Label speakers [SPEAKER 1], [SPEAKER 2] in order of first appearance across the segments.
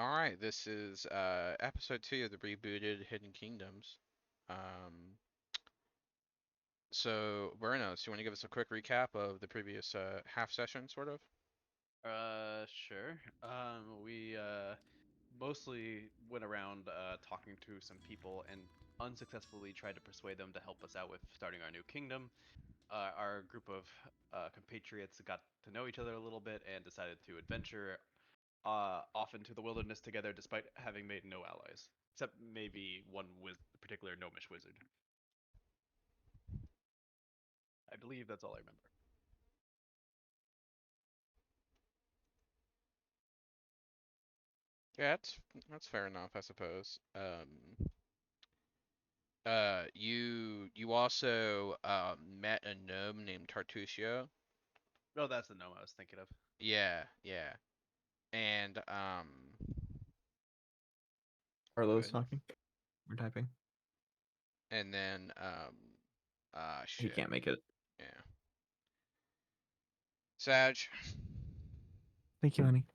[SPEAKER 1] Alright, this is episode 2 of the rebooted Hidden Kingdoms. Um, so, Bruno, do you want to give us a quick recap of the previous half session, sort of?
[SPEAKER 2] Sure. We mostly went around talking to some people and unsuccessfully tried to persuade them to help us out with starting our new kingdom. Our group of compatriots got to know each other a little bit and decided to adventure off into the wilderness together, despite having made no allies, except maybe one with particular gnomish wizard. I believe that's all I remember.
[SPEAKER 1] Yeah, that's fair enough, I suppose. You also met a gnome named Tartusio.
[SPEAKER 2] Oh, that's the gnome I was thinking of.
[SPEAKER 1] Yeah, yeah. And go
[SPEAKER 3] Carlos
[SPEAKER 1] ahead.
[SPEAKER 3] talking. We're typing.
[SPEAKER 1] And then
[SPEAKER 3] He
[SPEAKER 1] shit.
[SPEAKER 3] can't make it.
[SPEAKER 1] Yeah. Sag.
[SPEAKER 3] Thank you, honey.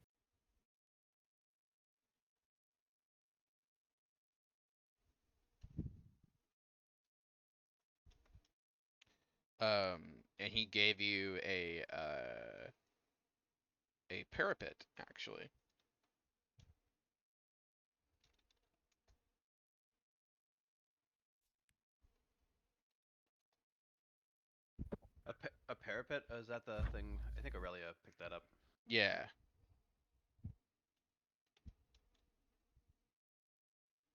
[SPEAKER 1] And he gave you a parapet, actually.
[SPEAKER 2] A parapet? Is that the thing? I think Aurelia picked that up.
[SPEAKER 1] Yeah.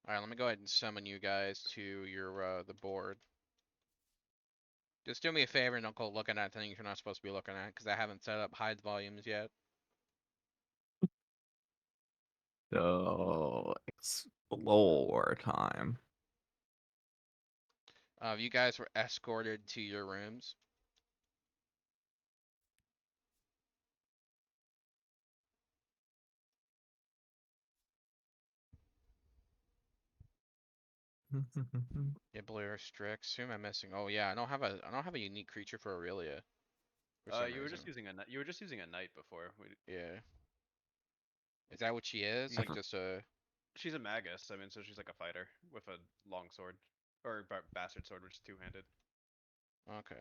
[SPEAKER 1] All right, let me go ahead and summon you guys to your the board. Just do me a favor and don't go looking at things you're not supposed to be looking at, because I haven't set up hide volumes yet.
[SPEAKER 3] So explore time.
[SPEAKER 1] You guys were escorted to your rooms. Yeah, Blair Strix. Who am I missing? Oh yeah, I don't have a unique creature for Aurelia for some
[SPEAKER 2] You were
[SPEAKER 1] reason.
[SPEAKER 2] just using you were just using a knight before.
[SPEAKER 1] Yeah. Is that what she is?
[SPEAKER 2] You,
[SPEAKER 1] Like just a
[SPEAKER 2] she's a magus. I mean, so she's like a fighter with a long sword, or bastard sword, which is two-handed.
[SPEAKER 1] okay.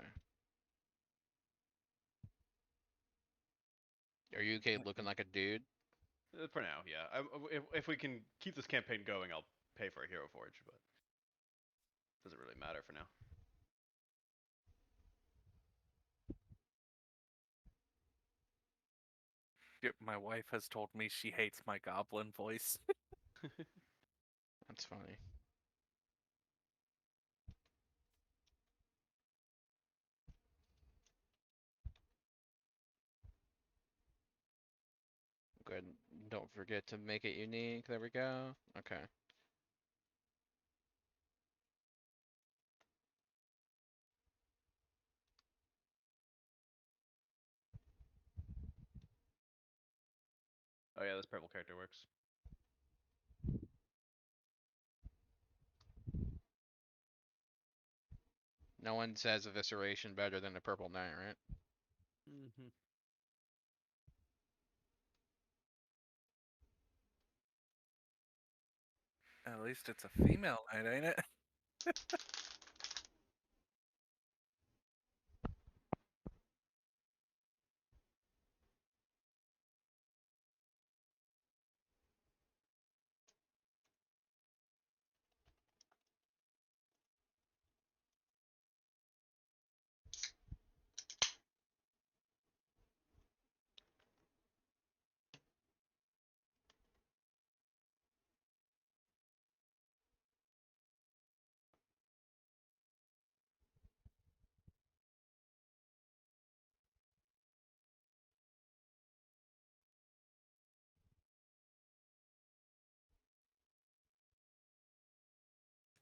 [SPEAKER 1] Are you okay looking like a dude?
[SPEAKER 2] For now, yeah. If we can keep this campaign going, I'll pay for a hero forge, but doesn't really matter for now.
[SPEAKER 4] My wife has told me she hates my goblin voice.
[SPEAKER 1] That's funny. Good. Don't forget to make it unique. There we go. Okay.
[SPEAKER 2] Oh yeah, this purple character works.
[SPEAKER 1] No one says evisceration better than a purple knight, right?
[SPEAKER 2] Mm-hmm.
[SPEAKER 4] At least it's a female knight, ain't it?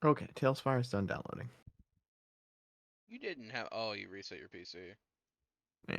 [SPEAKER 3] Okay, Tailspire is done downloading.
[SPEAKER 1] You didn't have. Oh, you reset your PC.
[SPEAKER 3] Yeah.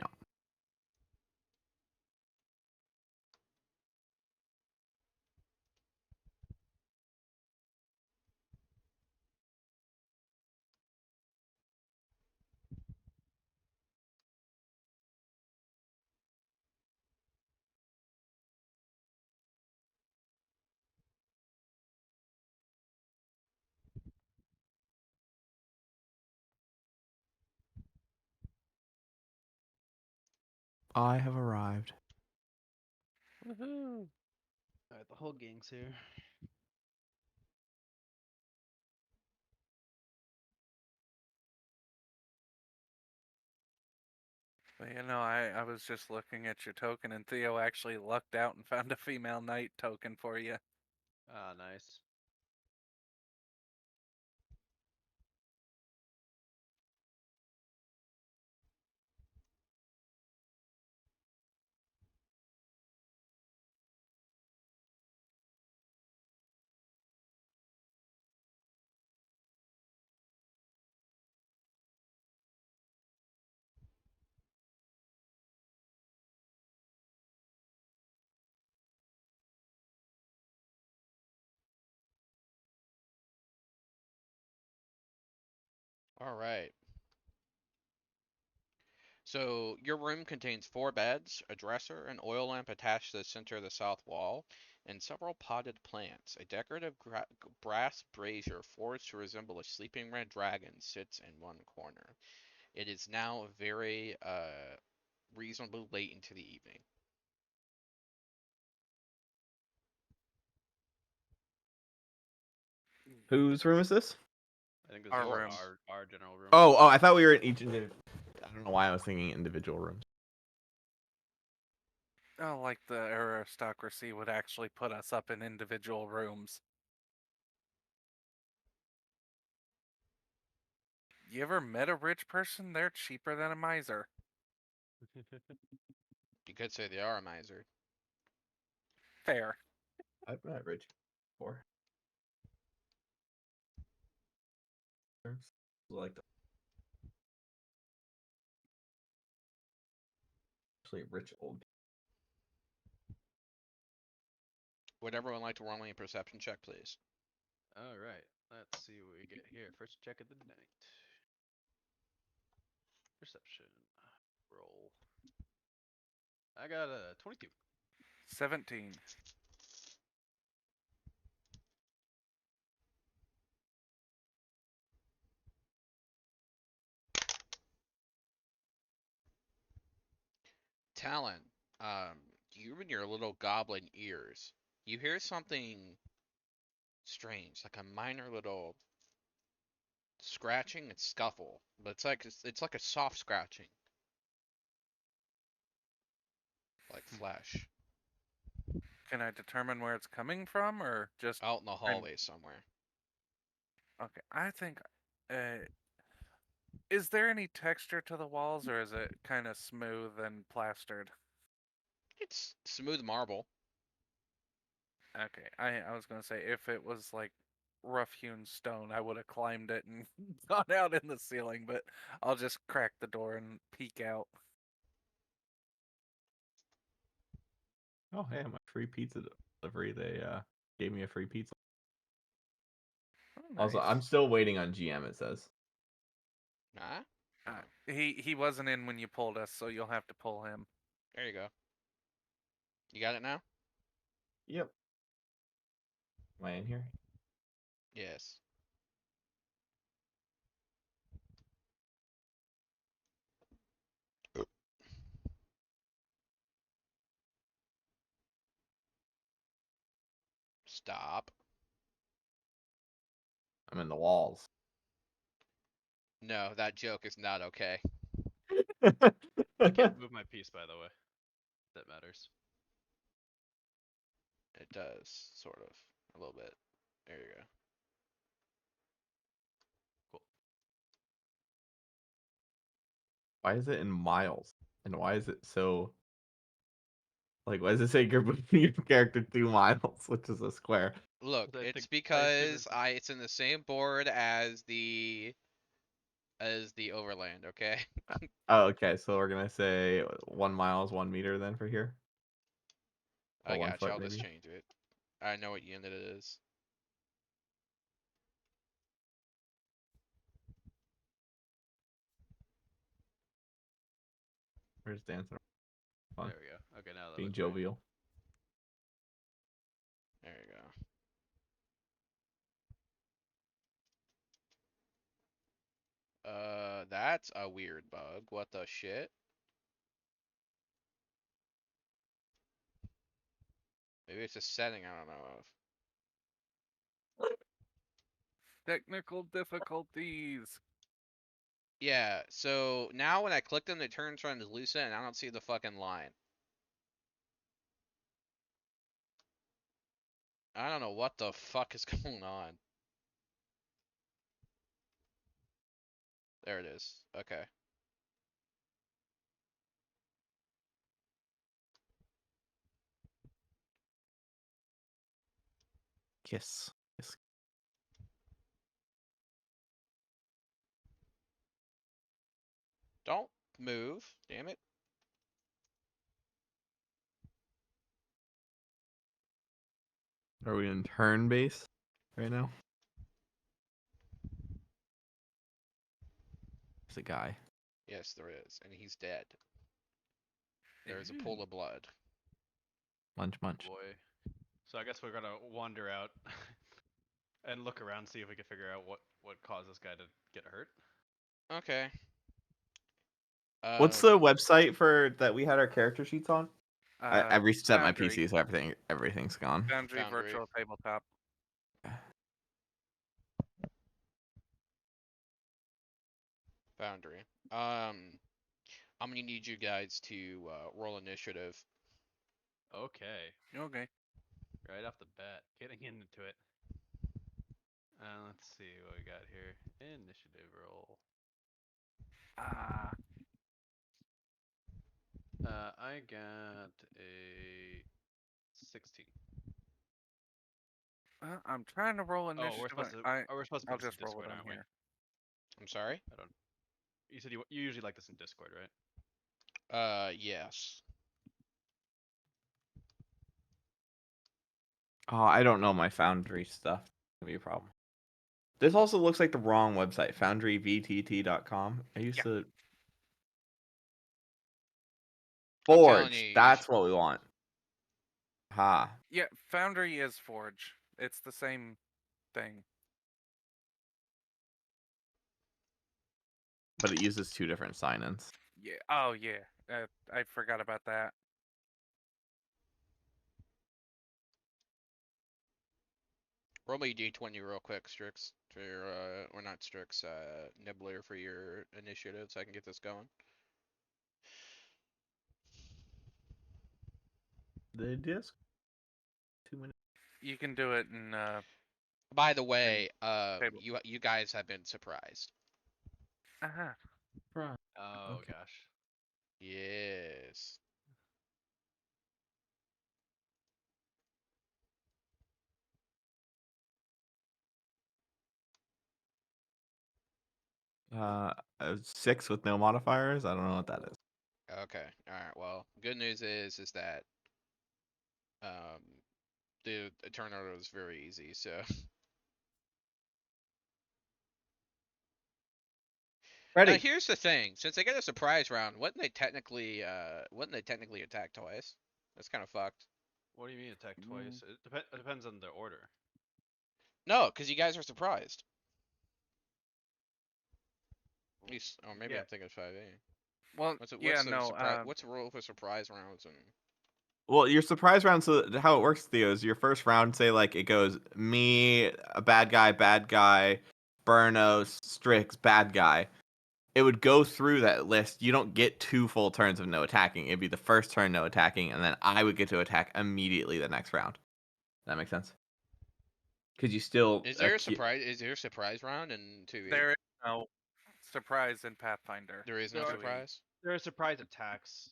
[SPEAKER 3] I have arrived.
[SPEAKER 4] Woohoo!
[SPEAKER 2] Alright, the whole gang's here.
[SPEAKER 4] But I was just looking at your token, and Theo actually lucked out and found a female knight token for you.
[SPEAKER 2] Ah, nice.
[SPEAKER 1] All right. So your room contains 4 beds, a dresser, an oil lamp attached to the center of the south wall, and several potted plants. A decorative brass brazier forged to resemble a sleeping red dragon sits in one corner. It is now very reasonably late into the evening.
[SPEAKER 3] Whose room is this?
[SPEAKER 2] I think this
[SPEAKER 4] Our
[SPEAKER 2] is
[SPEAKER 1] room.
[SPEAKER 2] our general room.
[SPEAKER 3] Oh, I thought we were in each individual. I don't know why I was thinking individual rooms.
[SPEAKER 4] Oh, like the aristocracy would actually put us up in individual rooms. You ever met a rich person? They're cheaper than a miser.
[SPEAKER 1] You could say they are a miser.
[SPEAKER 4] Fair.
[SPEAKER 3] I've met Rich before. Like actually rich old.
[SPEAKER 1] Would everyone like to roll me a perception check, please?
[SPEAKER 2] Alright, let's see what we get here. First check of the night. Perception. Roll. I got a 22.
[SPEAKER 4] 17.
[SPEAKER 1] Talon, you and your little goblin ears, you hear something strange, like a minor little scratching and scuffle, but it's like a soft scratching, like flesh,
[SPEAKER 4] Can I determine where it's coming from, or just
[SPEAKER 1] out in the hallway somewhere.
[SPEAKER 4] okay? I think. Is there any texture to the walls, or is it kind of smooth and plastered?
[SPEAKER 1] It's smooth marble.
[SPEAKER 4] Okay, I was gonna say if it was like rough-hewn stone, I would have climbed it and gone out in the ceiling, but I'll just crack the door and peek out.
[SPEAKER 3] Oh, hey, my free pizza delivery. They gave me a free pizza.
[SPEAKER 4] Oh,
[SPEAKER 3] Also,
[SPEAKER 4] nice.
[SPEAKER 3] I'm still waiting on GM. It says.
[SPEAKER 1] Nah?
[SPEAKER 4] He wasn't in when you pulled us, so you'll have to pull him.
[SPEAKER 1] There you go. You got it now?
[SPEAKER 3] Yep. Am I in here?
[SPEAKER 1] Yes. Stop.
[SPEAKER 3] I'm in the walls.
[SPEAKER 1] No, that joke is not okay.
[SPEAKER 2] I can't move my piece, by the way. That matters.
[SPEAKER 1] It does, sort of, a little bit. There you go.
[SPEAKER 2] Cool.
[SPEAKER 3] Why is it in miles? And why is it so? Like, why does it say you're moving your character 2 miles, which is a square?
[SPEAKER 1] Look,
[SPEAKER 2] I
[SPEAKER 1] it's
[SPEAKER 2] think Thanksgiving.
[SPEAKER 1] because it's in the same board as the overland, okay?
[SPEAKER 3] Oh, okay. So we're gonna say 1 mile is 1 meter then for here.
[SPEAKER 1] I
[SPEAKER 3] Or one
[SPEAKER 1] got you.
[SPEAKER 3] foot
[SPEAKER 1] I'll just
[SPEAKER 3] maybe.
[SPEAKER 1] change it. I know what unit it is.
[SPEAKER 3] We're just dancing, fun,
[SPEAKER 2] There we go. Okay, now that
[SPEAKER 3] being
[SPEAKER 2] looks right.
[SPEAKER 3] jovial.
[SPEAKER 1] There you go. That's a weird bug. What the shit? Maybe it's a setting I don't know of.
[SPEAKER 4] Technical difficulties.
[SPEAKER 1] Yeah, so now when I click them, they turn translucent and I don't see the fucking line. I don't know what the fuck is going on. There it is. Okay.
[SPEAKER 3] Kiss. Kiss.
[SPEAKER 1] Don't move. Damn it.
[SPEAKER 3] Are we in turn base right now? There's a guy.
[SPEAKER 1] Yes, there is. And he's dead. There is a pool of blood.
[SPEAKER 3] Munch munch.
[SPEAKER 2] Boy. So I guess we're gonna wander out and look around, see if we can figure out what caused this guy to get hurt.
[SPEAKER 1] Okay.
[SPEAKER 3] What's the website for that we had our character sheets on? I
[SPEAKER 4] Uh,
[SPEAKER 3] reset my
[SPEAKER 4] Foundry.
[SPEAKER 3] PC, so everything's gone.
[SPEAKER 4] Foundry
[SPEAKER 1] Foundry.
[SPEAKER 4] Virtual Tabletop.
[SPEAKER 1] Foundry. I'm gonna need you guys to roll initiative.
[SPEAKER 2] Okay.
[SPEAKER 4] Okay.
[SPEAKER 2] Right off the bat, getting into it. Let's see what we got here. Initiative roll.
[SPEAKER 4] Ah.
[SPEAKER 2] I got a 16.
[SPEAKER 4] I'm trying to roll
[SPEAKER 2] Oh,
[SPEAKER 4] initiative.
[SPEAKER 2] we're supposed to.
[SPEAKER 4] I,
[SPEAKER 2] We're supposed to
[SPEAKER 4] I'll
[SPEAKER 2] put this
[SPEAKER 4] just
[SPEAKER 2] in
[SPEAKER 4] roll it
[SPEAKER 2] Discord,
[SPEAKER 4] on
[SPEAKER 2] aren't we?
[SPEAKER 4] here.
[SPEAKER 1] I'm sorry?
[SPEAKER 2] I don't. You said you usually like this in Discord, right?
[SPEAKER 1] Yes.
[SPEAKER 3] Oh, I don't know my Foundry stuff. Gonna be a problem. This also looks like the wrong website. FoundryVTT.com. I used
[SPEAKER 4] Yeah.
[SPEAKER 3] to.
[SPEAKER 1] I'm telling
[SPEAKER 3] Forge.
[SPEAKER 1] you,
[SPEAKER 3] That's what we want. Ha.
[SPEAKER 4] Yeah, Foundry is Forge. It's the same thing.
[SPEAKER 3] But it uses two different sign-ins.
[SPEAKER 4] Yeah. Oh yeah. I forgot about that.
[SPEAKER 1] roll me d20 real quick, Strix. For your, or not Strix, Nibbler for your initiative so I can get this going.
[SPEAKER 3] The disc. 2 minutes.
[SPEAKER 4] You can do it in
[SPEAKER 1] By the way,
[SPEAKER 4] table.
[SPEAKER 1] you guys have been surprised.
[SPEAKER 4] uh-huh.
[SPEAKER 2] Oh
[SPEAKER 3] Okay.
[SPEAKER 2] gosh.
[SPEAKER 1] Yes.
[SPEAKER 3] A 6 with no modifiers. I don't know what that is.
[SPEAKER 1] Okay. All right. Well, good news is that um the turn order was very easy. So
[SPEAKER 3] Ready.
[SPEAKER 1] now here's the thing: since they get a surprise round, wouldn't they technically attack twice? That's kind of fucked.
[SPEAKER 2] What do you mean attack twice? It depends on the order.
[SPEAKER 1] No, because you guys are surprised. At least, or maybe
[SPEAKER 2] Yeah.
[SPEAKER 1] I'm thinking 5A.
[SPEAKER 4] Well,
[SPEAKER 1] What's it?
[SPEAKER 4] yeah,
[SPEAKER 1] What's the
[SPEAKER 4] no.
[SPEAKER 1] surprise? What's the rule for surprise rounds and?
[SPEAKER 3] Well, your surprise round. So how it works, Theo, is your first round. Say like it goes me, a bad guy, Burnos, Strix, bad guy. It would go through that list. You don't get 2 full turns of no attacking. It'd be the first turn no attacking, and then I would get to attack immediately the next round. That makes sense. Because you still.
[SPEAKER 1] Is there a surprise? Is there a surprise round in 2E?
[SPEAKER 4] There is no surprise in Pathfinder.
[SPEAKER 1] There is no
[SPEAKER 2] There are-
[SPEAKER 1] surprise.
[SPEAKER 2] There are surprise attacks.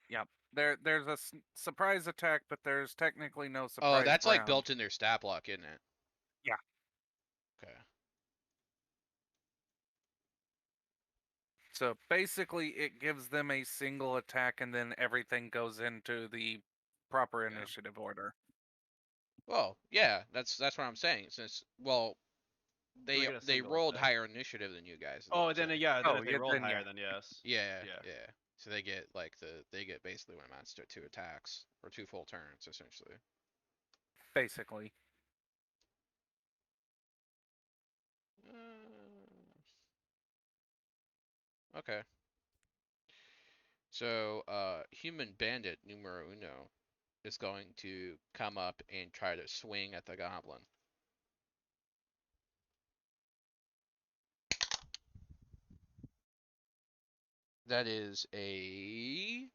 [SPEAKER 4] Yep. There's a surprise attack, but there's technically no
[SPEAKER 1] Oh,
[SPEAKER 4] surprise
[SPEAKER 1] that's like
[SPEAKER 4] round.
[SPEAKER 1] built in their stat block, isn't it?
[SPEAKER 4] Yeah.
[SPEAKER 1] Okay.
[SPEAKER 4] So basically, it gives them a single attack, and then everything goes into the proper
[SPEAKER 2] Yeah.
[SPEAKER 4] initiative order.
[SPEAKER 1] Well, yeah, that's what I'm saying. Since
[SPEAKER 2] we get a
[SPEAKER 1] they
[SPEAKER 2] single
[SPEAKER 1] rolled
[SPEAKER 2] attack?
[SPEAKER 1] higher initiative than you guys. is what
[SPEAKER 2] Oh,
[SPEAKER 1] I'm
[SPEAKER 2] then
[SPEAKER 1] saying.
[SPEAKER 2] yeah. Then
[SPEAKER 4] Oh,
[SPEAKER 2] if they
[SPEAKER 4] yeah,
[SPEAKER 2] roll
[SPEAKER 4] then
[SPEAKER 2] higher,
[SPEAKER 4] yeah.
[SPEAKER 2] then yes.
[SPEAKER 1] Yeah,
[SPEAKER 2] Yeah.
[SPEAKER 1] yeah. So they get they get basically what amounts to 2 attacks or 2 full turns essentially.
[SPEAKER 4] Basically.
[SPEAKER 1] Okay. So, human bandit numero uno is going to come up and try to swing at the goblin. That is a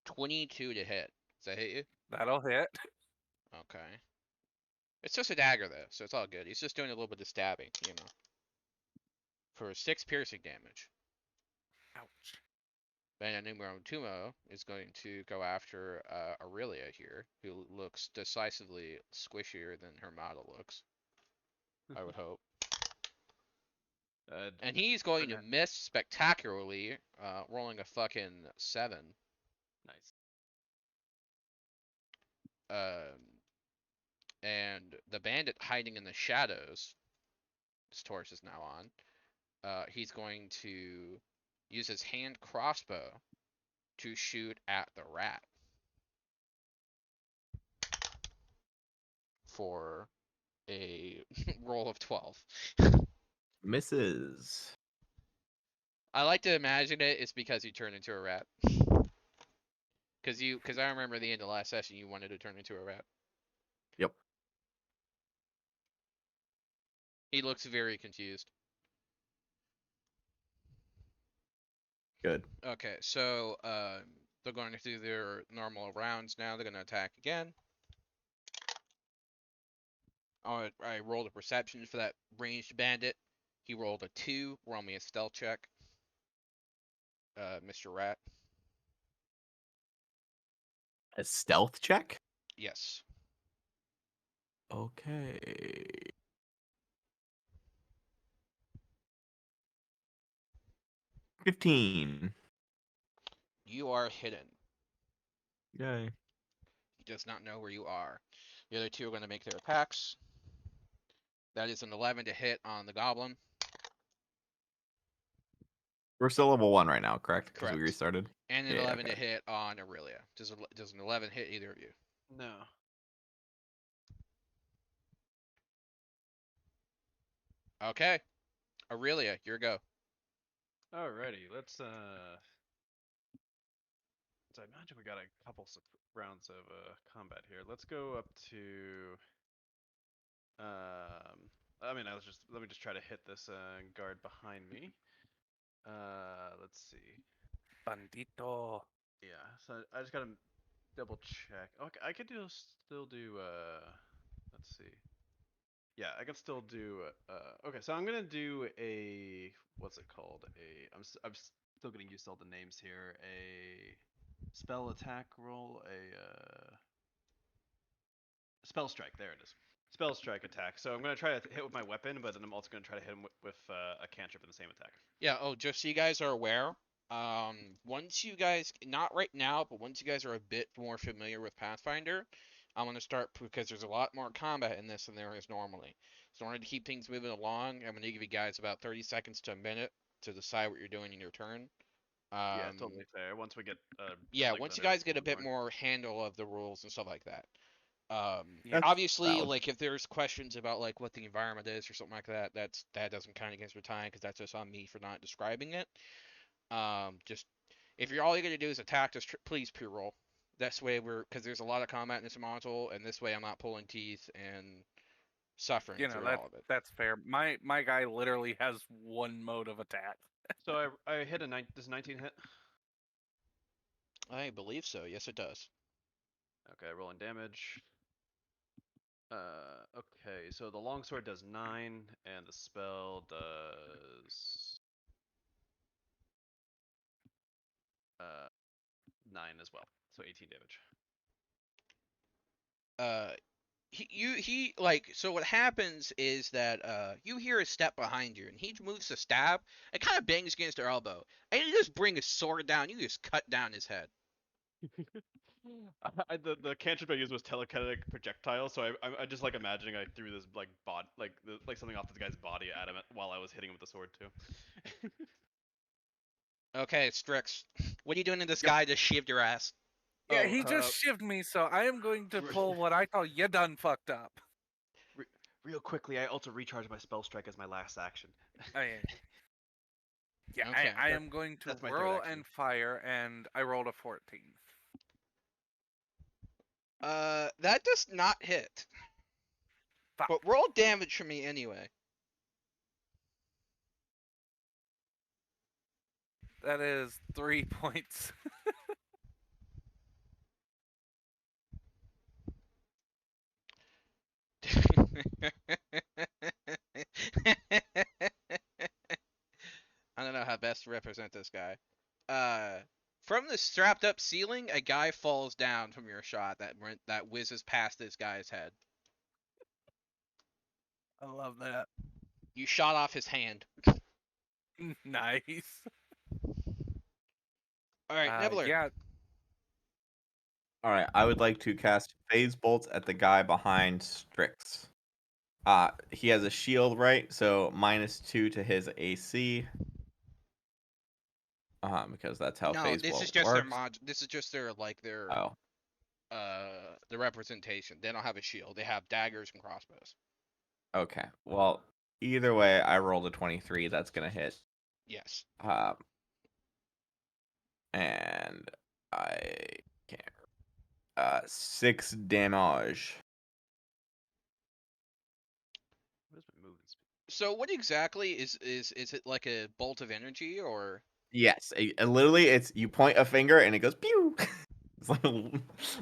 [SPEAKER 1] 22 to hit. Does that hit you?
[SPEAKER 4] That'll hit.
[SPEAKER 1] Okay. It's just a dagger though, so it's all good. He's just doing a little bit of stabbing, you know. For 6 piercing damage.
[SPEAKER 4] Ouch.
[SPEAKER 1] Bandit numero Tumo is going to go after Aurelia here, who looks decisively squishier than her model looks. I would hope. And he's going to
[SPEAKER 4] Okay.
[SPEAKER 1] miss spectacularly, rolling a fucking 7.
[SPEAKER 2] Nice.
[SPEAKER 1] And the bandit hiding in the shadows, his torch is now on. He's going to use his hand crossbow to shoot at the rat for a roll of 12.
[SPEAKER 3] Misses.
[SPEAKER 1] I like to imagine it's because you turned into a rat. Because I remember at the end of last session you wanted to turn into a rat.
[SPEAKER 3] Yep.
[SPEAKER 1] He looks very confused.
[SPEAKER 3] Good.
[SPEAKER 1] Okay, so they're going to do their normal rounds now. They're going to attack again. I rolled a perception for that ranged bandit. He rolled a 2. Roll me a stealth check. Mr. Rat.
[SPEAKER 3] A stealth check?
[SPEAKER 1] Yes.
[SPEAKER 3] Okay. $15.
[SPEAKER 1] You are hidden.
[SPEAKER 3] Yay.
[SPEAKER 1] He does not know where you are. The other 2 are going to make their attacks. That is an 11 to hit on the goblin.
[SPEAKER 3] We're still level 1 right now, correct? Because we
[SPEAKER 1] Correct.
[SPEAKER 3] restarted.
[SPEAKER 1] And an
[SPEAKER 3] Yeah,
[SPEAKER 1] 11 to
[SPEAKER 3] okay.
[SPEAKER 1] hit on Aurelia. Does an 11 hit either of you?
[SPEAKER 2] No.
[SPEAKER 1] Okay. Aurelia, your go.
[SPEAKER 2] Alrighty, let's so I imagine we got a couple rounds of combat here. Let's go up to I mean, let me just try to hit this guard behind me. Let's see.
[SPEAKER 4] Bandito.
[SPEAKER 2] Yeah, so I just gotta double check. Okay, I could still do let's see. Yeah, I can still do okay, so I'm gonna do a what's it called? I'm still getting used to all the names here. A spell attack roll, a spell strike. There it is. Spell strike attack. So I'm gonna try to hit with my weapon, but then I'm also gonna try to hit him with a cantrip in the same attack.
[SPEAKER 1] Yeah, oh, just so you guys are aware, once you guys, not right now, but once you guys are a bit more familiar with Pathfinder, I'm going to start, because there's a lot more combat in this than there is normally. So in order to keep things moving along, I'm going to give you guys about 30 seconds to a minute to decide what you're doing in your turn.
[SPEAKER 2] Yeah, totally fair. Once we get
[SPEAKER 1] Yeah,
[SPEAKER 2] like
[SPEAKER 1] once you
[SPEAKER 2] the nerds
[SPEAKER 1] guys get a
[SPEAKER 2] moving
[SPEAKER 1] bit
[SPEAKER 2] more.
[SPEAKER 1] more handle of the rules and stuff like that.
[SPEAKER 4] Yeah.
[SPEAKER 1] Obviously,
[SPEAKER 3] valid.
[SPEAKER 1] like if there's questions about like what the environment is or something like that, that doesn't count against your time because that's just on me for not describing it. Just if you're all you're gonna do is attack, just please pre-roll. This way because there's a lot of combat in this module, and this way I'm not pulling teeth and suffering
[SPEAKER 4] You know,
[SPEAKER 1] through all of it.
[SPEAKER 4] that's fair. My guy literally has one mode of attack.
[SPEAKER 2] So I hit does 19 hit?
[SPEAKER 1] I believe so. Yes, it does.
[SPEAKER 2] Okay, rolling damage. Okay, so the longsword does 9, and the spell does 9 as well, so 18 damage.
[SPEAKER 1] He like so what happens is that you hear a step behind you and he moves to stab. It kind of bangs against her elbow, and you just bring his sword down. You just cut down his head.
[SPEAKER 2] The cantrip I used was telekinetic projectile, so I just like imagining I threw this like like something off this guy's body at him while I was hitting him with the sword too.
[SPEAKER 1] Okay, Strix, what are you doing to this guy? Just shaved your ass.
[SPEAKER 4] Yeah,
[SPEAKER 2] Oh,
[SPEAKER 4] he just shivved me, so I am going to pull what I call "you done fucked up."
[SPEAKER 2] Real quickly, I also recharge my spell strike as my last action.
[SPEAKER 4] Yeah,
[SPEAKER 1] Okay.
[SPEAKER 4] I am going to
[SPEAKER 2] that's my third
[SPEAKER 4] whirl
[SPEAKER 2] action.
[SPEAKER 4] and fire, and I rolled a 14.
[SPEAKER 1] That does not hit.
[SPEAKER 4] Fuck.
[SPEAKER 1] But roll damage for me anyway.
[SPEAKER 4] That is 3 points.
[SPEAKER 1] I don't know how best to represent this guy. From the strapped up ceiling, a guy falls down from your shot that whizzes past this guy's head.
[SPEAKER 4] I love that.
[SPEAKER 1] You shot off his hand.
[SPEAKER 4] Nice.
[SPEAKER 1] All right, Nibbler.
[SPEAKER 4] Yeah,
[SPEAKER 3] All right, I would like to cast Phase Bolt at the guy behind Strix. He has a shield, right? So -2 to his AC. Because that's how
[SPEAKER 1] No,
[SPEAKER 3] Phase
[SPEAKER 1] this
[SPEAKER 3] Bolt
[SPEAKER 1] is just
[SPEAKER 3] works.
[SPEAKER 1] This is just their
[SPEAKER 3] Oh,
[SPEAKER 1] the representation. They don't have a shield. They have daggers and crossbows.
[SPEAKER 3] okay. Well, either way, I rolled a 23. That's gonna hit.
[SPEAKER 1] Yes.
[SPEAKER 3] And I can't. 6 damage.
[SPEAKER 2] What is my movement speed?
[SPEAKER 1] So what exactly is it like a bolt of energy or?
[SPEAKER 3] Yes, literally, it's you point a finger and it goes pew. It's like,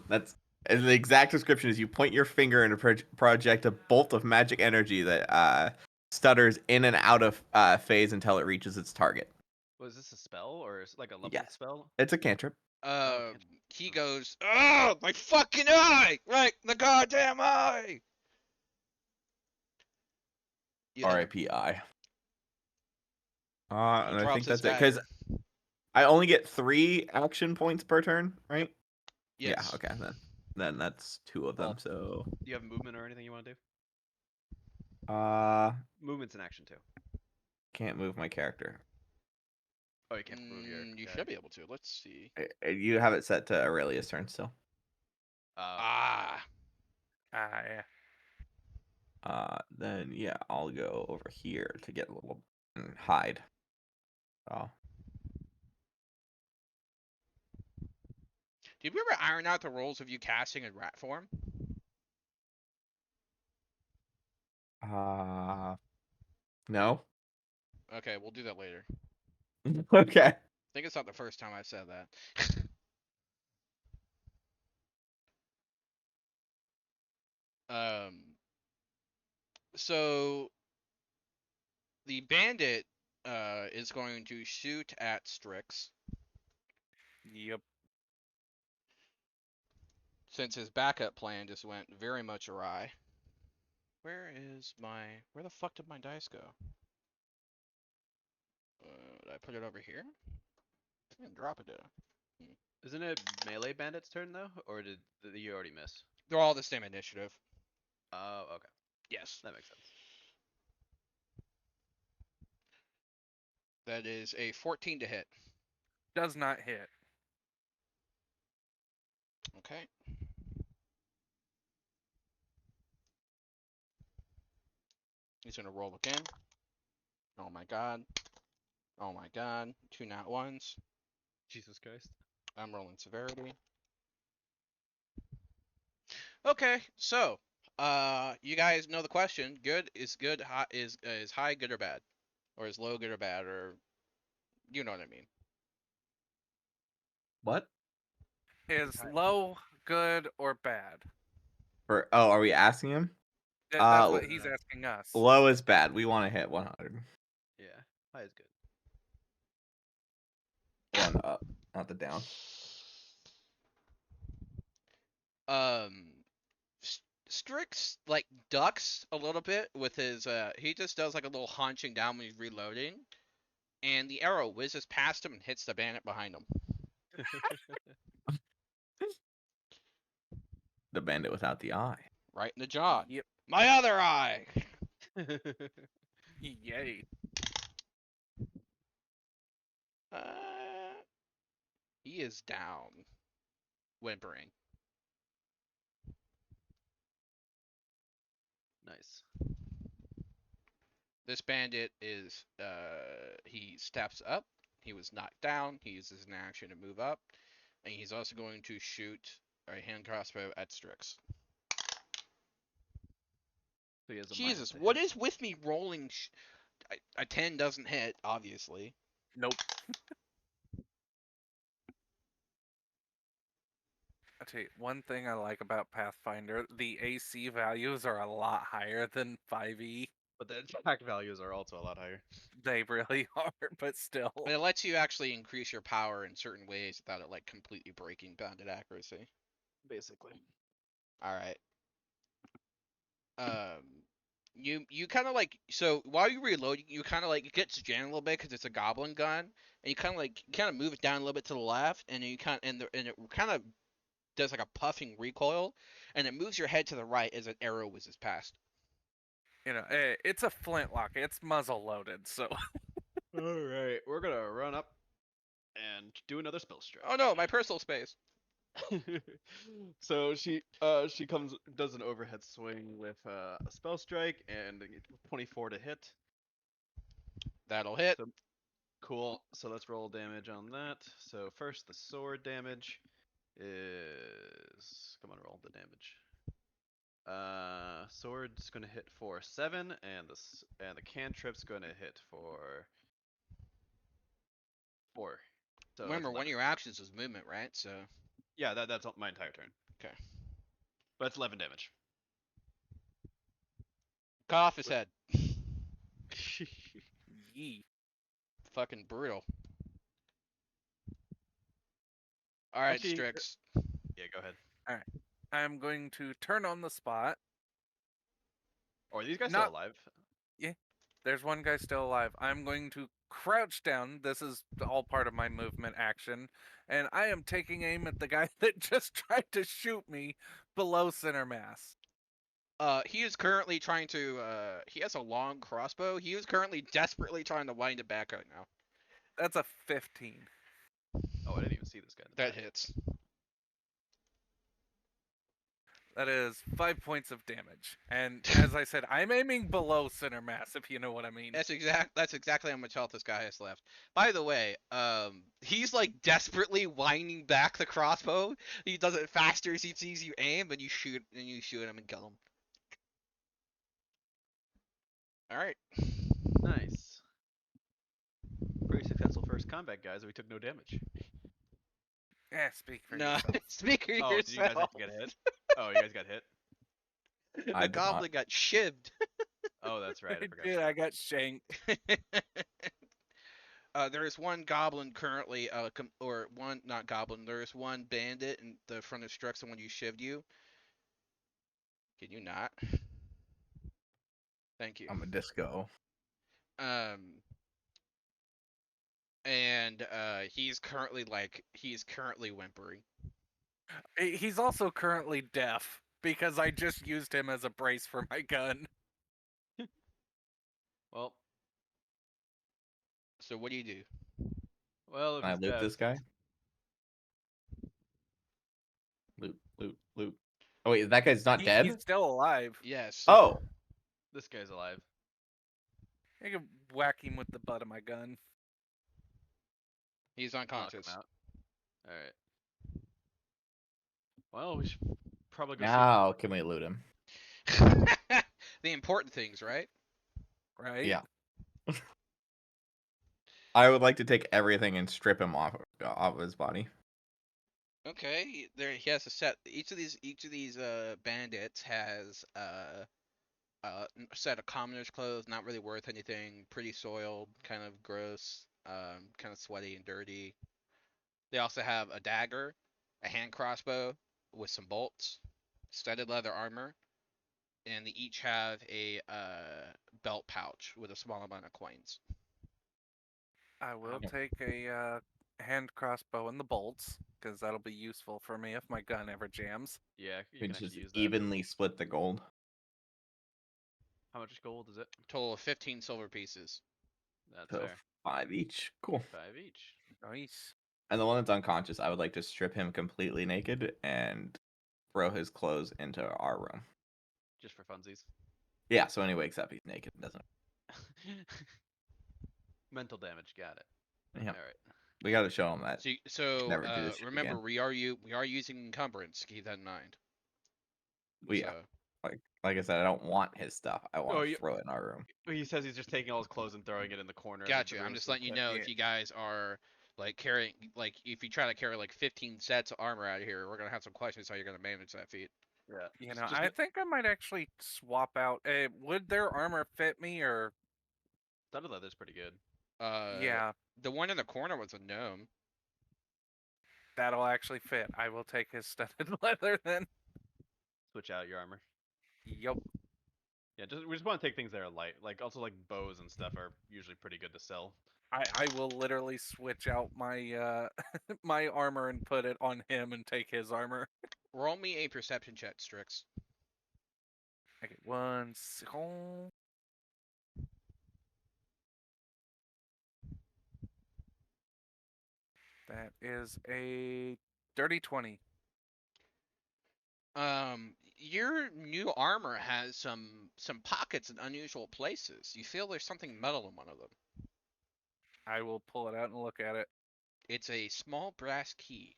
[SPEAKER 3] that's and the exact description is you point your finger and project a bolt of magic energy that stutters in and out of phase until it reaches its target.
[SPEAKER 2] Was this a spell or is it like a level
[SPEAKER 3] Yes.
[SPEAKER 2] spell?
[SPEAKER 3] It's a cantrip.
[SPEAKER 2] can't-
[SPEAKER 1] He goes, oh, my fucking eye! Right, the goddamn eye! You hit him.
[SPEAKER 3] R.I.P.I.
[SPEAKER 1] He
[SPEAKER 3] And I
[SPEAKER 1] drops
[SPEAKER 3] think
[SPEAKER 1] his
[SPEAKER 3] that's it because
[SPEAKER 1] dagger.
[SPEAKER 3] I only get 3 action points per turn, right?
[SPEAKER 1] Yes.
[SPEAKER 3] Yeah. Okay. Then that's 2 of them.
[SPEAKER 2] Well,
[SPEAKER 3] So
[SPEAKER 2] Do you have movement or anything you want to do?
[SPEAKER 3] uh,
[SPEAKER 2] Movement's an action too.
[SPEAKER 3] can't move my character.
[SPEAKER 2] Oh, you can't move your.
[SPEAKER 1] You should be able to. Let's see.
[SPEAKER 3] You have it set to Aurelia's turn still.
[SPEAKER 1] Ah.
[SPEAKER 4] yeah.
[SPEAKER 3] Then yeah, I'll go over here to get a little hide. Oh,
[SPEAKER 1] Did we ever iron out the rules of you casting in rat form?
[SPEAKER 3] no.
[SPEAKER 1] Okay, we'll do that later.
[SPEAKER 3] Okay.
[SPEAKER 1] I think it's not the first time I've said that. So the bandit is going to shoot at Strix
[SPEAKER 4] Yep.
[SPEAKER 1] since his backup plan just went very much awry. Where the fuck did my dice go? Did I put it over here? I didn't drop it down.
[SPEAKER 2] Isn't it melee bandit's turn though, or did you already miss?
[SPEAKER 1] They're all the same initiative.
[SPEAKER 2] Oh, okay,
[SPEAKER 1] Yes.
[SPEAKER 2] that makes sense.
[SPEAKER 1] That is a 14 to hit.
[SPEAKER 4] Does not hit.
[SPEAKER 1] Okay. He's gonna roll again. Oh my god. Oh my god. 2 nat ones.
[SPEAKER 2] Jesus Christ.
[SPEAKER 1] I'm rolling severity. Okay, so you guys know the question. Good is good. High is high good or bad, or is low good or bad, or you know what I mean.
[SPEAKER 3] What?
[SPEAKER 4] Is
[SPEAKER 2] Hi.
[SPEAKER 4] low good or bad?
[SPEAKER 3] Are we asking him?
[SPEAKER 4] That's what he's asking us.
[SPEAKER 3] Low is bad. We want to hit 100.
[SPEAKER 2] Yeah, high is good.
[SPEAKER 3] 1 up, not the down.
[SPEAKER 1] Strix like ducks a little bit with his he just does like a little haunching down when he's reloading, and the arrow whizzes past him and hits the bandit behind him.
[SPEAKER 3] The bandit without the eye.
[SPEAKER 1] Right in the jaw.
[SPEAKER 4] Yep.
[SPEAKER 1] My other eye.
[SPEAKER 4] Yay.
[SPEAKER 1] He is down, whimpering.
[SPEAKER 2] Nice.
[SPEAKER 1] This bandit is he steps up. He was knocked down. He uses an action to move up, and he's also going to shoot a hand crossbow at Strix.
[SPEAKER 2] So he has a
[SPEAKER 1] Jesus,
[SPEAKER 2] -1
[SPEAKER 1] what
[SPEAKER 2] hit.
[SPEAKER 1] is with me rolling? A 10 doesn't hit, obviously.
[SPEAKER 4] Nope. I tell you, one thing I like about Pathfinder, the AC values are a lot higher than 5e.
[SPEAKER 2] But the attack values are also a lot higher.
[SPEAKER 4] They really are, but still.
[SPEAKER 1] But it lets you actually increase your power in certain ways without it like completely breaking bounded accuracy.
[SPEAKER 2] Basically.
[SPEAKER 1] All right. You kind of like, so while you reload, you kind of like, it gets jammed a little bit because it's a goblin gun, and you kind of move it down a little bit to the left, and you kind and it kind of does like a puffing recoil, and it moves your head to the right as an arrow whizzes past.
[SPEAKER 4] You know, it's a flintlock. It's muzzle loaded, so
[SPEAKER 2] All right, we're gonna run up and do another spell strike.
[SPEAKER 1] Oh no, my personal space.
[SPEAKER 2] So she does an overhead swing with a spell strike and 24 to hit.
[SPEAKER 1] That'll hit.
[SPEAKER 2] So, cool. So let's roll damage on that. So first the sword damage is, come on, roll the damage. Sword's gonna hit for 7, and the cantrip's gonna hit for 4. So that's
[SPEAKER 1] Remember, one of
[SPEAKER 2] 11.
[SPEAKER 1] your actions is movement, right? So
[SPEAKER 2] Yeah, that's my entire turn.
[SPEAKER 1] Okay.
[SPEAKER 2] But it's 11 damage.
[SPEAKER 1] cut off his head.
[SPEAKER 4] yee.
[SPEAKER 1] Fucking brutal. All right,
[SPEAKER 2] Actually,
[SPEAKER 1] Strix.
[SPEAKER 2] Yeah, go ahead.
[SPEAKER 4] I'm going to turn on the spot.
[SPEAKER 2] Or are these guys
[SPEAKER 4] Not-
[SPEAKER 2] still alive?
[SPEAKER 4] There's one guy still alive. I'm going to crouch down. This is all part of my movement action. And I am taking aim at the guy that just tried to shoot me below center mass.
[SPEAKER 1] He is currently trying to. He has a long crossbow. He is currently desperately trying to wind it back right now.
[SPEAKER 4] That's a 15.
[SPEAKER 2] Oh, I didn't even see this guy. in the
[SPEAKER 1] That
[SPEAKER 2] back.
[SPEAKER 1] hits.
[SPEAKER 4] That is 5 points of damage. And as I said, I'm aiming below center mass, if you know what I mean.
[SPEAKER 1] That's exactly how much health this guy has left. By the way, he's like desperately winding back the crossbow. He does it faster as he sees you aim, and you shoot him and kill him. All right.
[SPEAKER 2] Nice. Pretty successful first combat, guys. We took no damage.
[SPEAKER 4] Yeah, speak for
[SPEAKER 1] No,
[SPEAKER 4] yourself.
[SPEAKER 1] speak for
[SPEAKER 2] Oh,
[SPEAKER 1] yourself.
[SPEAKER 2] did you guys have to get hit? Oh, you guys got hit?
[SPEAKER 3] I
[SPEAKER 1] The
[SPEAKER 3] did not.
[SPEAKER 1] goblin got shivved.
[SPEAKER 2] Oh, that's right. I forgot.
[SPEAKER 4] Dude, I got shanked.
[SPEAKER 1] There is one goblin currently, or one, not goblin, there is one bandit in the front of Strux, the one you shivved you. Can you not? Thank you.
[SPEAKER 3] I'm a disco.
[SPEAKER 1] And he's currently whimpering.
[SPEAKER 4] He's also currently deaf because I just used him as a brace for my gun.
[SPEAKER 2] Well,
[SPEAKER 1] So what do you do?
[SPEAKER 2] if
[SPEAKER 3] Can I
[SPEAKER 2] he's
[SPEAKER 3] loot
[SPEAKER 2] dead,
[SPEAKER 3] this guy? Loot, loot, loot. Oh wait, that guy's not dead?
[SPEAKER 4] He's still alive.
[SPEAKER 1] Yes.
[SPEAKER 3] Oh,
[SPEAKER 2] this guy's alive.
[SPEAKER 4] I can whack him with the butt of my gun.
[SPEAKER 1] He's
[SPEAKER 2] Knock him
[SPEAKER 1] unconscious.
[SPEAKER 2] out. All right. Well, we should probably go.
[SPEAKER 3] now can we loot him?
[SPEAKER 1] The important things, right?
[SPEAKER 4] Right?
[SPEAKER 3] Yeah. I would like to take everything and strip him off of his body.
[SPEAKER 1] Okay, there he has a set. Each of these bandits has a set of commoner's clothes, not really worth anything, pretty soiled, kind of gross, kind of sweaty and dirty. They also have a dagger, a hand crossbow with some bolts, studded leather armor, and they each have a belt pouch with a small amount of coins.
[SPEAKER 4] I will
[SPEAKER 3] Yeah.
[SPEAKER 4] take a hand crossbow and the bolts, because that'll be useful for me if my gun ever jams.
[SPEAKER 2] Yeah, you
[SPEAKER 3] We
[SPEAKER 2] can
[SPEAKER 3] just
[SPEAKER 2] actually use that.
[SPEAKER 3] evenly split the gold.
[SPEAKER 2] How much gold is it?
[SPEAKER 1] Total of 15 silver pieces.
[SPEAKER 2] That's
[SPEAKER 3] So
[SPEAKER 2] fair.
[SPEAKER 3] 5 each. Cool.
[SPEAKER 2] 5 each.
[SPEAKER 4] Nice.
[SPEAKER 3] And the one that's unconscious, I would like to strip him completely naked and throw his clothes into our room.
[SPEAKER 2] Just for funsies.
[SPEAKER 3] Yeah, so when he wakes up, he's naked, doesn't
[SPEAKER 2] Mental damage. Got it.
[SPEAKER 3] Yeah.
[SPEAKER 2] All right.
[SPEAKER 3] We got to show them that.
[SPEAKER 1] So
[SPEAKER 3] Never do this shit
[SPEAKER 1] remember,
[SPEAKER 3] again.
[SPEAKER 1] we are using encumbrance. Keep that in mind.
[SPEAKER 3] Yeah.
[SPEAKER 1] So,
[SPEAKER 3] Like I said, I don't want his stuff. I want
[SPEAKER 2] Oh,
[SPEAKER 3] to
[SPEAKER 2] you-
[SPEAKER 3] throw it in our room.
[SPEAKER 2] He says he's just taking all his clothes and throwing it in the corner. of
[SPEAKER 1] got
[SPEAKER 2] the
[SPEAKER 1] you. I'm
[SPEAKER 2] room
[SPEAKER 1] just
[SPEAKER 2] so
[SPEAKER 1] letting you
[SPEAKER 2] that-
[SPEAKER 1] know
[SPEAKER 4] Yeah.
[SPEAKER 1] if you guys are like carrying, like if you try to carry like 15 sets of armor out of here, we're gonna have some questions how you're gonna manage that feat.
[SPEAKER 2] Yeah.
[SPEAKER 4] You
[SPEAKER 2] just-
[SPEAKER 4] know,
[SPEAKER 2] just
[SPEAKER 4] I
[SPEAKER 2] kn-
[SPEAKER 4] think I might actually swap out. Would their armor fit me, or
[SPEAKER 2] Studded leather's pretty good.
[SPEAKER 4] yeah,
[SPEAKER 1] The one in the corner was a gnome.
[SPEAKER 4] that'll actually fit. I will take his studded leather then.
[SPEAKER 2] Switch out your armor.
[SPEAKER 4] Yup.
[SPEAKER 2] Yeah, we just want to take things that are light. Like also like bows and stuff are usually pretty good to sell.
[SPEAKER 4] I will literally switch out my my armor and put it on him and take his armor.
[SPEAKER 1] Roll me a perception check, Strix.
[SPEAKER 4] Okay, 1 second. That is a dirty 20.
[SPEAKER 1] Your new armor has some pockets in unusual places. You feel there's something metal in one of them.
[SPEAKER 4] I will pull it out and look at it.
[SPEAKER 1] It's a small brass key.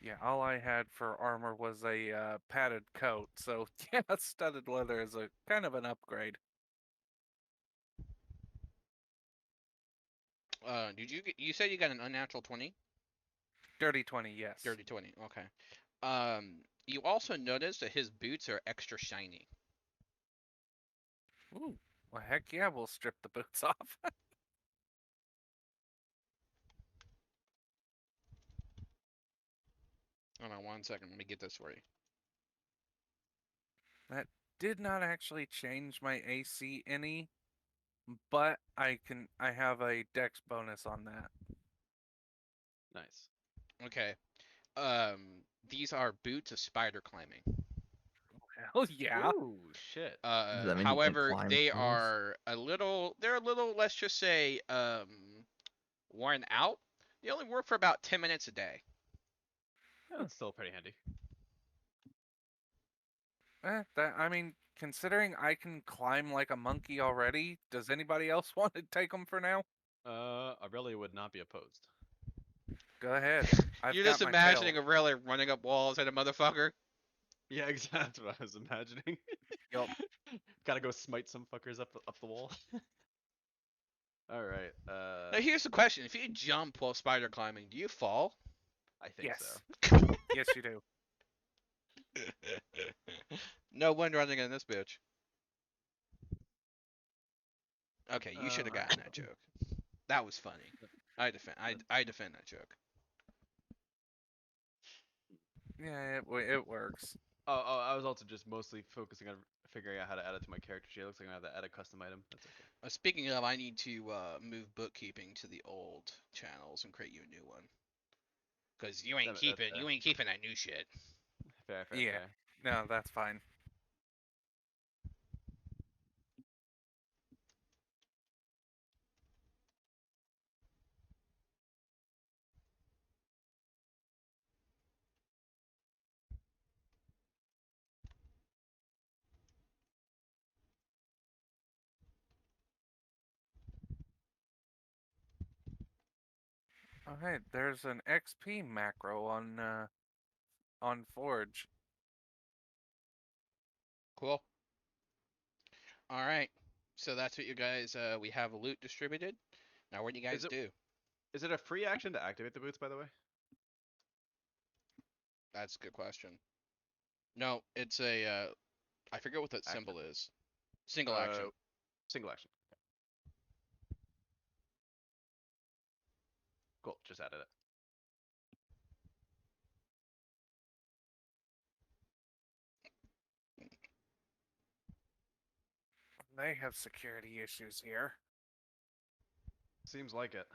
[SPEAKER 4] Yeah, all I had for armor was a padded coat, so yeah, studded leather is a kind of an upgrade.
[SPEAKER 1] You said you got an unnatural 20?
[SPEAKER 4] Dirty 20, yes.
[SPEAKER 1] Dirty 20. Okay. You also notice that his boots are extra shiny.
[SPEAKER 4] Ooh, well, heck yeah, we'll strip the boots off.
[SPEAKER 1] Hold on 1 second. Let me get this for you.
[SPEAKER 4] Did not actually change my AC any, but I have a dex bonus on that.
[SPEAKER 2] Nice.
[SPEAKER 1] Okay. These are boots of spider climbing.
[SPEAKER 4] Hell yeah.
[SPEAKER 2] Ooh, shit.
[SPEAKER 3] Does that mean you can
[SPEAKER 1] However,
[SPEAKER 3] climb
[SPEAKER 1] they
[SPEAKER 3] things?
[SPEAKER 1] are they're a little, let's just say, worn out. They only work for about 10 minutes a day.
[SPEAKER 2] That's still pretty handy.
[SPEAKER 4] I mean, considering I can climb like a monkey already, does anybody else want to take them for now?
[SPEAKER 2] I really would not be opposed.
[SPEAKER 4] Go ahead. I've
[SPEAKER 1] You're
[SPEAKER 4] got
[SPEAKER 1] just
[SPEAKER 4] my
[SPEAKER 1] imagining
[SPEAKER 4] tail.
[SPEAKER 1] Aurelia running up walls at a motherfucker.
[SPEAKER 2] Yeah, exactly. That's what I was imagining.
[SPEAKER 4] Yup.
[SPEAKER 2] Gotta go smite some fuckers up the wall. All right.
[SPEAKER 1] Now here's the question: if you jump while spider climbing, do you fall?
[SPEAKER 2] I think
[SPEAKER 4] Yes.
[SPEAKER 2] so.
[SPEAKER 4] Yes, you do.
[SPEAKER 1] No one running in this bitch. Okay, you should have gotten that joke. That was funny. I defend that joke.
[SPEAKER 4] Yeah, it works.
[SPEAKER 2] Oh, I was also just mostly focusing on figuring out how to add it to my character sheet. It looks like I have to add a custom item. That's okay.
[SPEAKER 1] Speaking of, I need to move bookkeeping to the old channels and create you a new one. Cause you ain't keeping that new shit.
[SPEAKER 2] Fair,
[SPEAKER 4] Yeah.
[SPEAKER 2] fair.
[SPEAKER 4] No, that's fine. Oh, hey, there's an XP macro on Forge.
[SPEAKER 1] Cool. All right. So that's what you guys. We have loot distributed. Now, what do you guys do?
[SPEAKER 2] Is it a free action to activate the boots, by the way?
[SPEAKER 1] That's a good question. No, it's a. I forget what that
[SPEAKER 2] Action.
[SPEAKER 1] symbol is. Single action.
[SPEAKER 2] Single action. Cool. Just added it.
[SPEAKER 4] They have security issues here.
[SPEAKER 2] Seems like it.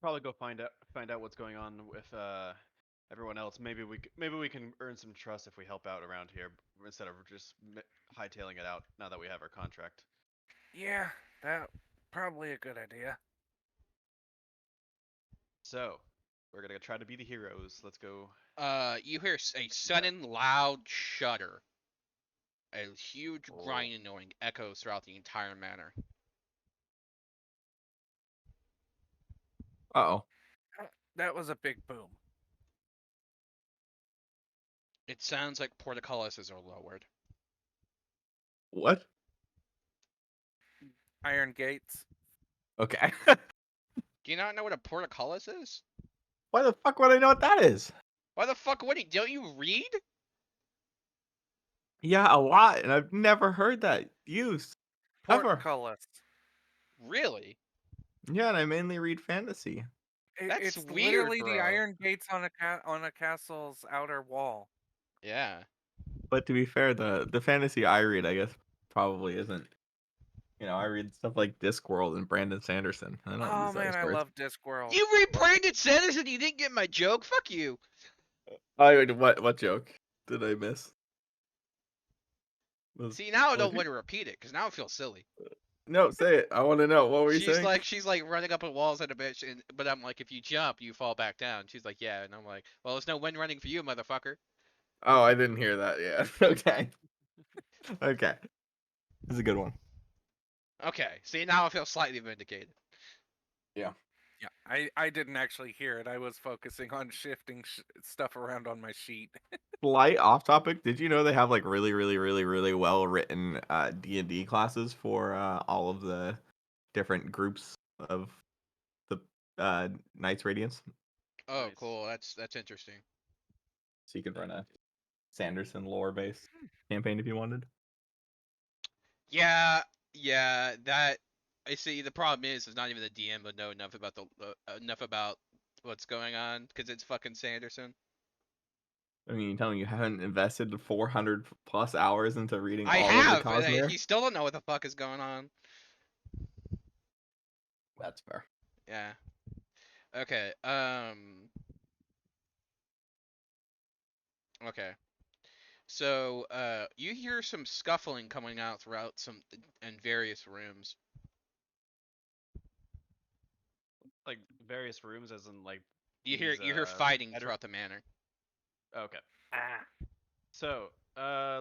[SPEAKER 2] Probably go find out what's going on with everyone else. Maybe we can earn some trust if we help out around here instead of just hightailing it out now that we have our contract.
[SPEAKER 4] Yeah, that probably a good idea.
[SPEAKER 2] So, We're gonna try to be the heroes. Let's go.
[SPEAKER 1] You hear a sudden loud shudder. A huge
[SPEAKER 2] Oh.
[SPEAKER 1] grinding noise echoes throughout the entire manor.
[SPEAKER 3] Uh-oh.
[SPEAKER 4] That was a big boom.
[SPEAKER 1] It sounds like portcullises are lowered.
[SPEAKER 3] What?
[SPEAKER 4] Iron gates.
[SPEAKER 3] Okay.
[SPEAKER 1] Do you not know what a portcullis is?
[SPEAKER 3] Why the fuck would I know what that is?
[SPEAKER 1] Why the fuck would he? Don't you read?
[SPEAKER 3] Yeah, a lot, and I've never heard that used. Ever.
[SPEAKER 4] Portcullis.
[SPEAKER 1] Really?
[SPEAKER 3] Yeah, and I mainly read fantasy.
[SPEAKER 1] That's
[SPEAKER 4] It's
[SPEAKER 1] weird,
[SPEAKER 4] literally the
[SPEAKER 1] bro.
[SPEAKER 4] iron gates on a castle's outer wall.
[SPEAKER 1] Yeah.
[SPEAKER 3] But to be fair, the fantasy I read, I guess, probably isn't. You know, I read stuff like Discworld and Brandon Sanderson. I don't
[SPEAKER 4] Oh
[SPEAKER 3] use
[SPEAKER 4] man,
[SPEAKER 3] those
[SPEAKER 4] I
[SPEAKER 3] words.
[SPEAKER 4] love Discworld.
[SPEAKER 1] You read Brandon Sanderson? You didn't get my joke? Fuck you.
[SPEAKER 3] What joke did I miss?
[SPEAKER 1] See, now I
[SPEAKER 3] what
[SPEAKER 1] don't
[SPEAKER 3] you-
[SPEAKER 1] want to repeat it because now I feel silly.
[SPEAKER 3] No, say it. I want to know. What were you saying?
[SPEAKER 1] She's like running up on walls at a bitch, but I'm like, if you jump, you fall back down. She's like, yeah, and I'm like, well, there's no wind running for you, motherfucker.
[SPEAKER 3] Oh, I didn't hear that. Yeah. Okay. Okay. This is a good one.
[SPEAKER 1] Okay, see, now I feel slightly vindicated.
[SPEAKER 4] Yeah, I didn't actually hear it. I was focusing on shifting stuff around on my sheet.
[SPEAKER 3] Light off topic. Did you know they have like really, really, really, really well written D&D classes for all of the different groups of the Knights Radiance?
[SPEAKER 1] Oh,
[SPEAKER 2] Nice.
[SPEAKER 1] cool. That's interesting.
[SPEAKER 3] So you could run a Sanderson lore based campaign if you wanted.
[SPEAKER 1] Yeah, yeah. That I see. The problem is not even the DM would know enough about enough about what's going on because it's fucking Sanderson.
[SPEAKER 3] I mean, you tell me you haven't invested 400 plus hours into reading
[SPEAKER 1] I
[SPEAKER 3] all of the
[SPEAKER 1] have, and
[SPEAKER 3] Cosmere?
[SPEAKER 1] he still don't know what the fuck is going on.
[SPEAKER 3] That's fair.
[SPEAKER 1] Yeah. Okay. Okay. So, you hear some scuffling coming out throughout some in various rooms.
[SPEAKER 2] Like various rooms, as in like.
[SPEAKER 1] You hear
[SPEAKER 2] these,
[SPEAKER 1] fighting
[SPEAKER 2] better-
[SPEAKER 1] throughout the manor.
[SPEAKER 2] Okay.
[SPEAKER 4] Ah.
[SPEAKER 2] So,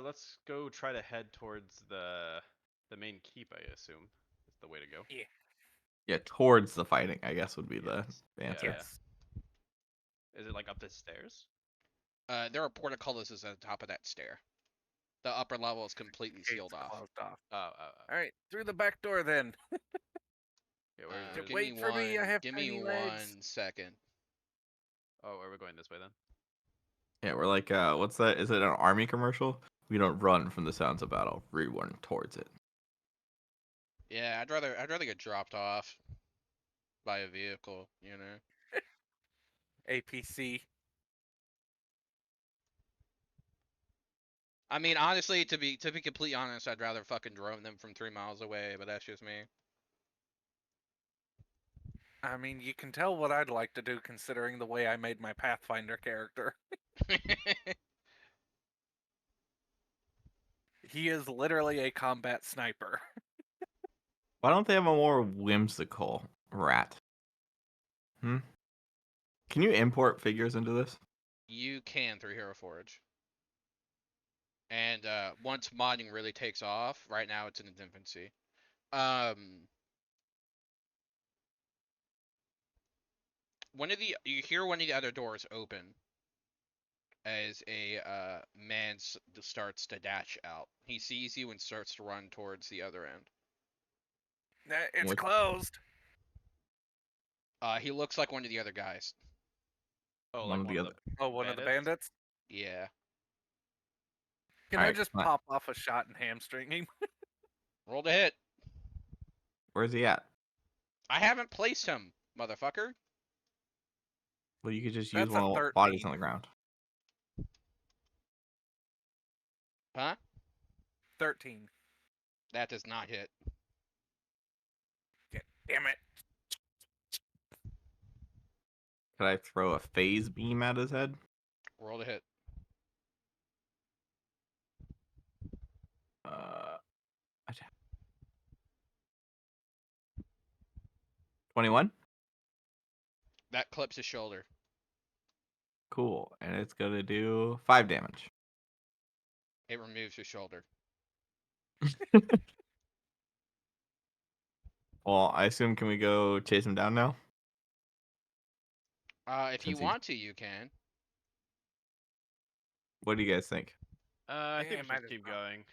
[SPEAKER 2] let's go try to head towards the main keep. I assume is the way to go.
[SPEAKER 3] Yeah, towards the fighting, I guess would be the
[SPEAKER 2] Yes.
[SPEAKER 3] answer.
[SPEAKER 4] Yes.
[SPEAKER 2] Is it like up the stairs?
[SPEAKER 1] There are portcullises at the top of that stair. The upper level is completely
[SPEAKER 4] Gates
[SPEAKER 1] sealed off.
[SPEAKER 4] closed off.
[SPEAKER 2] Oh.
[SPEAKER 4] All right, through the back door then.
[SPEAKER 2] Yeah, where is it?
[SPEAKER 1] Give
[SPEAKER 4] Wait
[SPEAKER 1] me
[SPEAKER 4] for me, I
[SPEAKER 1] one-
[SPEAKER 4] have
[SPEAKER 1] Give
[SPEAKER 4] tiny
[SPEAKER 1] me
[SPEAKER 4] legs.
[SPEAKER 1] 1 second.
[SPEAKER 2] Oh, are we going this way then?
[SPEAKER 3] Yeah, we're like, what's that? Is it an army commercial? We don't run from the sounds of battle. We run towards it.
[SPEAKER 1] Yeah, I'd rather get dropped off by a vehicle. You know.
[SPEAKER 4] APC.
[SPEAKER 1] I mean, honestly, to be completely honest, I'd rather fucking drone them from 3 miles away, but that's just me.
[SPEAKER 4] I mean, you can tell what I'd like to do considering the way I made my Pathfinder character. He is literally a combat sniper.
[SPEAKER 3] Why don't they have a more whimsical rat? Hmm? Can you import figures into this?
[SPEAKER 1] You can through Hero Forge. And once modding really takes off, right now it's in its infancy. You hear one of the other doors open as a man starts to dash out. He sees you and starts to run towards the other end.
[SPEAKER 4] It's
[SPEAKER 3] What?
[SPEAKER 4] closed.
[SPEAKER 1] He looks like one of the other guys.
[SPEAKER 2] Oh,
[SPEAKER 3] One
[SPEAKER 2] like
[SPEAKER 3] of
[SPEAKER 2] one
[SPEAKER 3] the
[SPEAKER 2] of
[SPEAKER 3] other-
[SPEAKER 2] the.
[SPEAKER 4] Oh, one of the
[SPEAKER 2] Bandits?
[SPEAKER 4] bandits?
[SPEAKER 1] Yeah.
[SPEAKER 4] Can I
[SPEAKER 3] Alright,
[SPEAKER 4] just
[SPEAKER 3] fine.
[SPEAKER 4] pop off a shot and hamstring him?
[SPEAKER 1] Roll to hit.
[SPEAKER 3] Where's he at?
[SPEAKER 1] I haven't placed him, motherfucker.
[SPEAKER 3] Well, you could just use
[SPEAKER 4] That's
[SPEAKER 3] one
[SPEAKER 4] a
[SPEAKER 3] of the
[SPEAKER 4] 13.
[SPEAKER 3] bodies on the ground.
[SPEAKER 1] Huh?
[SPEAKER 4] 13.
[SPEAKER 1] That does not hit.
[SPEAKER 4] Damn it.
[SPEAKER 3] Could I throw a phase beam at his head?
[SPEAKER 1] Roll to hit.
[SPEAKER 3] Attack. 21?
[SPEAKER 1] That clips his shoulder.
[SPEAKER 3] Cool. And it's gonna do 5 damage.
[SPEAKER 1] It removes your shoulder.
[SPEAKER 3] Well, I assume can we go chase him down now?
[SPEAKER 1] If you
[SPEAKER 3] Since he's-
[SPEAKER 1] want to, you can.
[SPEAKER 3] What do you guys think?
[SPEAKER 2] I
[SPEAKER 4] Yeah,
[SPEAKER 2] think we
[SPEAKER 4] might
[SPEAKER 2] should
[SPEAKER 4] as
[SPEAKER 2] keep
[SPEAKER 4] well.
[SPEAKER 2] going.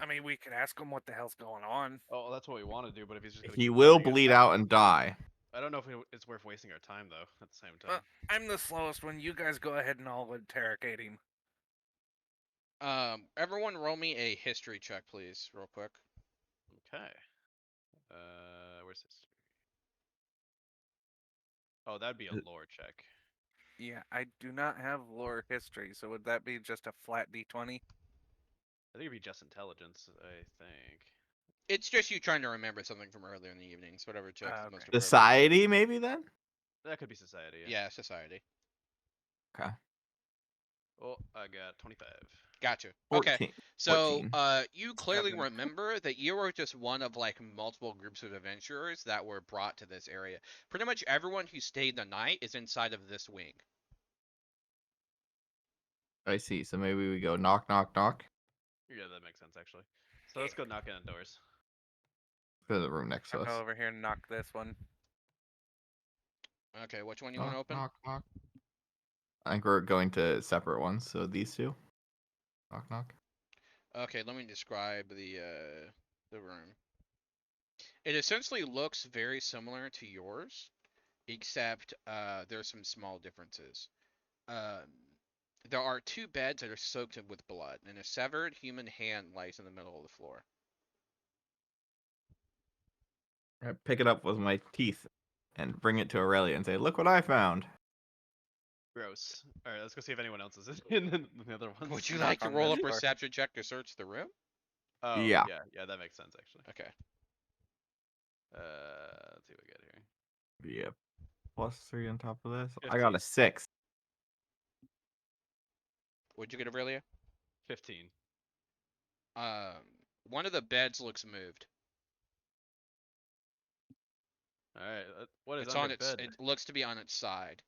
[SPEAKER 4] I mean, we could ask him what the hell's going on.
[SPEAKER 2] Oh, that's what we want to do. But if he's just gonna
[SPEAKER 3] He
[SPEAKER 2] keep
[SPEAKER 3] will
[SPEAKER 2] running us
[SPEAKER 3] bleed
[SPEAKER 2] down-
[SPEAKER 3] out and die.
[SPEAKER 2] I don't know if it's worth wasting our time though. At the same time.
[SPEAKER 4] I'm the slowest one. You guys go ahead and I'll interrogate him.
[SPEAKER 1] Everyone roll me a history check, please, real quick.
[SPEAKER 2] Okay. Where's this? Oh, that'd be a lore check.
[SPEAKER 4] Yeah, I do not have lore history, so would that be just a flat d20?
[SPEAKER 2] I think it'd be just intelligence. I think.
[SPEAKER 1] It's just you trying to remember something from earlier in the evening, so whatever check is
[SPEAKER 4] Ah,
[SPEAKER 1] most
[SPEAKER 4] okay.
[SPEAKER 1] appropriate.
[SPEAKER 3] Society, maybe then?
[SPEAKER 2] That could be society.
[SPEAKER 1] Yeah, society.
[SPEAKER 3] Okay.
[SPEAKER 2] Oh, I got 25.
[SPEAKER 1] Gotcha.
[SPEAKER 3] 14.
[SPEAKER 1] Okay. So,
[SPEAKER 3] 14.
[SPEAKER 1] you clearly
[SPEAKER 4] 7.
[SPEAKER 1] remember that you were just one of like multiple groups of adventurers that were brought to this area. Pretty much everyone who stayed the night is inside of this wing.
[SPEAKER 3] I see. So maybe we go knock, knock, knock.
[SPEAKER 2] Yeah, that makes sense actually. So let's go knocking on doors.
[SPEAKER 3] Go to the room next to
[SPEAKER 4] I'll
[SPEAKER 3] us.
[SPEAKER 4] go over here and knock this one.
[SPEAKER 1] Okay, which one you want to
[SPEAKER 3] Knock,
[SPEAKER 1] open?
[SPEAKER 3] knock, knock. I think we're going to separate ones. So these two. Knock, knock.
[SPEAKER 1] Okay, let me describe the room. It essentially looks very similar to yours, except there's some small differences. There are 2 beds that are soaked with blood, and a severed human hand lies in the middle of the floor.
[SPEAKER 3] I pick it up with my teeth and bring it to Aurelia and say, "Look what I found."
[SPEAKER 2] Gross. All right, let's go see if anyone else is in the other ones.
[SPEAKER 1] Would you
[SPEAKER 4] Knock
[SPEAKER 1] like to
[SPEAKER 4] on
[SPEAKER 1] roll a
[SPEAKER 4] this door.
[SPEAKER 1] perception check to search the room?
[SPEAKER 2] Oh,
[SPEAKER 3] Yeah.
[SPEAKER 2] yeah, that makes sense actually.
[SPEAKER 1] Okay.
[SPEAKER 2] Let's see what we get here.
[SPEAKER 3] Yep. +3 on top of this. I got
[SPEAKER 2] 15.
[SPEAKER 3] a 6.
[SPEAKER 1] What'd you get, Aurelia?
[SPEAKER 2] 15.
[SPEAKER 1] One of the beds looks moved.
[SPEAKER 2] All right, what is
[SPEAKER 1] It's
[SPEAKER 2] under
[SPEAKER 1] on
[SPEAKER 2] the
[SPEAKER 1] its.
[SPEAKER 2] bed?
[SPEAKER 1] It looks to be on its side.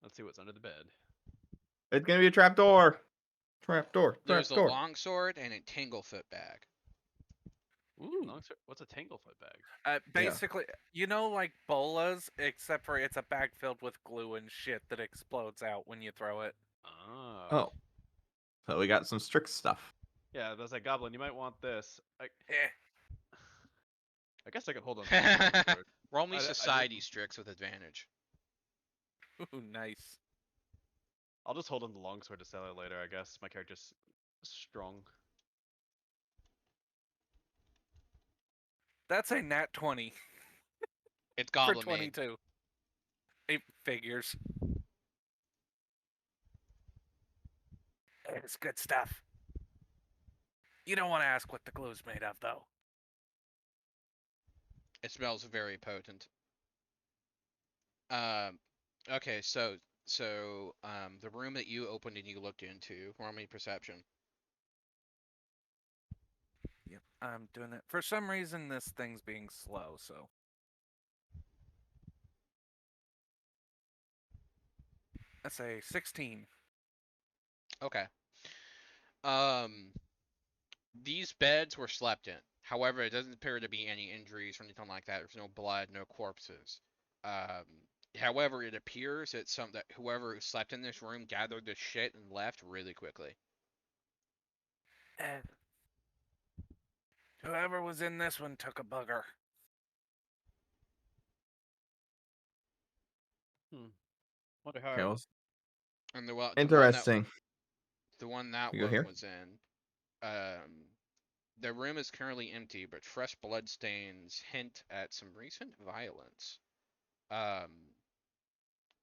[SPEAKER 2] Let's see what's under the bed.
[SPEAKER 3] It's gonna be a trap door. Trap door. Trap
[SPEAKER 1] There's a
[SPEAKER 3] door.
[SPEAKER 1] longsword and a tanglefoot bag.
[SPEAKER 2] Ooh. What's a tanglefoot bag?
[SPEAKER 4] Basically, you know, like bolas, except for it's a bag filled with glue and shit that explodes out when you throw it.
[SPEAKER 2] Oh.
[SPEAKER 3] Oh. So we got some strict stuff.
[SPEAKER 2] Yeah, that's like Goblin. You might want this.
[SPEAKER 4] Eh.
[SPEAKER 2] I guess I could hold on. To the longsword.
[SPEAKER 1] Roll me
[SPEAKER 2] I
[SPEAKER 1] society Strix with advantage.
[SPEAKER 4] Ooh, nice.
[SPEAKER 2] I'll just hold on the longsword to sell it later. I guess my character's strong.
[SPEAKER 4] That's a nat 20
[SPEAKER 1] It's
[SPEAKER 4] for
[SPEAKER 1] goblin made.
[SPEAKER 4] 22. It figures. It's good stuff. You don't want to ask what the glue's made of, though.
[SPEAKER 1] It smells very potent. Okay, so the room that you opened and you looked into, roll me perception.
[SPEAKER 4] Yep, I'm doing it. For some reason, this thing's being slow, so. That's a 16.
[SPEAKER 1] Okay. These beds were slept in. However, it doesn't appear to be any injuries or anything like that. There's no blood, no corpses. However, it appears that whoever slept in this room gathered the shit and left really quickly.
[SPEAKER 4] Whoever was in this one took a bugger.
[SPEAKER 2] Wonder how.
[SPEAKER 3] Okay, well,
[SPEAKER 1] And the
[SPEAKER 3] interesting.
[SPEAKER 1] The one that
[SPEAKER 3] We go
[SPEAKER 1] one
[SPEAKER 3] here?
[SPEAKER 1] was in. The room is currently empty, but fresh blood stains hint at some recent violence.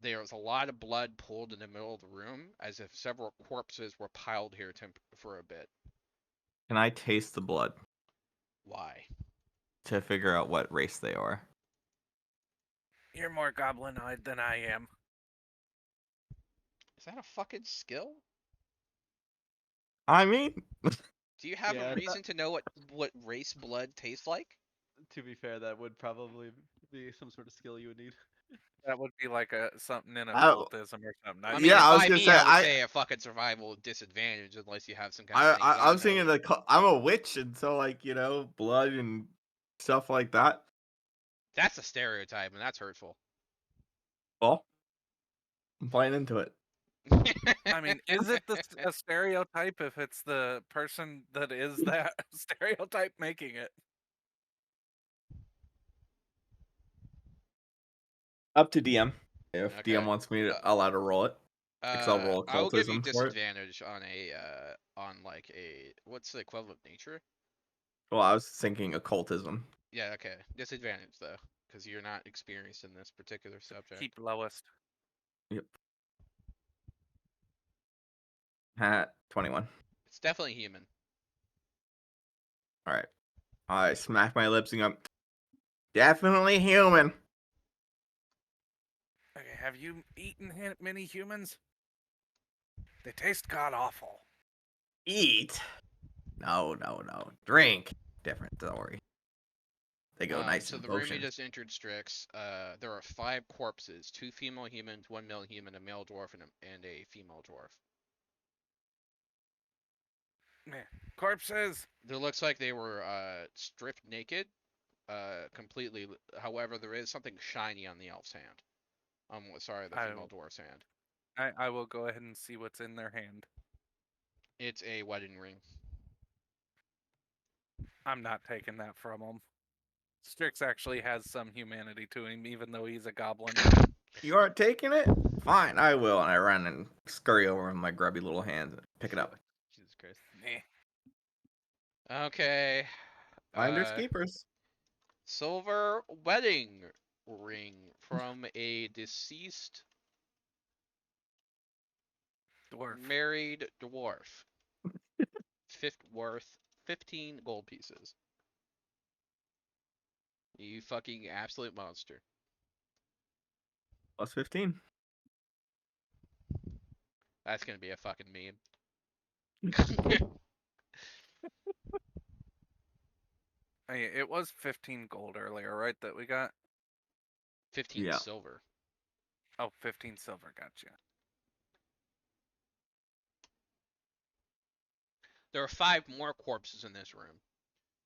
[SPEAKER 1] There was a lot of blood pulled in the middle of the room, as if several corpses were piled here for a bit.
[SPEAKER 3] Can I taste the blood
[SPEAKER 1] Why?
[SPEAKER 3] to figure out what race they are?
[SPEAKER 4] You're more goblin-eyed than I am.
[SPEAKER 1] Is that a fucking skill?
[SPEAKER 3] I mean,
[SPEAKER 1] Do you have
[SPEAKER 2] Yeah,
[SPEAKER 1] a reason to know what race blood tastes like?
[SPEAKER 2] To be fair, that would probably be some sort of skill you would need.
[SPEAKER 4] That would be like something in
[SPEAKER 3] Oh,
[SPEAKER 4] occultism or something.
[SPEAKER 1] I
[SPEAKER 4] I
[SPEAKER 1] mean,
[SPEAKER 3] yeah,
[SPEAKER 1] if
[SPEAKER 3] I was
[SPEAKER 1] by
[SPEAKER 3] gonna
[SPEAKER 1] me,
[SPEAKER 3] say
[SPEAKER 1] I would say a fucking survival disadvantage unless you have some kind of thing. But
[SPEAKER 3] I was
[SPEAKER 1] no.
[SPEAKER 3] thinking I'm a witch, and so like blood and stuff like that.
[SPEAKER 1] That's a stereotype, and that's hurtful.
[SPEAKER 3] Well, I'm playing into it.
[SPEAKER 4] I mean, is it a stereotype if it's the person that is that stereotype making it?
[SPEAKER 3] Up to DM. If
[SPEAKER 1] Okay.
[SPEAKER 3] DM wants me to allowed to roll it, because I'll roll
[SPEAKER 1] I will give you
[SPEAKER 3] occultism for it.
[SPEAKER 1] disadvantage on like a what's the equivalent of nature?
[SPEAKER 3] Well, I was thinking occultism.
[SPEAKER 1] Yeah, okay. Disadvantage though, because you're not experienced in this particular subject.
[SPEAKER 4] Keep lowest.
[SPEAKER 3] Yep. Hat 21.
[SPEAKER 1] It's definitely human.
[SPEAKER 3] All right. I smack my lips and go, definitely human.
[SPEAKER 4] Okay, have you eaten many humans? They taste god awful.
[SPEAKER 3] Eat. No. Drink. Different. Don't worry. They go nice
[SPEAKER 1] So
[SPEAKER 3] and
[SPEAKER 1] the room you
[SPEAKER 3] potion.
[SPEAKER 1] just entered, Strix, there are 5 corpses: 2 female humans, 1 male human, a male dwarf, and a female dwarf.
[SPEAKER 4] Man, corpses.
[SPEAKER 1] There looks like they were stripped naked, completely. However, there is something shiny on the elf's hand. Sorry, the female dwarf's hand.
[SPEAKER 4] I will go ahead and see what's in their hand.
[SPEAKER 1] It's a wedding ring.
[SPEAKER 4] I'm not taking that from him. Strix actually has some humanity to him, even though he's a goblin.
[SPEAKER 3] You aren't taking it? Fine, I will. And I run and scurry over with my grubby little hands and pick it up.
[SPEAKER 2] Jesus Christ.
[SPEAKER 1] Okay.
[SPEAKER 3] Finders keepers.
[SPEAKER 1] Silver wedding ring from a deceased
[SPEAKER 4] Dwarf.
[SPEAKER 1] married dwarf. Worth 15 gold pieces. You fucking absolute monster.
[SPEAKER 3] Plus 15.
[SPEAKER 1] That's gonna be a fucking meme.
[SPEAKER 4] Hey, it was 15 gold earlier, right? That we got?
[SPEAKER 1] 15
[SPEAKER 3] Yeah.
[SPEAKER 1] silver.
[SPEAKER 4] Oh, 15 silver, gotcha.
[SPEAKER 1] There are 5 more corpses in this room.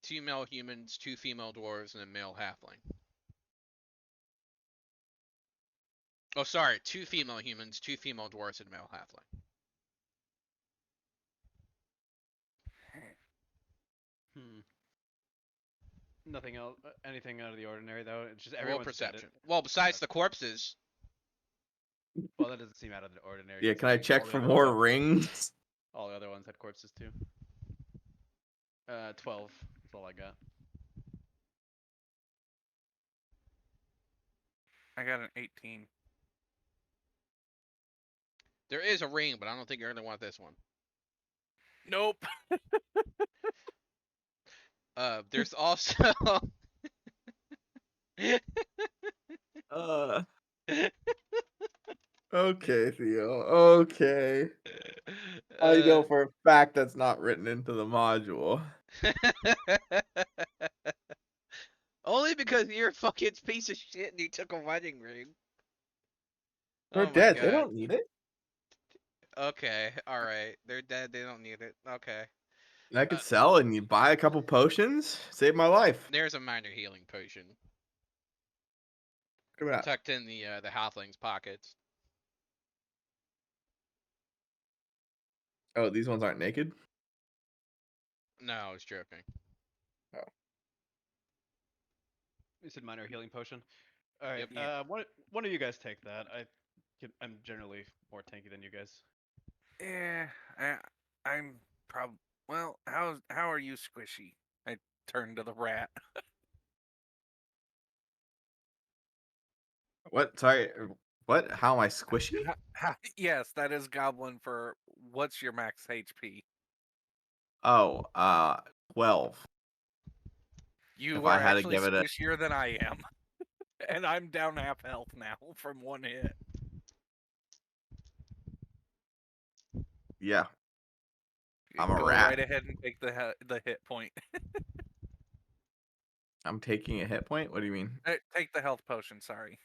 [SPEAKER 1] 2 male humans, 2 female dwarves, and a male halfling. Oh, sorry. 2 female humans, 2 female dwarves, and a male halfling.
[SPEAKER 2] Nothing else. Anything out of the ordinary though. It's just
[SPEAKER 1] Roll
[SPEAKER 2] everyone's
[SPEAKER 1] perception.
[SPEAKER 2] Dead.
[SPEAKER 1] Well, besides the corpses.
[SPEAKER 2] Well, that doesn't seem out of the ordinary.
[SPEAKER 3] Yeah, can I
[SPEAKER 2] considering
[SPEAKER 3] check
[SPEAKER 2] all the
[SPEAKER 3] for
[SPEAKER 2] other
[SPEAKER 3] more
[SPEAKER 2] ones
[SPEAKER 3] rings?
[SPEAKER 2] all the other ones had corpses too. 12. That's all I got.
[SPEAKER 4] I got an 18.
[SPEAKER 1] There is a ring, but I don't think you're gonna want this one.
[SPEAKER 4] Nope.
[SPEAKER 1] There's also
[SPEAKER 3] Okay, Theo. Okay. I know for a fact that's not written into the module.
[SPEAKER 1] Only because you're a fucking piece of shit and you took a wedding ring.
[SPEAKER 3] They're
[SPEAKER 1] Oh my
[SPEAKER 3] dead. They
[SPEAKER 1] God.
[SPEAKER 3] don't need it.
[SPEAKER 1] Okay, alright. They're dead, they don't need it. Okay.
[SPEAKER 3] I could sell and you buy a couple potions. Save my life.
[SPEAKER 1] There's a minor healing potion.
[SPEAKER 3] Look at that.
[SPEAKER 1] Tucked in the halfling's pockets.
[SPEAKER 3] Oh, these ones aren't naked?
[SPEAKER 2] No, I was joking.
[SPEAKER 3] Oh.
[SPEAKER 2] You said minor healing potion. All right.
[SPEAKER 1] Yep.
[SPEAKER 2] One of you guys take that. I'm generally more tanky than you guys.
[SPEAKER 4] Yeah, I'm probably. Well, how are you, Squishy? I turned to the rat.
[SPEAKER 3] What? Sorry. What? How am I squishy?
[SPEAKER 4] Yes, that is Goblin for what's your max HP?
[SPEAKER 3] Oh, 12.
[SPEAKER 4] You
[SPEAKER 3] If
[SPEAKER 4] are
[SPEAKER 3] I had to
[SPEAKER 4] actually
[SPEAKER 3] give it a-
[SPEAKER 4] squishier than I am. And I'm down half health now from one hit.
[SPEAKER 3] Yeah. I'm a
[SPEAKER 4] Go
[SPEAKER 3] rat.
[SPEAKER 4] right ahead and take the hit point.
[SPEAKER 3] I'm taking a hit point? What do you mean?
[SPEAKER 4] Take the health potion, sorry.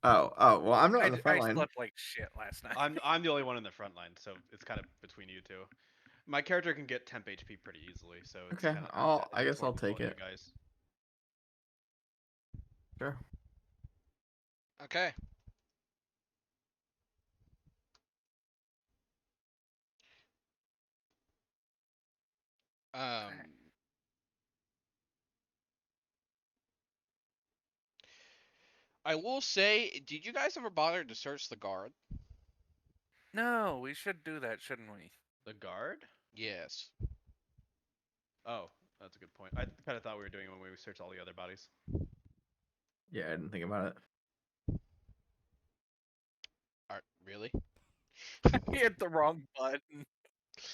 [SPEAKER 3] Well, I'm not
[SPEAKER 4] I,
[SPEAKER 3] in the
[SPEAKER 4] I
[SPEAKER 3] front line.
[SPEAKER 4] slept like shit last night.
[SPEAKER 2] I'm the only one in the front line, so it's kind of between you two. My character can get temp HP pretty easily, so it's
[SPEAKER 3] Okay,
[SPEAKER 2] kind of
[SPEAKER 3] I guess I'll take
[SPEAKER 2] you
[SPEAKER 3] it.
[SPEAKER 2] guys.
[SPEAKER 3] Sure.
[SPEAKER 1] Okay. Um, I will say, did you guys ever bother to search the guard?
[SPEAKER 4] No, we should do that, shouldn't we?
[SPEAKER 2] The guard?
[SPEAKER 1] Yes.
[SPEAKER 2] Oh, that's a good point. I kind of thought we were doing it when we searched all the other bodies.
[SPEAKER 3] Yeah, I didn't think about it.
[SPEAKER 1] Really?
[SPEAKER 4] He hit the wrong button.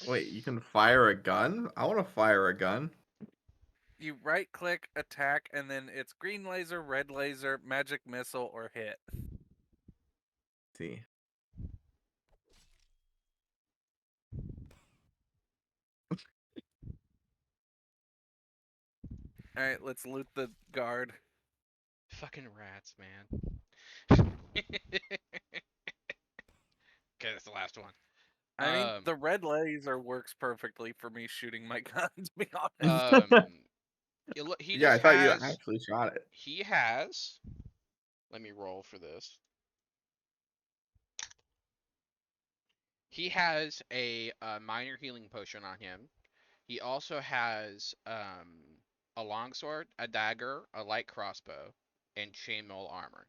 [SPEAKER 3] Wait, you can fire a gun? I want to fire a gun.
[SPEAKER 4] You right click, attack, and then it's green laser, red laser, magic missile, or hit.
[SPEAKER 3] Let's see.
[SPEAKER 4] Alright, let's loot the guard.
[SPEAKER 1] Fucking rats, man. Okay, that's the last one.
[SPEAKER 4] I mean, the red laser works perfectly for me shooting my gun, to be honest.
[SPEAKER 1] He
[SPEAKER 3] Yeah, I
[SPEAKER 1] just
[SPEAKER 3] thought you
[SPEAKER 1] has.
[SPEAKER 3] actually shot it.
[SPEAKER 1] He has. Let me roll for this. He has a minor healing potion on him. He also has a longsword, a dagger, a light crossbow, and chainmail armor.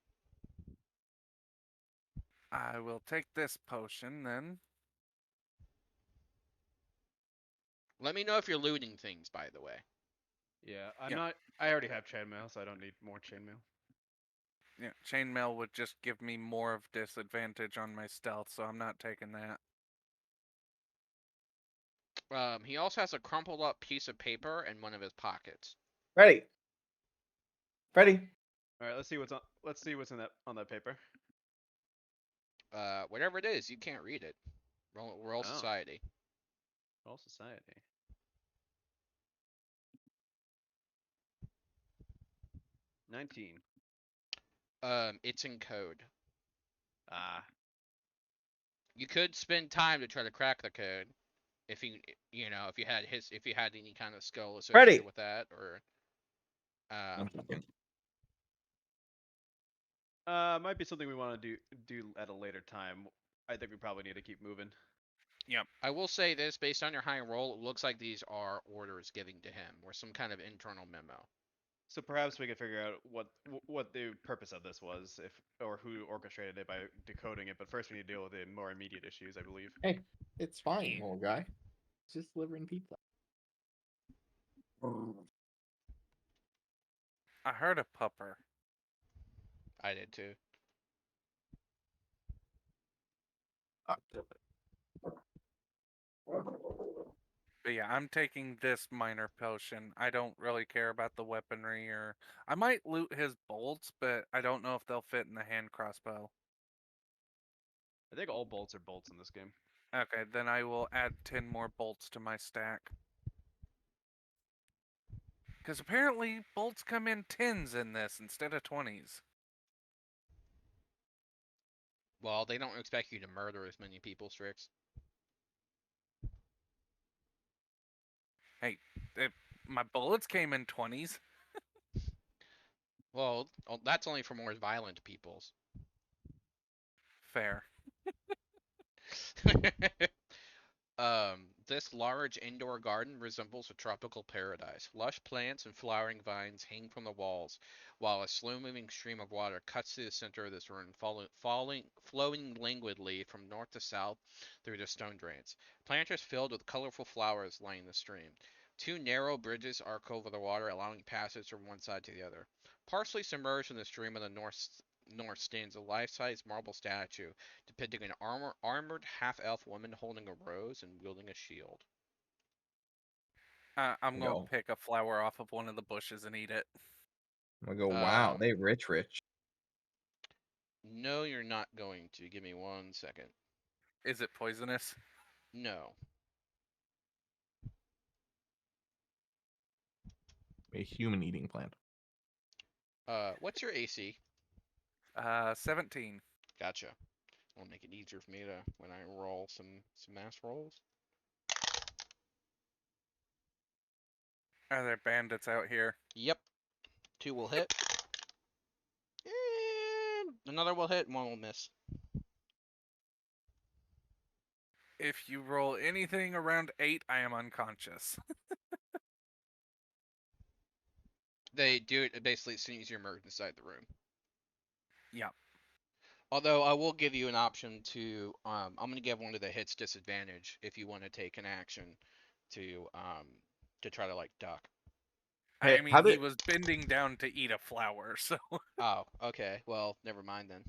[SPEAKER 4] I will take this potion then.
[SPEAKER 2] Let
[SPEAKER 1] me know if you're looting things, by the way.
[SPEAKER 2] Yeah, I'm
[SPEAKER 4] Yeah.
[SPEAKER 2] not. I already have chainmail, so I don't need more chainmail.
[SPEAKER 4] Yeah, chainmail would just give me more of disadvantage on my stealth, so I'm not taking that.
[SPEAKER 1] He also has a crumpled up piece of paper in one of his pockets.
[SPEAKER 3] Ready. Ready.
[SPEAKER 2] All right, let's see what's on. Let's see what's in that on that paper.
[SPEAKER 1] Whatever it is, you can't read it. Roll Society.
[SPEAKER 2] Roll Society. 19.
[SPEAKER 1] It's in code.
[SPEAKER 2] Ah.
[SPEAKER 1] You could spend time to try to crack the code, if if you had any kind of skill associated
[SPEAKER 3] Ready.
[SPEAKER 1] with that, or.
[SPEAKER 2] Might be something we want to do at a later time. I think we probably need to keep moving.
[SPEAKER 4] Yep.
[SPEAKER 1] I will say this, based on your high roll, it looks like these are orders giving to him, or some kind of internal memo.
[SPEAKER 2] So perhaps we could figure out what the purpose of this was, or who orchestrated it by decoding it. But first, we need to deal with the more immediate issues, I believe.
[SPEAKER 3] Hey, it's fine, little guy. It's just delivering pizza.
[SPEAKER 4] I heard a pupper.
[SPEAKER 1] I did too.
[SPEAKER 4] But yeah, I'm taking this minor potion. I don't really care about the weaponry, or I might loot his bolts, but I don't know if they'll fit in the hand crossbow.
[SPEAKER 2] I think all bolts are bolts in this game.
[SPEAKER 4] Okay, then I will add 10 more bolts to my stack. Because apparently bolts come in 10s in this instead of 20s.
[SPEAKER 1] Well, they don't expect you to murder as many people, Strix.
[SPEAKER 4] Hey, my bullets came in 20s.
[SPEAKER 1] Well, that's only for more violent peoples.
[SPEAKER 4] Fair.
[SPEAKER 1] This large indoor garden resembles a tropical paradise. Lush plants and flowering vines hang from the walls, while a slow-moving stream of water cuts through the center of this room, flowing languidly from north to south through the stone drains. Planters filled with colorful flowers line the stream. Two narrow bridges arc over the water, allowing passage from one side to the other. Partially submerged in the stream on the north stands a life-size marble statue depicting an armored half-elf woman holding a rose and wielding a shield.
[SPEAKER 4] I'm going
[SPEAKER 3] Go.
[SPEAKER 4] to pick a flower off of one of the bushes and eat it.
[SPEAKER 3] I'm gonna go, wow, they rich.
[SPEAKER 1] No, you're not going to. Give me 1 second.
[SPEAKER 4] Is it poisonous?
[SPEAKER 1] No.
[SPEAKER 3] A human eating plant.
[SPEAKER 1] What's your AC?
[SPEAKER 4] 17.
[SPEAKER 1] Gotcha. I'll make it easier for me to when I roll some mass rolls.
[SPEAKER 4] Are there bandits out here?
[SPEAKER 1] Yep. 2 will hit. And another will hit, and 1 will miss.
[SPEAKER 4] If you roll anything around 8, I am unconscious.
[SPEAKER 1] They do it basically as soon as you emerge inside the room.
[SPEAKER 4] Yeah.
[SPEAKER 1] Although I will give you an option to, I'm going to give one of the hits disadvantage if you want to take an action to try to like duck.
[SPEAKER 3] Hey,
[SPEAKER 4] I mean,
[SPEAKER 3] how
[SPEAKER 4] he
[SPEAKER 3] did
[SPEAKER 4] was bending down to eat a flower, so.
[SPEAKER 1] Oh, okay. Well, never mind then.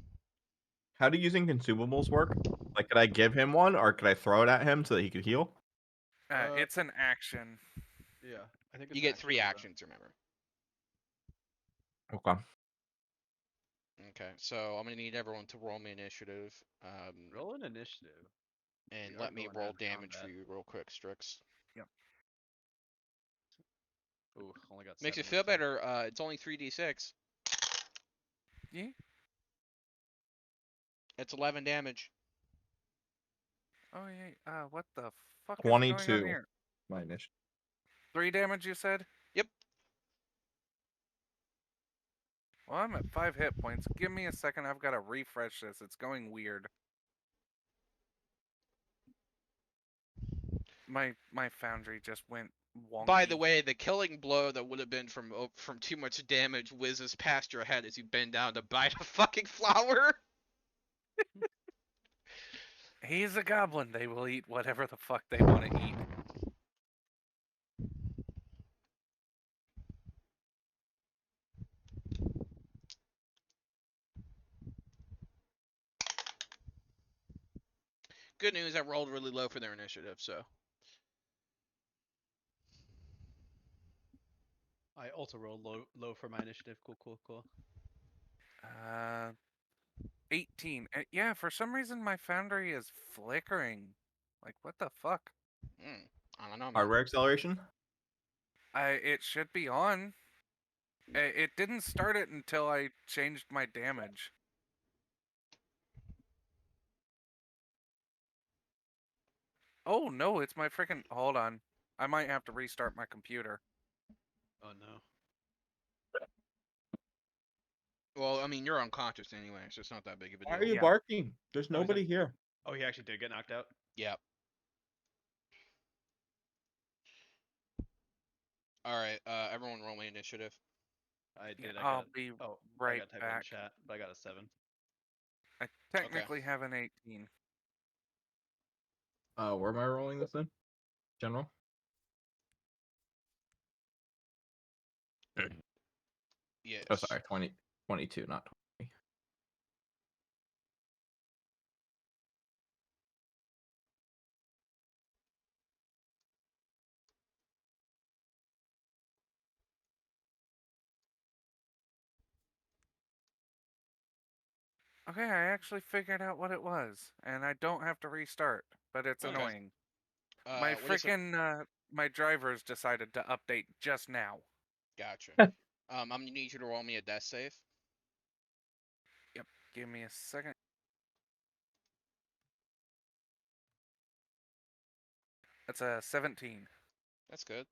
[SPEAKER 3] how do using consumables work? Like, could I give him one, or could I throw it at him so that he could heal?
[SPEAKER 4] It's an action.
[SPEAKER 2] Yeah, I think it's
[SPEAKER 1] You get
[SPEAKER 2] action
[SPEAKER 1] 3
[SPEAKER 2] on the-
[SPEAKER 1] actions, remember.
[SPEAKER 3] Okay.
[SPEAKER 1] Okay, so I'm gonna need everyone to roll me initiative,
[SPEAKER 2] Roll an initiative.
[SPEAKER 1] and
[SPEAKER 2] We are
[SPEAKER 1] let me
[SPEAKER 2] going
[SPEAKER 1] roll
[SPEAKER 2] out of
[SPEAKER 1] damage for
[SPEAKER 2] combat.
[SPEAKER 1] you real quick, Strix.
[SPEAKER 2] Ooh, only got
[SPEAKER 1] Makes
[SPEAKER 2] 7
[SPEAKER 1] you
[SPEAKER 2] this
[SPEAKER 1] feel
[SPEAKER 2] time.
[SPEAKER 1] better. It's only 3d6.
[SPEAKER 4] Yeah.
[SPEAKER 1] It's 11 damage.
[SPEAKER 4] Oh yeah. What the fuck is going on
[SPEAKER 3] 22.
[SPEAKER 4] here?
[SPEAKER 3] My initiative.
[SPEAKER 4] 3 damage, you said?
[SPEAKER 1] Yep.
[SPEAKER 4] Well, I'm at 5 hit points. Give me a second. I've got to refresh this. It's going weird. My foundry just went wonky.
[SPEAKER 1] By the way, the killing blow that would have been from too much damage whizzes past your head as you bend down to bite a fucking flower.
[SPEAKER 4] He's a goblin. They will eat whatever the fuck they want to eat.
[SPEAKER 1] Good news, I rolled really low for their initiative, so.
[SPEAKER 2] I also rolled low for my initiative. Cool.
[SPEAKER 4] 18. Yeah, for some reason my foundry is flickering. Like, what the fuck?
[SPEAKER 1] I don't know, man.
[SPEAKER 3] Hardware acceleration?
[SPEAKER 4] It should be on. It didn't start it until I changed my damage. Oh no, it's my freaking. Hold on. I might have to restart my computer.
[SPEAKER 2] Oh no.
[SPEAKER 1] Well, I mean, you're unconscious anyway, so it's not that big of a deal.
[SPEAKER 3] Why are you
[SPEAKER 4] Yeah.
[SPEAKER 3] barking? There's
[SPEAKER 2] Oh, he's
[SPEAKER 3] nobody here.
[SPEAKER 2] Oh, he actually did get knocked out.
[SPEAKER 1] Yep. Alright, everyone roll me initiative.
[SPEAKER 2] I
[SPEAKER 4] Yeah,
[SPEAKER 2] did. I
[SPEAKER 4] I'll
[SPEAKER 2] got.
[SPEAKER 4] be
[SPEAKER 2] Oh, I
[SPEAKER 4] right
[SPEAKER 2] got typed in
[SPEAKER 4] back.
[SPEAKER 2] chat, but I got a 7.
[SPEAKER 4] I technically have an 18.
[SPEAKER 3] Where am I rolling this in? General?
[SPEAKER 1] Yes.
[SPEAKER 3] Oh, sorry, 22, not 20.
[SPEAKER 4] Okay, I actually figured out what it was, and I don't have to restart, but it's
[SPEAKER 1] Okay.
[SPEAKER 4] annoying. My
[SPEAKER 1] What is it?
[SPEAKER 4] freaking my drivers decided to update just now.
[SPEAKER 1] Gotcha. I'm gonna need you to roll me a death save.
[SPEAKER 4] Yep, give me a second. That's a 17.
[SPEAKER 1] That's good.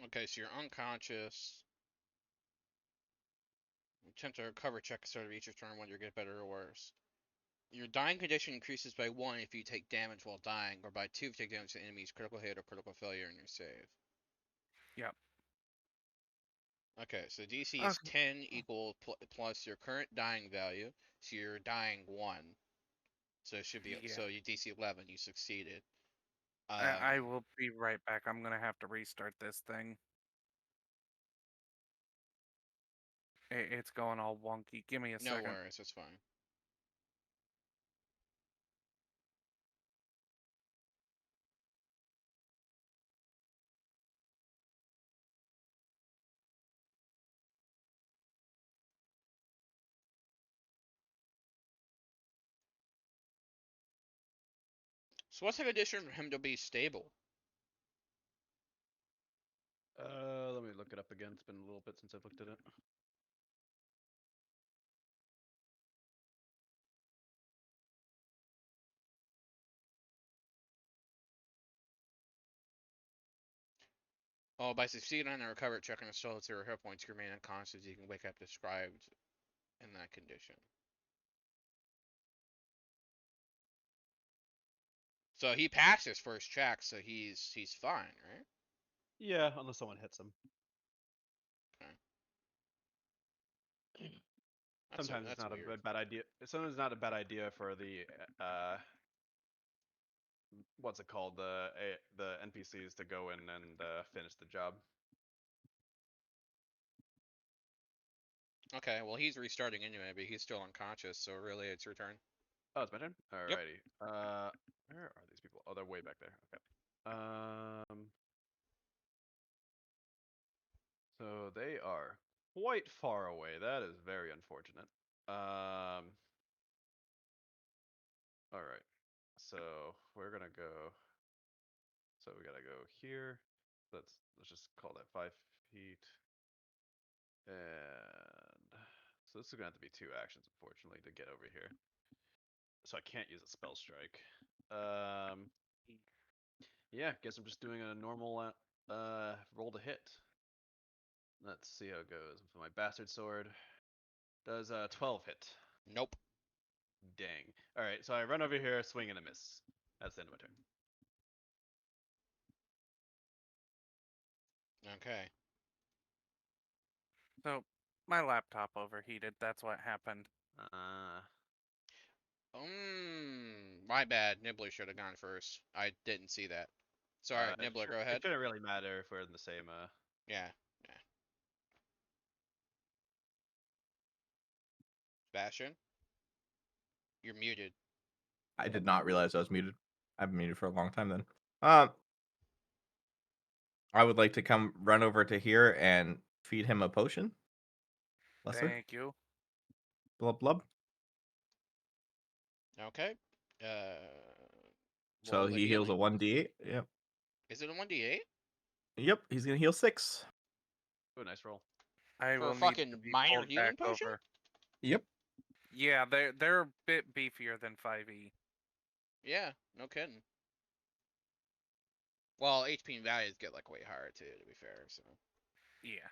[SPEAKER 1] Okay, so you're unconscious. Attempt to recover check start of each turn whether you get better or worse. Your dying condition increases by 1 if you take damage while dying, or by 2 if you take damage to enemies, critical hit, or critical failure in your save.
[SPEAKER 4] Yep.
[SPEAKER 1] Okay, so DC is
[SPEAKER 4] Okay.
[SPEAKER 1] 10 equal plus your current dying value, so you're dying 1. So it should be
[SPEAKER 4] Yeah.
[SPEAKER 1] so you DC 11, you succeeded.
[SPEAKER 4] I will be right back. I'm gonna have to restart this thing. It's going all wonky. Give me a
[SPEAKER 1] No
[SPEAKER 4] second.
[SPEAKER 1] worries, it's fine. So what's the condition for him to be stable?
[SPEAKER 2] Let me look it up again. It's been a little bit since I've looked at it.
[SPEAKER 1] Oh, by succeeding on a recovery check on a soul 0 hit points, you remain unconscious. You can wake up described in that condition. So he passed his first check, so he's fine, right?
[SPEAKER 2] Yeah, unless someone hits him. Sometimes it's
[SPEAKER 1] that's
[SPEAKER 2] not
[SPEAKER 1] weird.
[SPEAKER 2] a bad idea. Sometimes it's not a bad idea for the what's it called, the NPCs to go in and finish the job.
[SPEAKER 1] Okay, well he's restarting anyway, but he's still unconscious, so really it's your turn.
[SPEAKER 2] Oh, it's my turn.
[SPEAKER 1] Yep.
[SPEAKER 2] Alrighty. Where are these people? Oh, they're way back there. Okay. So they are quite far away. That is very unfortunate. All right. So we're gonna go. So we gotta go here. Let's just call that 5 feet. And so this is gonna have to be 2 actions, unfortunately, to get over here. So I can't use a spell strike. Yeah, guess I'm just doing a normal roll to hit. Let's see how it goes. For my bastard sword, does 12 hit?
[SPEAKER 1] Nope.
[SPEAKER 2] Dang. All right, so I run over here, swing and a miss. That's the end of my turn.
[SPEAKER 1] Okay.
[SPEAKER 4] So my laptop overheated. That's what happened.
[SPEAKER 1] My bad. Nibbler should have gone first. I didn't see that. Sorry, Nibbler, go
[SPEAKER 2] It
[SPEAKER 1] ahead.
[SPEAKER 2] shouldn't really matter if we're in the same.
[SPEAKER 1] Yeah. Bastion? You're muted.
[SPEAKER 3] I did not realize I was muted. I've been muted for a long time then. I would like to come run over to here and feed him a potion. Lesser?
[SPEAKER 4] Thank you.
[SPEAKER 3] Blub blub.
[SPEAKER 1] Okay.
[SPEAKER 3] So
[SPEAKER 1] Roll the
[SPEAKER 3] he heals a
[SPEAKER 1] healing.
[SPEAKER 3] 1d8. Yep.
[SPEAKER 1] Is it a 1d8?
[SPEAKER 3] Yep, he's gonna heal 6.
[SPEAKER 2] Oh, nice roll.
[SPEAKER 4] I
[SPEAKER 1] For a
[SPEAKER 4] will need to
[SPEAKER 1] fucking
[SPEAKER 4] be
[SPEAKER 1] minor
[SPEAKER 4] pulled
[SPEAKER 1] healing
[SPEAKER 4] back
[SPEAKER 1] potion?
[SPEAKER 4] over.
[SPEAKER 3] Yep.
[SPEAKER 4] Yeah, they're a bit beefier than 5e.
[SPEAKER 1] Yeah, no kidding. Well, HP and values get like way higher too, to be fair, so.
[SPEAKER 4] Yeah.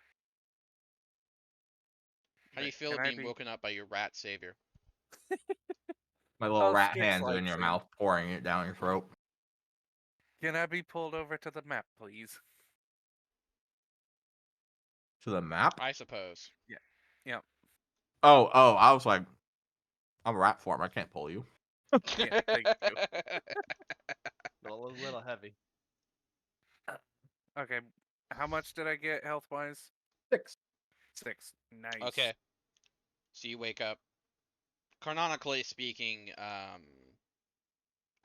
[SPEAKER 1] How do you feel
[SPEAKER 4] Can I
[SPEAKER 1] being
[SPEAKER 4] be?
[SPEAKER 1] woken up by your rat savior?
[SPEAKER 3] My little
[SPEAKER 4] Oh,
[SPEAKER 3] rat
[SPEAKER 4] Strix
[SPEAKER 3] hands are in
[SPEAKER 4] likes
[SPEAKER 3] your
[SPEAKER 4] him.
[SPEAKER 3] mouth, pouring it down your throat.
[SPEAKER 4] Can I be pulled over to the map, please?
[SPEAKER 3] To the map?
[SPEAKER 1] I suppose.
[SPEAKER 4] Yep.
[SPEAKER 3] Oh, I was like, I'm a rat form. I can't pull you.
[SPEAKER 4] Yeah, thank you.
[SPEAKER 2] A little heavy.
[SPEAKER 4] Okay, how much did I get health-wise?
[SPEAKER 3] 6.
[SPEAKER 4] 6. Nice.
[SPEAKER 1] Okay. So you wake up. Canonically speaking,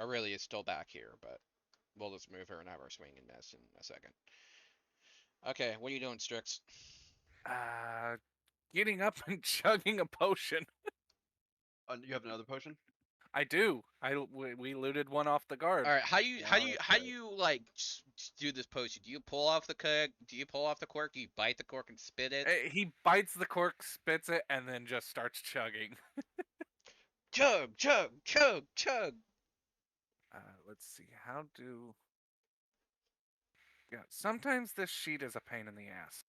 [SPEAKER 1] Aurelia is still back here, but we'll just move her and have her swing and miss in a second. Okay, what are you doing, Strix?
[SPEAKER 4] Getting up and chugging a potion.
[SPEAKER 2] You have another potion?
[SPEAKER 4] I do. We looted one off the guard.
[SPEAKER 1] All right, how do you
[SPEAKER 2] That's right.
[SPEAKER 1] like do this potion? Do you pull off the cork? Do you pull off the cork? Do you bite the cork and spit it?
[SPEAKER 4] He bites the cork, spits it, and then just starts chugging.
[SPEAKER 1] Chug, chug, chug, chug.
[SPEAKER 4] Let's see. How do? Yeah. Sometimes this sheet is a pain in the ass.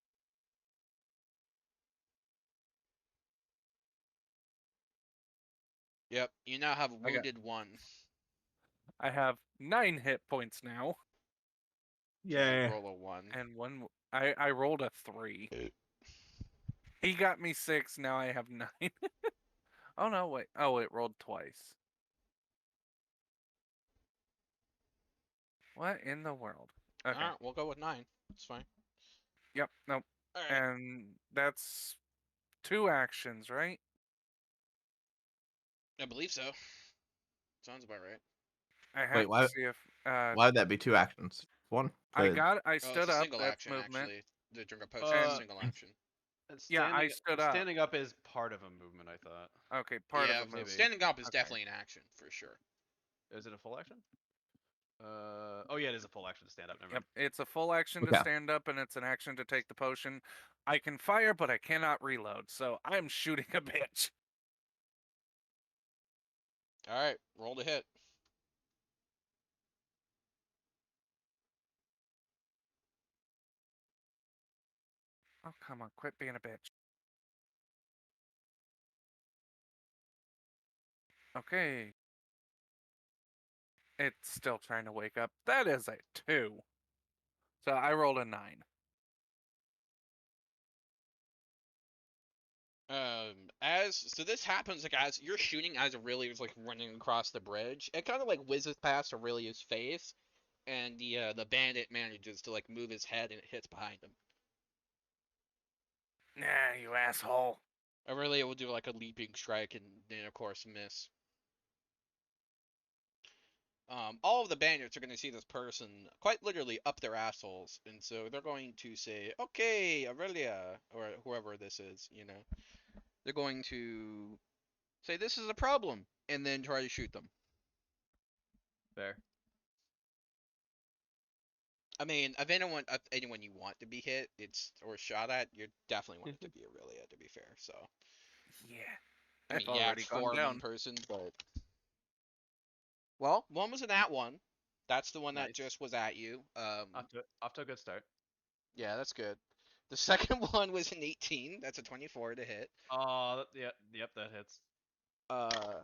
[SPEAKER 1] Yep, you now have
[SPEAKER 4] got-
[SPEAKER 1] wounded 1.
[SPEAKER 4] I have 9 hit points now,
[SPEAKER 3] Yeah.
[SPEAKER 1] Roll a 1.
[SPEAKER 4] and one. I rolled a 3. He got me 6. Now I have 9. Oh no! Wait. Oh, it rolled twice. What in the world? Okay.
[SPEAKER 1] Alright, we'll go with 9. It's fine.
[SPEAKER 4] Yep. Nope.
[SPEAKER 1] Alright.
[SPEAKER 4] And that's 2 actions, right?
[SPEAKER 1] I believe so. Sounds about right.
[SPEAKER 4] I have
[SPEAKER 3] Wait,
[SPEAKER 4] to
[SPEAKER 3] why?
[SPEAKER 4] see if
[SPEAKER 3] Why would that be 2 actions? One.
[SPEAKER 4] I
[SPEAKER 3] to-
[SPEAKER 4] got. I
[SPEAKER 1] Oh,
[SPEAKER 4] stood
[SPEAKER 1] it's a
[SPEAKER 4] up.
[SPEAKER 1] single
[SPEAKER 4] That's
[SPEAKER 1] action,
[SPEAKER 4] movement.
[SPEAKER 1] actually. The drink a potion is a
[SPEAKER 2] Uh,
[SPEAKER 1] single action.
[SPEAKER 4] Yeah, I stood up.
[SPEAKER 2] Standing up is part of a movement, I thought.
[SPEAKER 4] Okay, part
[SPEAKER 1] Yeah,
[SPEAKER 4] of a movement.
[SPEAKER 1] standing up is
[SPEAKER 4] Okay.
[SPEAKER 1] definitely an action, for sure.
[SPEAKER 2] Is it a full action? Oh yeah, it is a full action to stand up. Never
[SPEAKER 4] Yep,
[SPEAKER 2] mind.
[SPEAKER 4] it's a full action to
[SPEAKER 3] Okay.
[SPEAKER 4] stand up, and it's an action to take the potion. I can fire, but I cannot reload, so I'm shooting a bitch.
[SPEAKER 1] Alright, roll to hit.
[SPEAKER 4] Oh, come on, quit being a bitch. Okay. It's still trying to wake up. That is a 2. So I rolled a 9.
[SPEAKER 1] So this happens like as you're shooting as Aurelius is like running across the bridge. It kind of like whizzes past Aurelius' face, and the bandit manages to like move his head and it hits behind him.
[SPEAKER 4] Nah, you asshole.
[SPEAKER 1] Aurelia will do like a leaping strike and then of course miss. All of the bandits are going to see this person quite literally up their assholes, and so they're going to say, "Okay, Aurelia," or whoever this is, you know. They're going to say this is a problem, and then try to shoot them.
[SPEAKER 2] Fair.
[SPEAKER 1] I mean, if anyone you want to be hit, or shot at, you definitely want it to be Aurelia. To be fair, so
[SPEAKER 4] Yeah.
[SPEAKER 1] I
[SPEAKER 4] I've
[SPEAKER 1] mean, yeah,
[SPEAKER 4] already
[SPEAKER 1] it's
[SPEAKER 4] gone
[SPEAKER 1] 4 in
[SPEAKER 4] down.
[SPEAKER 1] one person, but well, one was an at one. That's the one that
[SPEAKER 2] Nice.
[SPEAKER 1] just was at you.
[SPEAKER 2] Off to a good start.
[SPEAKER 1] Yeah, that's good. The second one was an 18. That's a 24 to hit.
[SPEAKER 2] Yeah, yep, that hits.
[SPEAKER 1] Uh,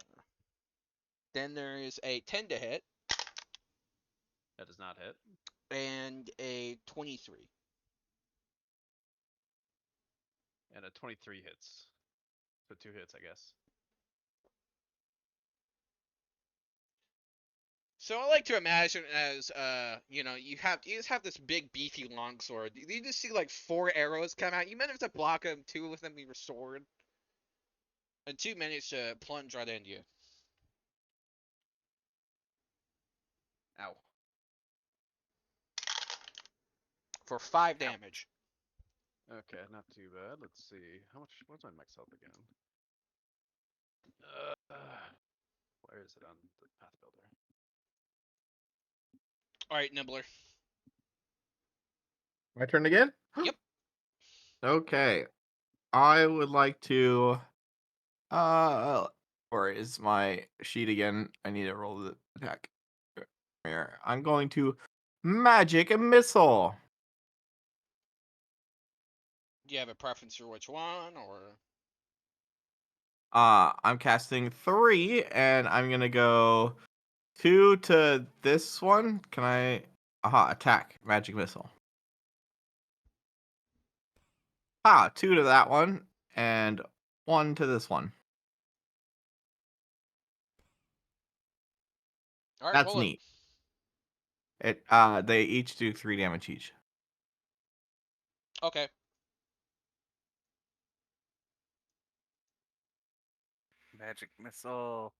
[SPEAKER 1] then there is a 10 to hit
[SPEAKER 2] That does not hit.
[SPEAKER 1] and a 23.
[SPEAKER 2] And a 23 hits. So 2 hits, I guess.
[SPEAKER 1] So I like to imagine as you know, you just have this big beefy longsword. You just see like 4 arrows come out. You manage to block them, 2 of them with your sword, and 2 manage to plunge right into you
[SPEAKER 2] Ow.
[SPEAKER 1] for 5 damage.
[SPEAKER 2] Okay, not too bad. Let's see. What's my max health again? Where is it on the path builder?
[SPEAKER 1] All right, Nibbler.
[SPEAKER 3] My turn again?
[SPEAKER 1] Yep.
[SPEAKER 3] Okay. I would like to where is my sheet again? I need to roll the attack. Here. I'm going to magic a missile.
[SPEAKER 1] Do you have a preference for which one, or?
[SPEAKER 3] I'm casting 3 and I'm going to go 2 to this one. Can I attack magic missile. 2 to that one and 1 to this one.
[SPEAKER 1] All right,
[SPEAKER 3] That's
[SPEAKER 1] roll it.
[SPEAKER 3] neat. They each do 3 damage each.
[SPEAKER 1] Okay.
[SPEAKER 4] Magic missile.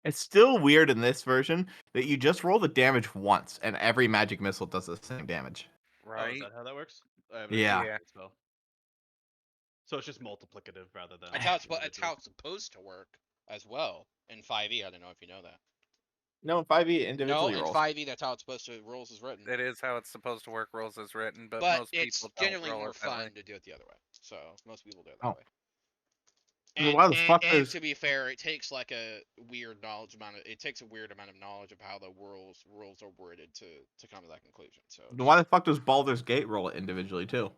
[SPEAKER 3] It's still weird in this version that you just roll the damage once and every magic missile does the same damage.
[SPEAKER 2] Oh,
[SPEAKER 4] Right?
[SPEAKER 2] is that how that works? I haven't
[SPEAKER 3] Yeah.
[SPEAKER 2] actually
[SPEAKER 4] Yeah.
[SPEAKER 2] played the spell. So it's just multiplicative rather than.
[SPEAKER 1] That's how it's
[SPEAKER 2] individual.
[SPEAKER 1] supposed to work as well in 5e. I don't know if you know that.
[SPEAKER 3] No, in 5e
[SPEAKER 1] No,
[SPEAKER 3] individually
[SPEAKER 1] in
[SPEAKER 3] rolls.
[SPEAKER 1] 5e that's how it's supposed to rolls is written.
[SPEAKER 4] It is how it's supposed to work. Rolls as written, but
[SPEAKER 1] But
[SPEAKER 4] most
[SPEAKER 1] it's
[SPEAKER 4] people don't
[SPEAKER 1] generally
[SPEAKER 4] roll
[SPEAKER 1] more
[SPEAKER 4] it that way.
[SPEAKER 1] fun to do it the other way. So most people do it that
[SPEAKER 3] Oh.
[SPEAKER 1] way.
[SPEAKER 3] I mean, why the fuck
[SPEAKER 1] And
[SPEAKER 3] is
[SPEAKER 1] to be fair, it takes like a weird knowledge amount of it takes a weird amount of knowledge of how the rules are worded to come to that conclusion. So
[SPEAKER 3] why the fuck does Baldur's Gate roll it individually too?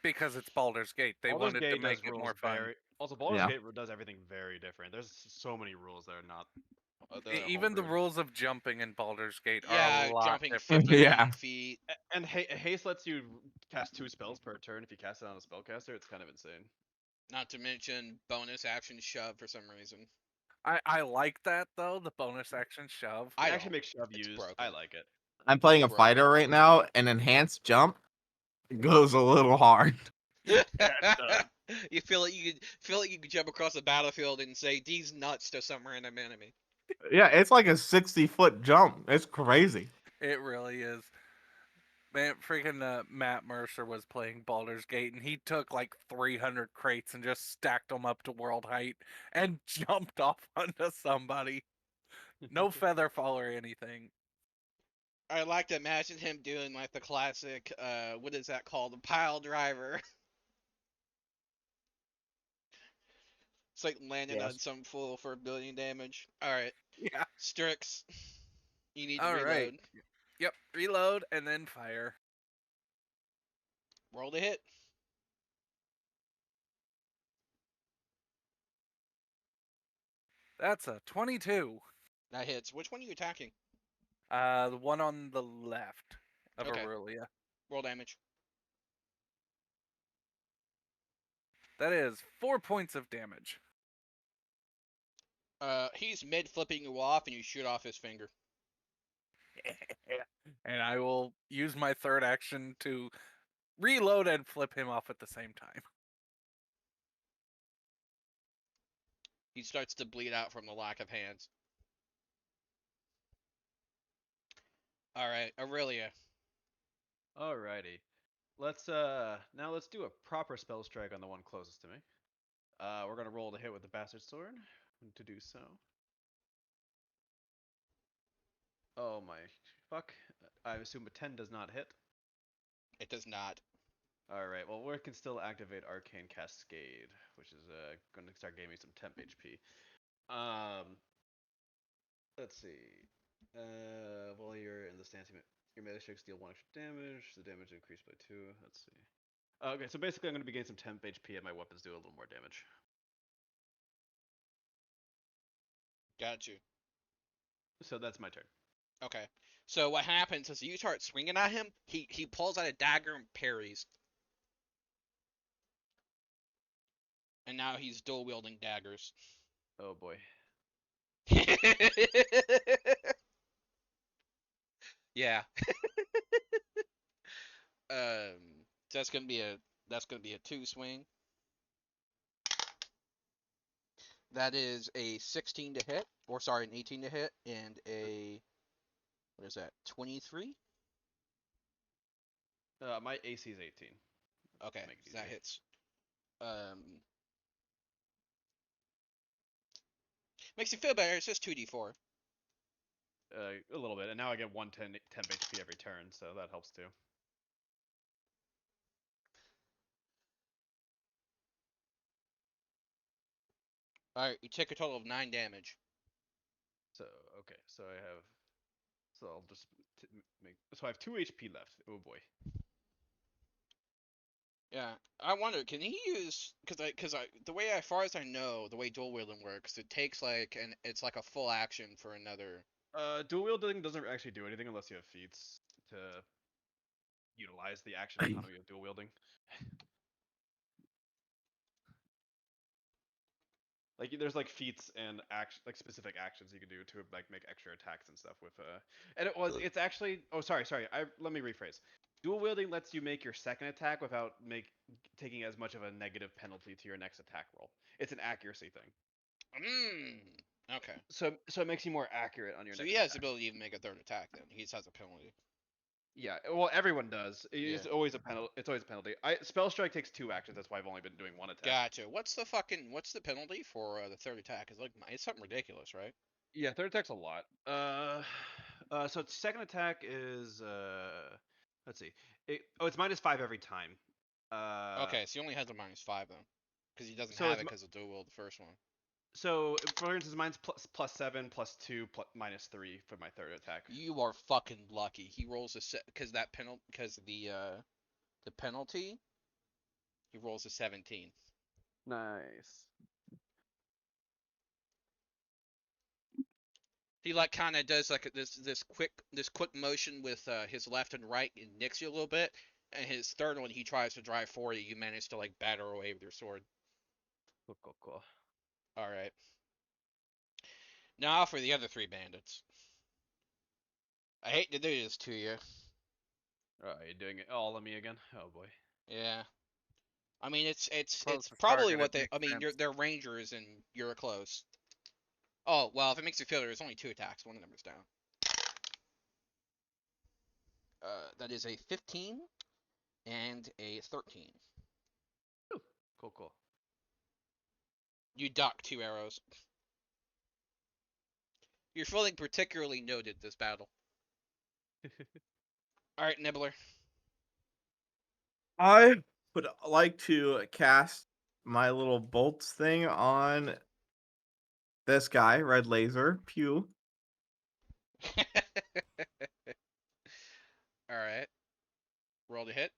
[SPEAKER 4] Because it's Baldur's Gate. They
[SPEAKER 2] Baldur's
[SPEAKER 4] wanted
[SPEAKER 2] Gate
[SPEAKER 4] to make
[SPEAKER 2] does
[SPEAKER 4] it
[SPEAKER 2] rules
[SPEAKER 4] more fun.
[SPEAKER 2] very. Also, Baldur's
[SPEAKER 3] Yeah.
[SPEAKER 2] Gate does everything very different. There's so many rules that are not.
[SPEAKER 4] Even the
[SPEAKER 2] homebrewed.
[SPEAKER 4] rules of jumping in Baldur's Gate are
[SPEAKER 1] Yeah,
[SPEAKER 4] a lot
[SPEAKER 1] jumping
[SPEAKER 4] different.
[SPEAKER 1] 50
[SPEAKER 3] Yeah.
[SPEAKER 1] feet.
[SPEAKER 2] And haste lets you cast 2 spells per turn if you cast it on a spellcaster. It's kind of insane.
[SPEAKER 1] Not to mention bonus action shove for some reason.
[SPEAKER 4] I like that though, the bonus action shove.
[SPEAKER 1] I
[SPEAKER 2] It actually
[SPEAKER 1] don't.
[SPEAKER 2] makes shove
[SPEAKER 1] It's
[SPEAKER 2] used.
[SPEAKER 1] broken.
[SPEAKER 2] I like it.
[SPEAKER 3] I'm playing a
[SPEAKER 1] Bro.
[SPEAKER 3] fighter right now, and enhanced jump goes a little hard.
[SPEAKER 1] You feel like you could jump across the battlefield and say these nuts to some random enemy.
[SPEAKER 3] Yeah, it's like a 60-foot jump. It's crazy.
[SPEAKER 4] It really is. Man, freaking Matt Mercer was playing Baldur's Gate, and he took like 300 crates and just stacked them up to world height and jumped off onto somebody. No feather fall or anything.
[SPEAKER 1] I like to imagine him doing like the classic, what is that called? The pile driver. It's like landing on
[SPEAKER 2] Yes.
[SPEAKER 1] some fool for 1 billion damage. Alright,
[SPEAKER 4] Yeah.
[SPEAKER 1] Strix. You need to
[SPEAKER 4] All
[SPEAKER 1] reload.
[SPEAKER 4] right. Yep. Reload and then fire.
[SPEAKER 1] Roll the hit.
[SPEAKER 4] That's a 22.
[SPEAKER 1] That hits. Which one are you attacking?
[SPEAKER 4] The one on the left of
[SPEAKER 1] Okay.
[SPEAKER 4] Aurelia.
[SPEAKER 1] Roll damage.
[SPEAKER 4] That is 4 points of damage.
[SPEAKER 1] He's mid flipping you off and you shoot off his finger.
[SPEAKER 4] And I will use my third action to reload and flip him off at the same time.
[SPEAKER 1] He starts to bleed out from the lack of hands. Alright, Aurelia.
[SPEAKER 2] Alrighty. Now let's do a proper spell strike on the one closest to me. We're gonna roll to hit with the bastard sword. To do so. Oh my fuck. I assume a 10 does not hit.
[SPEAKER 1] It does not.
[SPEAKER 2] Alright, well we can still activate Arcane Cascade, which is gonna start giving me some temp HP. Let's see. While you're in the stance, your melee strikes deal 1 extra damage. The damage increased by 2. Let's see. Okay, so basically I'm gonna be getting some temp HP and my weapons do a little more damage.
[SPEAKER 1] Got you.
[SPEAKER 2] So that's my turn.
[SPEAKER 1] Okay. So what happens is you start swinging at him, he pulls out a dagger and parries. And now he's dual wielding daggers.
[SPEAKER 2] Oh boy.
[SPEAKER 1] Yeah. So that's gonna be a 2 swing. That is a 16 to hit, or sorry, an 18 to hit, and a what is that? 23.
[SPEAKER 2] My AC is 18.
[SPEAKER 1] Okay,
[SPEAKER 2] Make it
[SPEAKER 1] that
[SPEAKER 2] easier.
[SPEAKER 1] hits. Makes you feel better. It's just 2d4.
[SPEAKER 2] A little bit, and now I get 110 temp HP every turn, so that helps too.
[SPEAKER 1] All right, you take a total of 9 damage.
[SPEAKER 2] So okay, so I have, so I'll just make. So I have 2 HP left. Oh boy.
[SPEAKER 1] Yeah, I wonder, can he use because the way as far as I know, the way dual wielding works, it takes it's like a full action for another.
[SPEAKER 2] Dual wielding doesn't actually do anything unless you have feats to utilize the action economy of dual wielding. Like there's like feats and like specific actions you can do to like make extra attacks and stuff with and it's actually, oh sorry, let me rephrase. Dual wielding lets you make your second attack without taking as much of a negative penalty to your next attack roll. It's an accuracy thing.
[SPEAKER 1] Okay.
[SPEAKER 2] So it makes you more accurate on your
[SPEAKER 1] So
[SPEAKER 2] next
[SPEAKER 1] he has the
[SPEAKER 2] attack.
[SPEAKER 1] ability to even make a third attack then. He just has a penalty.
[SPEAKER 2] Yeah, well everyone does. It's
[SPEAKER 1] Yeah.
[SPEAKER 2] always a penalty. It's always a penalty. Spell strike takes 2 actions. That's why I've only been doing 1 attack.
[SPEAKER 1] Gotcha. What's the penalty for the third attack? It's something ridiculous, right?
[SPEAKER 2] Yeah, third attack's a lot. So second attack is let's see. It's -5 every time.
[SPEAKER 1] Okay, so he only has a -5 then, because he doesn't
[SPEAKER 2] so
[SPEAKER 1] have
[SPEAKER 2] it's
[SPEAKER 1] it
[SPEAKER 2] mi-
[SPEAKER 1] because of dual wield the first one.
[SPEAKER 2] So for instance, mine's +7, +2, -3 for my third attack.
[SPEAKER 1] You are fucking lucky. He rolls because that penalty because the penalty He rolls a 17.
[SPEAKER 2] Nice.
[SPEAKER 1] He like kind of does like this quick motion with his left and right and nicks you a little bit. And his third one, he tries to drive for you. You manage to like batter away with your sword.
[SPEAKER 2] Cool.
[SPEAKER 1] All right. Now for the other 3 bandits. I hate to do this to you.
[SPEAKER 2] Are you doing it all on me again? Oh boy.
[SPEAKER 1] Yeah. I mean, it's
[SPEAKER 4] Closest
[SPEAKER 1] probably
[SPEAKER 4] target,
[SPEAKER 1] what
[SPEAKER 4] it
[SPEAKER 1] they.
[SPEAKER 4] makes
[SPEAKER 1] I mean,
[SPEAKER 4] sense.
[SPEAKER 1] they're rangers and you're close. Oh well, if it makes you feel, there's only 2 attacks. One of them is down. That is a 15 and a 13.
[SPEAKER 2] Cool.
[SPEAKER 1] You duck 2 arrows. You're feeling particularly noted this battle. All right, Nibbler.
[SPEAKER 3] I would like to cast my little bolts thing on this guy, Red Laser. Pew.
[SPEAKER 1] All right. Roll to hit.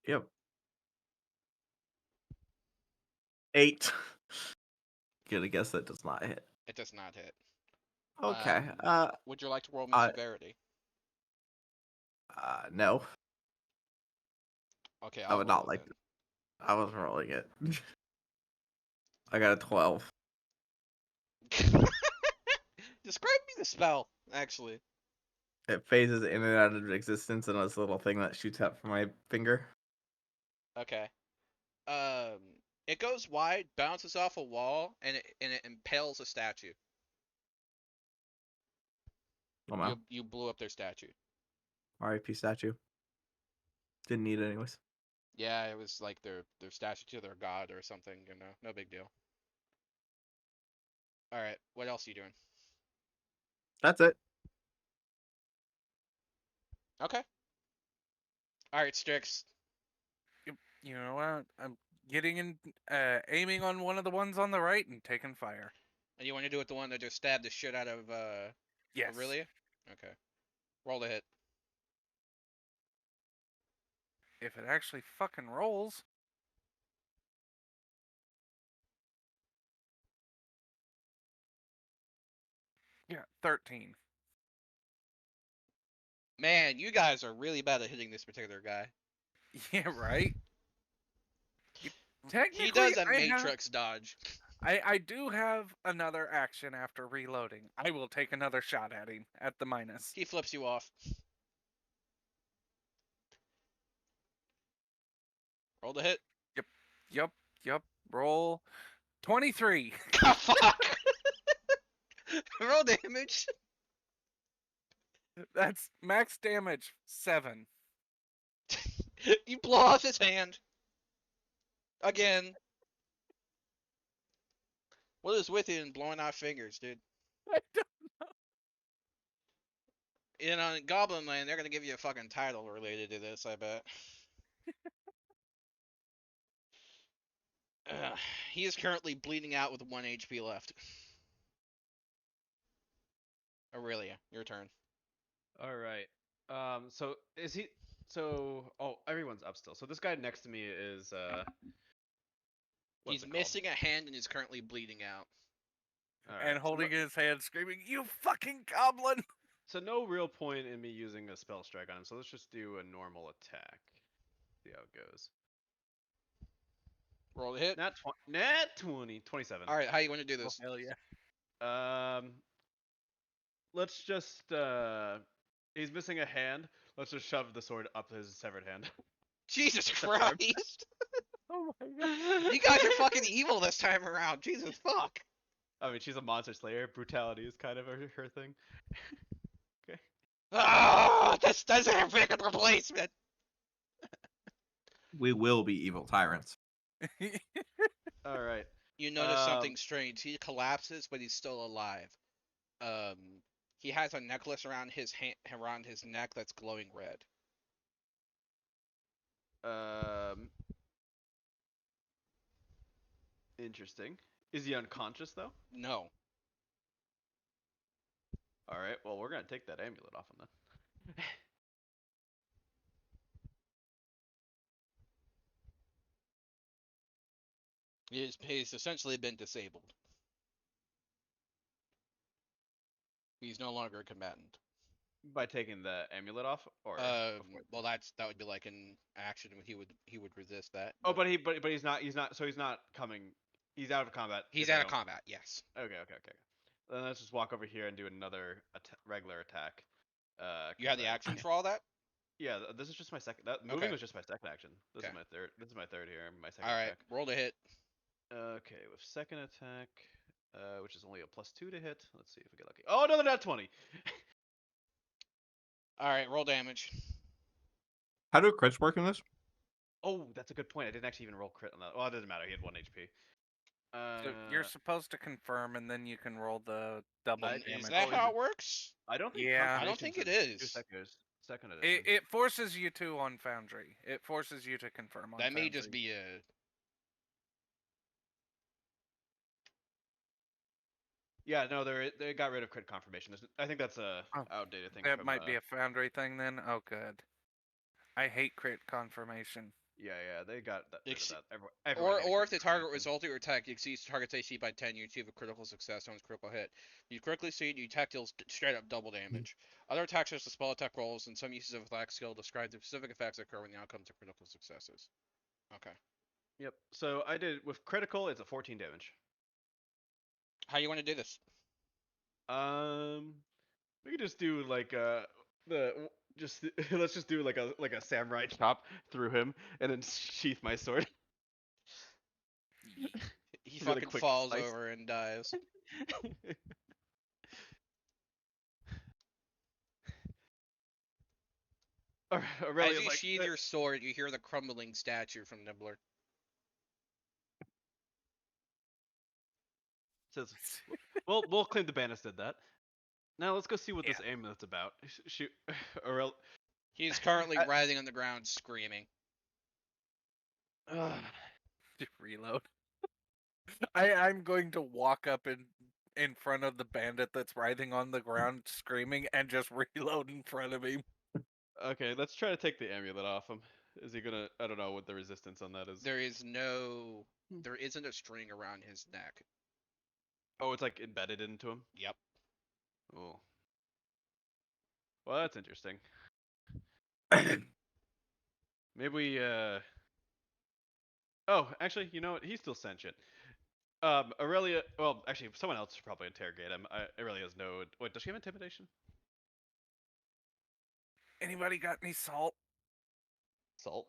[SPEAKER 3] Yep. 8. Gonna guess that does not hit.
[SPEAKER 1] It does not hit.
[SPEAKER 3] Okay.
[SPEAKER 1] Would you like to roll me
[SPEAKER 3] uh,
[SPEAKER 1] severity?
[SPEAKER 3] No.
[SPEAKER 1] Okay,
[SPEAKER 3] I
[SPEAKER 1] I'll
[SPEAKER 3] would
[SPEAKER 1] roll
[SPEAKER 3] not
[SPEAKER 1] it
[SPEAKER 3] like
[SPEAKER 1] then.
[SPEAKER 3] to. I was rolling it. I got a 12.
[SPEAKER 1] Describe me the spell, actually.
[SPEAKER 3] It phases in and out of existence in this little thing that shoots out from my finger.
[SPEAKER 1] Okay. Um, it goes wide, bounces off a wall, and it impales a statue.
[SPEAKER 3] Oh wow.
[SPEAKER 1] You blew up their statue.
[SPEAKER 3] R.I.P. statue. Didn't need it anyways.
[SPEAKER 1] Yeah, it was like their statue to their god or something. No big deal. All right, what else are you doing?
[SPEAKER 3] That's it.
[SPEAKER 1] Okay. All right, Strix.
[SPEAKER 4] You know what? I'm getting in, aiming on one of the ones on the right and taking fire.
[SPEAKER 1] And you want to do it the one that just stabbed the shit out of
[SPEAKER 4] Yes.
[SPEAKER 1] Aurelia? Okay. Roll the hit.
[SPEAKER 4] If it actually fucking rolls. Yeah, 13.
[SPEAKER 1] Man, you guys are really bad at hitting this particular guy.
[SPEAKER 4] Yeah, right. Technically,
[SPEAKER 1] He does a
[SPEAKER 4] I have-
[SPEAKER 1] matrix dodge.
[SPEAKER 4] I do have another action after reloading. I will take another shot at him at the minus.
[SPEAKER 1] He flips you off. Roll the hit.
[SPEAKER 4] Yup. Roll 23.
[SPEAKER 1] Oh, fuck! Roll damage.
[SPEAKER 4] That's max damage 7.
[SPEAKER 1] You blow off his hand. Again. What is with you and blowing off fingers, dude?
[SPEAKER 4] I don't-
[SPEAKER 1] In Goblin Land, they're gonna give you a fucking title related to this, I bet. He is currently bleeding out with 1 HP left. Aurelia, your turn.
[SPEAKER 2] All right. So is he? So everyone's up still. So this guy next to me is what's
[SPEAKER 1] He's
[SPEAKER 2] it called?
[SPEAKER 1] missing a hand and is currently bleeding out.
[SPEAKER 2] All
[SPEAKER 4] and
[SPEAKER 2] right,
[SPEAKER 4] holding his hand, screaming, "You fucking goblin!"
[SPEAKER 2] So no real point in me using a spell strike on him. So let's just do a normal attack. See how it goes.
[SPEAKER 1] Roll the hit.
[SPEAKER 2] Nat 20, 27.
[SPEAKER 1] All right, how you want to do
[SPEAKER 4] Oh,
[SPEAKER 1] this?
[SPEAKER 4] hell yeah.
[SPEAKER 2] Let's just he's missing a hand. Let's just shove the sword up his severed hand.
[SPEAKER 1] Jesus
[SPEAKER 2] arm.
[SPEAKER 1] Christ!
[SPEAKER 4] Oh my god.
[SPEAKER 1] You guys are fucking evil this time around. Jesus fuck.
[SPEAKER 2] I mean, she's a monster slayer. Brutality is kind of her thing.
[SPEAKER 1] Ah, this doesn't have a replacement.
[SPEAKER 3] We will be evil tyrants.
[SPEAKER 2] All right.
[SPEAKER 1] You notice something strange. He collapses, but he's still alive. He has a necklace around his neck that's glowing red.
[SPEAKER 2] Interesting. Is he unconscious though?
[SPEAKER 1] No.
[SPEAKER 2] All right. Well, we're gonna take that amulet off him then.
[SPEAKER 1] He's essentially been disabled. He's no longer a combatant.
[SPEAKER 2] By taking the amulet off, or before?
[SPEAKER 1] Well, that would be like an action when he would resist that.
[SPEAKER 2] Oh, but he's not. So he's not coming. He's out of combat.
[SPEAKER 1] He's
[SPEAKER 2] if I
[SPEAKER 1] out of
[SPEAKER 2] don't-
[SPEAKER 1] combat. Yes.
[SPEAKER 2] Okay. Then let's just walk over here and do another regular attack.
[SPEAKER 1] You have the actions for all that.
[SPEAKER 2] Yeah, this is just my second. That moving
[SPEAKER 1] Okay.
[SPEAKER 2] was just my second action. This
[SPEAKER 1] Okay.
[SPEAKER 2] is my third. This is my third here. My second
[SPEAKER 1] All right.
[SPEAKER 2] attack.
[SPEAKER 1] Roll to hit.
[SPEAKER 2] Okay, with second attack, which is only a +2 to hit. Let's see if we get lucky. Oh no, they're not 20.
[SPEAKER 1] All right. Roll damage.
[SPEAKER 3] How do crits work in this?
[SPEAKER 2] Oh, that's a good point. I didn't actually even roll crit on that. Well, it doesn't matter. He had 1 HP.
[SPEAKER 4] So you're supposed to confirm, and then you can roll the double
[SPEAKER 2] I-
[SPEAKER 4] damage.
[SPEAKER 1] Is that
[SPEAKER 2] Oh,
[SPEAKER 1] how it works?
[SPEAKER 2] I don't think.
[SPEAKER 4] Yeah.
[SPEAKER 1] I don't think it
[SPEAKER 2] confirmation
[SPEAKER 1] is.
[SPEAKER 2] says second edition.
[SPEAKER 4] It forces you to on Foundry. It forces you to confirm on
[SPEAKER 1] That may just
[SPEAKER 4] Foundry.
[SPEAKER 1] be a.
[SPEAKER 2] Yeah, no, they got rid of crit confirmation. I think that's a
[SPEAKER 4] Oh,
[SPEAKER 2] outdated thing.
[SPEAKER 4] That
[SPEAKER 2] from,
[SPEAKER 4] might be a Foundry thing then. Oh, good. I hate crit confirmation.
[SPEAKER 2] Yeah, they got rid of
[SPEAKER 1] Ex-
[SPEAKER 2] that. Everyone hated
[SPEAKER 1] Or
[SPEAKER 2] crit
[SPEAKER 1] if the target
[SPEAKER 2] confirmation.
[SPEAKER 1] result of your attack exceeds target's AC by 10, you achieve a critical success on its critical hit. You critically succeed, you attack deals straight up double damage. Other attacks such as spell attack rolls and some uses of attack skill describe the specific effects that occur when the outcomes are critical successes. Okay.
[SPEAKER 2] Yep. So I did with critical. It's a 14 damage.
[SPEAKER 1] How you want to do this?
[SPEAKER 2] We could just do like let's just do like a samurai chop through him and then sheath my sword.
[SPEAKER 1] He
[SPEAKER 2] Really
[SPEAKER 1] fucking
[SPEAKER 2] quick
[SPEAKER 1] falls
[SPEAKER 2] slice.
[SPEAKER 1] over and dies.
[SPEAKER 2] Aurelia's
[SPEAKER 1] As you
[SPEAKER 2] like,
[SPEAKER 1] sheathe your sword, you hear the crumbling statue from Nibbler.
[SPEAKER 2] says, we'll claim the Bandits did that. Now let's go see what this amulet's about. Shoot, Aurel.
[SPEAKER 1] He's currently
[SPEAKER 2] I-
[SPEAKER 1] writhing on the ground, screaming.
[SPEAKER 4] Reload. I'm going to walk up in front of the bandit that's writhing on the ground screaming and just reload in front of him.
[SPEAKER 2] Okay, let's try to take the amulet off him. Is he gonna? I don't know what the resistance on that is.
[SPEAKER 1] There isn't a string around his neck.
[SPEAKER 2] Oh, it's like embedded into him.
[SPEAKER 1] Yep.
[SPEAKER 2] Oh. Well, that's interesting. Maybe we. Oh, actually, you know what? He's still sentient. Aurelia. Well, actually, someone else should probably interrogate him. Aurelia has no. Wait, does she have intimidation?
[SPEAKER 4] Anybody got any salt?
[SPEAKER 2] Salt.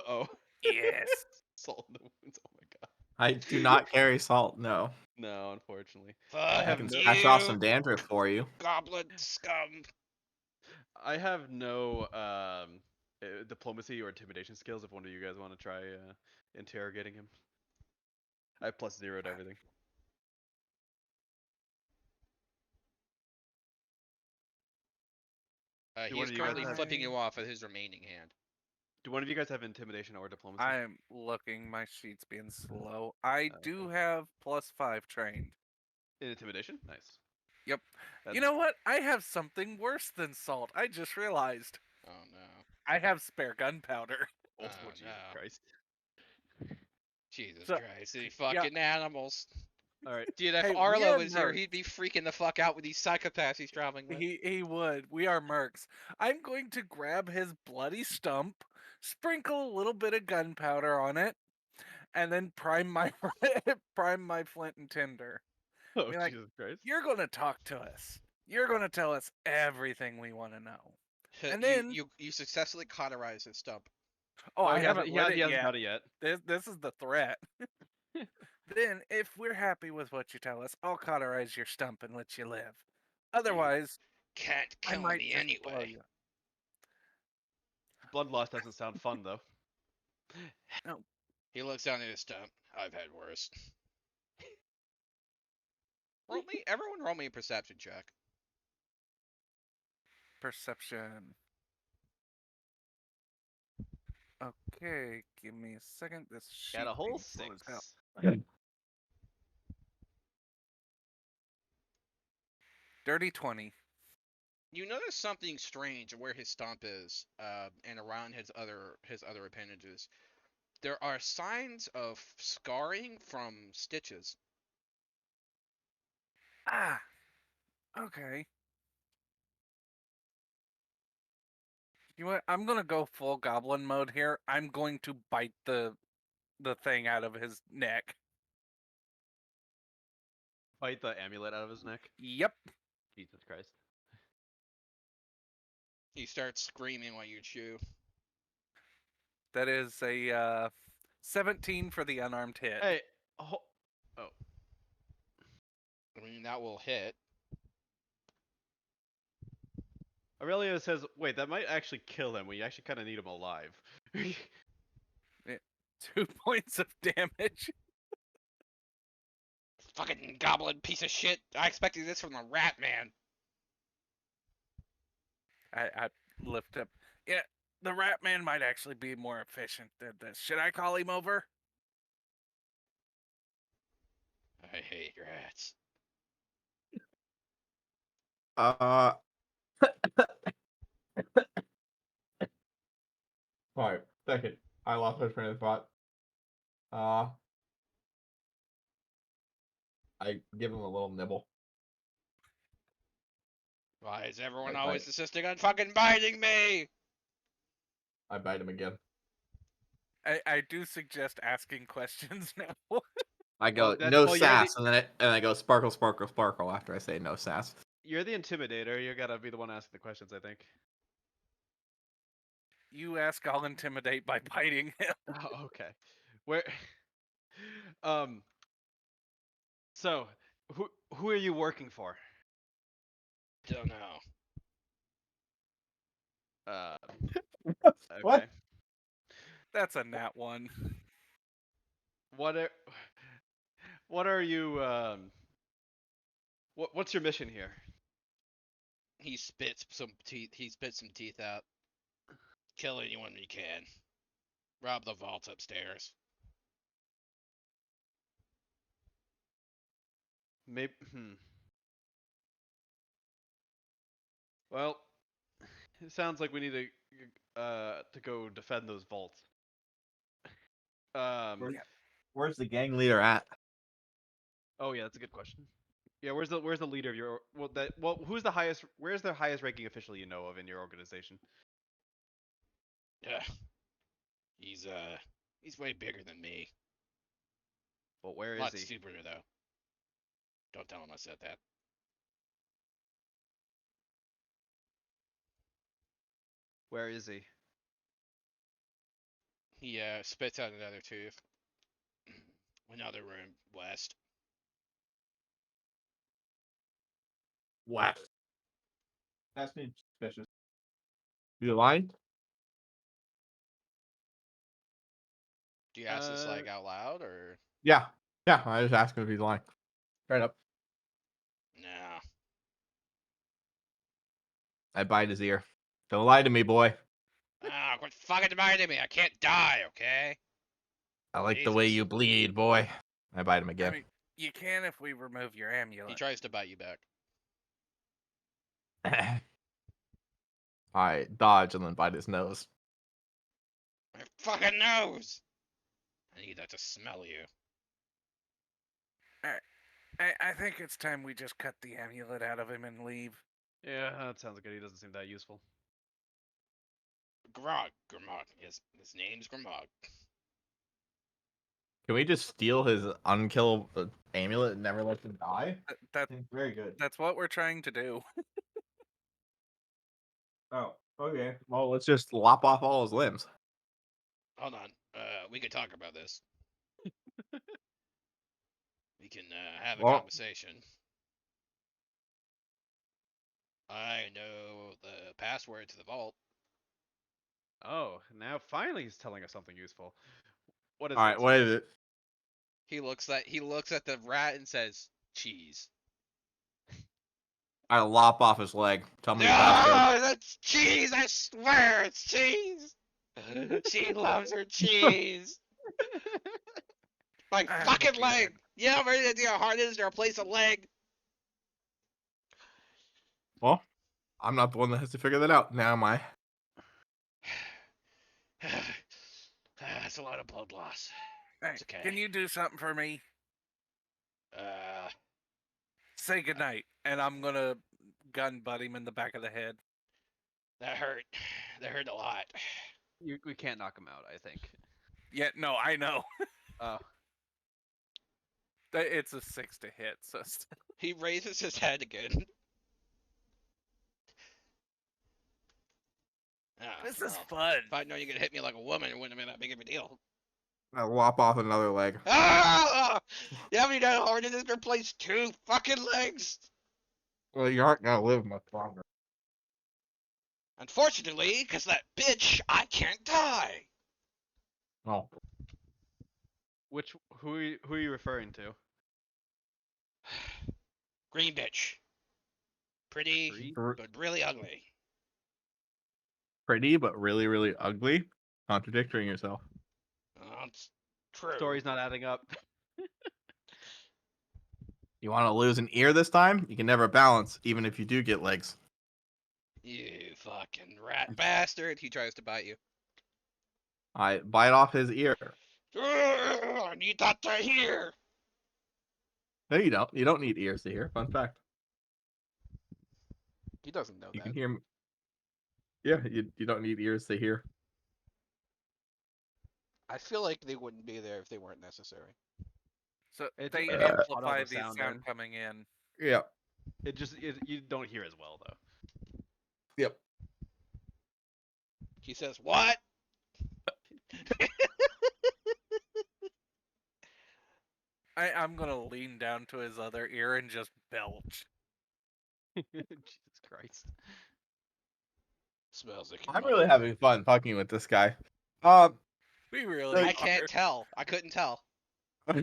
[SPEAKER 2] Oh.
[SPEAKER 4] Yes.
[SPEAKER 2] Salt in the wounds. Oh my god.
[SPEAKER 3] I do not carry salt. No.
[SPEAKER 2] No, unfortunately.
[SPEAKER 3] I
[SPEAKER 1] Fuck
[SPEAKER 3] can
[SPEAKER 1] you,
[SPEAKER 3] smash off some dandruff for you.
[SPEAKER 1] goblin scum.
[SPEAKER 2] I have no diplomacy or intimidation skills. If one of you guys want to try interrogating him, I have +0 to everything. Do
[SPEAKER 1] He
[SPEAKER 2] one
[SPEAKER 1] is
[SPEAKER 2] of you guys
[SPEAKER 1] currently
[SPEAKER 2] have-
[SPEAKER 1] flipping you off with his remaining hand.
[SPEAKER 2] Do one of you guys have intimidation or diplomacy?
[SPEAKER 4] I'm looking. My sheet's being slow. I do
[SPEAKER 2] Okay.
[SPEAKER 4] have +5 trained.
[SPEAKER 2] In intimidation? Nice.
[SPEAKER 4] Yep.
[SPEAKER 2] That's...
[SPEAKER 4] You know what? I have something worse than salt. I just realized.
[SPEAKER 1] Oh no.
[SPEAKER 4] I have spare gunpowder.
[SPEAKER 2] Oh,
[SPEAKER 1] Oh,
[SPEAKER 2] Jesus
[SPEAKER 1] no.
[SPEAKER 2] Christ.
[SPEAKER 1] Jesus
[SPEAKER 4] So-
[SPEAKER 1] Christ. These fucking animals.
[SPEAKER 2] All right.
[SPEAKER 1] Dude, if
[SPEAKER 4] Hey, we
[SPEAKER 1] Arlo
[SPEAKER 4] are
[SPEAKER 1] was here,
[SPEAKER 4] mercs.
[SPEAKER 1] he'd be freaking the fuck out with these psychopaths he's traveling with.
[SPEAKER 4] He would. We are mercs. I'm going to grab his bloody stump, sprinkle a little bit of gunpowder on it, and then prime my prime my flint and tinder.
[SPEAKER 2] Oh,
[SPEAKER 4] Be like,
[SPEAKER 2] Jesus Christ.
[SPEAKER 4] You're going to talk to us. You're going to tell us everything we want to know. And
[SPEAKER 1] You-
[SPEAKER 4] then-
[SPEAKER 1] you successfully cauterize his stump.
[SPEAKER 4] Oh, I
[SPEAKER 2] he
[SPEAKER 4] haven't
[SPEAKER 2] hasn't,
[SPEAKER 4] lit
[SPEAKER 2] he
[SPEAKER 4] it
[SPEAKER 2] hasn't
[SPEAKER 4] yet.
[SPEAKER 2] got it yet.
[SPEAKER 4] This is the threat. Then, if we're happy with what you tell us, I'll cauterize your stump and let you live. Otherwise,
[SPEAKER 1] Can't
[SPEAKER 4] I
[SPEAKER 1] kill
[SPEAKER 4] might
[SPEAKER 1] me
[SPEAKER 4] just blow
[SPEAKER 1] anyway.
[SPEAKER 4] you.
[SPEAKER 2] Blood loss doesn't sound fun, though.
[SPEAKER 1] He looks down at his stump. I've had worse. Everyone roll me a perception check.
[SPEAKER 4] Perception. Okay, give me a second. This
[SPEAKER 2] Got a
[SPEAKER 4] sheet
[SPEAKER 2] whole
[SPEAKER 4] being slow as
[SPEAKER 2] 6.
[SPEAKER 4] hell. Dirty 20.
[SPEAKER 1] You notice something strange where his stump is, and around his other appendages. There are signs of scarring from stitches.
[SPEAKER 4] Ah, okay. You know what? I'm gonna go full goblin mode here. I'm going to bite the thing out of his neck.
[SPEAKER 2] Bite the amulet out of his neck.
[SPEAKER 4] Yep.
[SPEAKER 2] Jesus Christ.
[SPEAKER 1] He starts screaming while you chew.
[SPEAKER 4] That is a 17 for the unarmed hit.
[SPEAKER 2] Hey. Oh.
[SPEAKER 1] I mean, that will hit.
[SPEAKER 2] Aurelia says, wait, that might actually kill him. We actually kind of need him alive.
[SPEAKER 4] 2 points of damage.
[SPEAKER 1] Fucking goblin piece of shit. I expected this from the rat man.
[SPEAKER 4] I lift up. Yeah, the rat man might actually be more efficient than this. Should I call him over?
[SPEAKER 1] I hate rats.
[SPEAKER 3] Alright, second. I lost my train of thought. I give him a little nibble.
[SPEAKER 1] Why is everyone
[SPEAKER 3] I
[SPEAKER 1] always
[SPEAKER 3] bite.
[SPEAKER 1] insisting on fucking biting me?
[SPEAKER 3] I bite him again.
[SPEAKER 4] I do suggest asking questions now.
[SPEAKER 3] I go
[SPEAKER 2] Well,
[SPEAKER 3] no
[SPEAKER 2] you're
[SPEAKER 3] sass, and then I go sparkle, sparkle, sparkle after I say no sass.
[SPEAKER 2] You're the intimidator. You gotta be the one asking the questions, I think.
[SPEAKER 4] You ask, I'll intimidate by biting him.
[SPEAKER 2] Oh, okay. Where? So, who are you working for?
[SPEAKER 1] Don't know.
[SPEAKER 2] Okay.
[SPEAKER 3] What?
[SPEAKER 4] That's a nat 1.
[SPEAKER 2] What are you? What's your mission here?
[SPEAKER 1] He spits some teeth. He spits some teeth out. Kill anyone you can. Rob the vault upstairs.
[SPEAKER 2] Maybe. Well, it sounds like we need to go defend those vaults.
[SPEAKER 3] Where's the gang leader at?
[SPEAKER 2] Oh yeah, that's a good question. Yeah, where's the leader of your who's the highest? Where's the highest ranking official you know of in your organization?
[SPEAKER 1] Yeah. He's way bigger than me.
[SPEAKER 2] Well, where
[SPEAKER 1] A
[SPEAKER 2] is
[SPEAKER 1] lot
[SPEAKER 2] he?
[SPEAKER 1] stupider though. Don't tell him I said that.
[SPEAKER 2] Where is he?
[SPEAKER 1] He spits out another tooth. Another room west.
[SPEAKER 3] What? That's me suspicious. You lying?
[SPEAKER 1] Do you ask this like out loud or
[SPEAKER 3] Yeah. Yeah, I just asked him if he's lying. Straight up.
[SPEAKER 1] no?
[SPEAKER 3] I bite his ear. Don't lie to me, boy.
[SPEAKER 1] Ah, quit fucking biting me. I can't die, okay?
[SPEAKER 3] I like the way
[SPEAKER 1] Jesus.
[SPEAKER 3] you bleed, boy. I bite him
[SPEAKER 4] I
[SPEAKER 3] again.
[SPEAKER 4] mean, you can if we remove your
[SPEAKER 1] He
[SPEAKER 4] amulet.
[SPEAKER 1] tries to bite you back.
[SPEAKER 3] I dodge and then bite his nose.
[SPEAKER 1] My fucking nose! I need that to smell you.
[SPEAKER 4] I think it's time we just cut the amulet out of him and leave.
[SPEAKER 2] Yeah, that sounds good. He doesn't seem that useful.
[SPEAKER 1] Grimog. His name's Grimog.
[SPEAKER 3] Can we just steal his unkillable amulet and never let him die?
[SPEAKER 4] That
[SPEAKER 3] Very good.
[SPEAKER 4] that's what we're trying to do.
[SPEAKER 3] Oh, okay. Well, let's just lop off all his limbs.
[SPEAKER 1] Hold on. We can talk about this. We can have a
[SPEAKER 3] Well-
[SPEAKER 1] conversation. I know the password to the vault.
[SPEAKER 2] Oh, now finally he's telling us something useful. What is
[SPEAKER 3] All right,
[SPEAKER 2] this?
[SPEAKER 3] what is it?
[SPEAKER 1] He looks at the rat and says, "Cheese."
[SPEAKER 3] I lop off his leg. Tell me the password.
[SPEAKER 1] No, that's cheese. I swear it's cheese. She loves her cheese. My
[SPEAKER 4] I'm
[SPEAKER 1] fucking
[SPEAKER 4] looking
[SPEAKER 1] leg.
[SPEAKER 4] at-
[SPEAKER 1] Yeah, I'm ready to see how hard it is to replace a leg.
[SPEAKER 3] Well, I'm not the one that has to figure that out. Now am I?
[SPEAKER 1] That's a lot of blood loss.
[SPEAKER 4] Hey,
[SPEAKER 1] It's okay.
[SPEAKER 4] can you do something for me?
[SPEAKER 1] Uh,
[SPEAKER 4] Say goodnight, and I'm gonna gun butt him in the back of the head.
[SPEAKER 1] that hurt. That hurt a lot.
[SPEAKER 2] We can't knock him out, I think.
[SPEAKER 4] Yeah, no, I know.
[SPEAKER 2] Oh,
[SPEAKER 4] It's a 6 to hit, so
[SPEAKER 1] He raises his head again. Ah,
[SPEAKER 4] this is
[SPEAKER 1] well,
[SPEAKER 4] fun.
[SPEAKER 1] if I'd known you could hit me like a woman, it wouldn't have been that big of a deal.
[SPEAKER 3] I lop off another leg.
[SPEAKER 1] Ah! You haven't even done harder than to replace 2 fucking legs.
[SPEAKER 3] Well, you aren't gonna live much longer.
[SPEAKER 1] Unfortunately, because that bitch, I can't die.
[SPEAKER 3] Oh.
[SPEAKER 2] who are you referring to?
[SPEAKER 1] Green bitch. Pretty,
[SPEAKER 2] Bree?
[SPEAKER 1] but really ugly.
[SPEAKER 3] Pretty, but really, really ugly. Contradicting yourself.
[SPEAKER 1] It's true.
[SPEAKER 2] Story's not adding up.
[SPEAKER 3] You want to lose an ear this time? You can never balance, even if you do get legs.
[SPEAKER 1] You fucking rat bastard. He tries to bite you.
[SPEAKER 3] I bite off his ear.
[SPEAKER 1] I need that to hear.
[SPEAKER 3] No, you don't. You don't need ears to hear. Fun fact.
[SPEAKER 1] He doesn't know
[SPEAKER 3] You
[SPEAKER 1] that.
[SPEAKER 3] can hear. Yeah, you don't need ears to hear.
[SPEAKER 1] I feel like they wouldn't be there if they weren't necessary.
[SPEAKER 4] So
[SPEAKER 2] It
[SPEAKER 4] they
[SPEAKER 2] depends on
[SPEAKER 4] amplify
[SPEAKER 2] the
[SPEAKER 4] the
[SPEAKER 2] sound
[SPEAKER 4] sound
[SPEAKER 2] in.
[SPEAKER 4] coming in.
[SPEAKER 3] Yeah.
[SPEAKER 2] You don't hear as well though.
[SPEAKER 3] Yep.
[SPEAKER 1] He says, what?
[SPEAKER 4] I'm gonna lean down to his other ear and just belch.
[SPEAKER 2] Jesus Christ.
[SPEAKER 1] Smells like
[SPEAKER 3] I'm really having fun fucking with this guy. Um,
[SPEAKER 4] We really
[SPEAKER 1] I
[SPEAKER 4] are.
[SPEAKER 1] can't tell. I couldn't tell.
[SPEAKER 2] All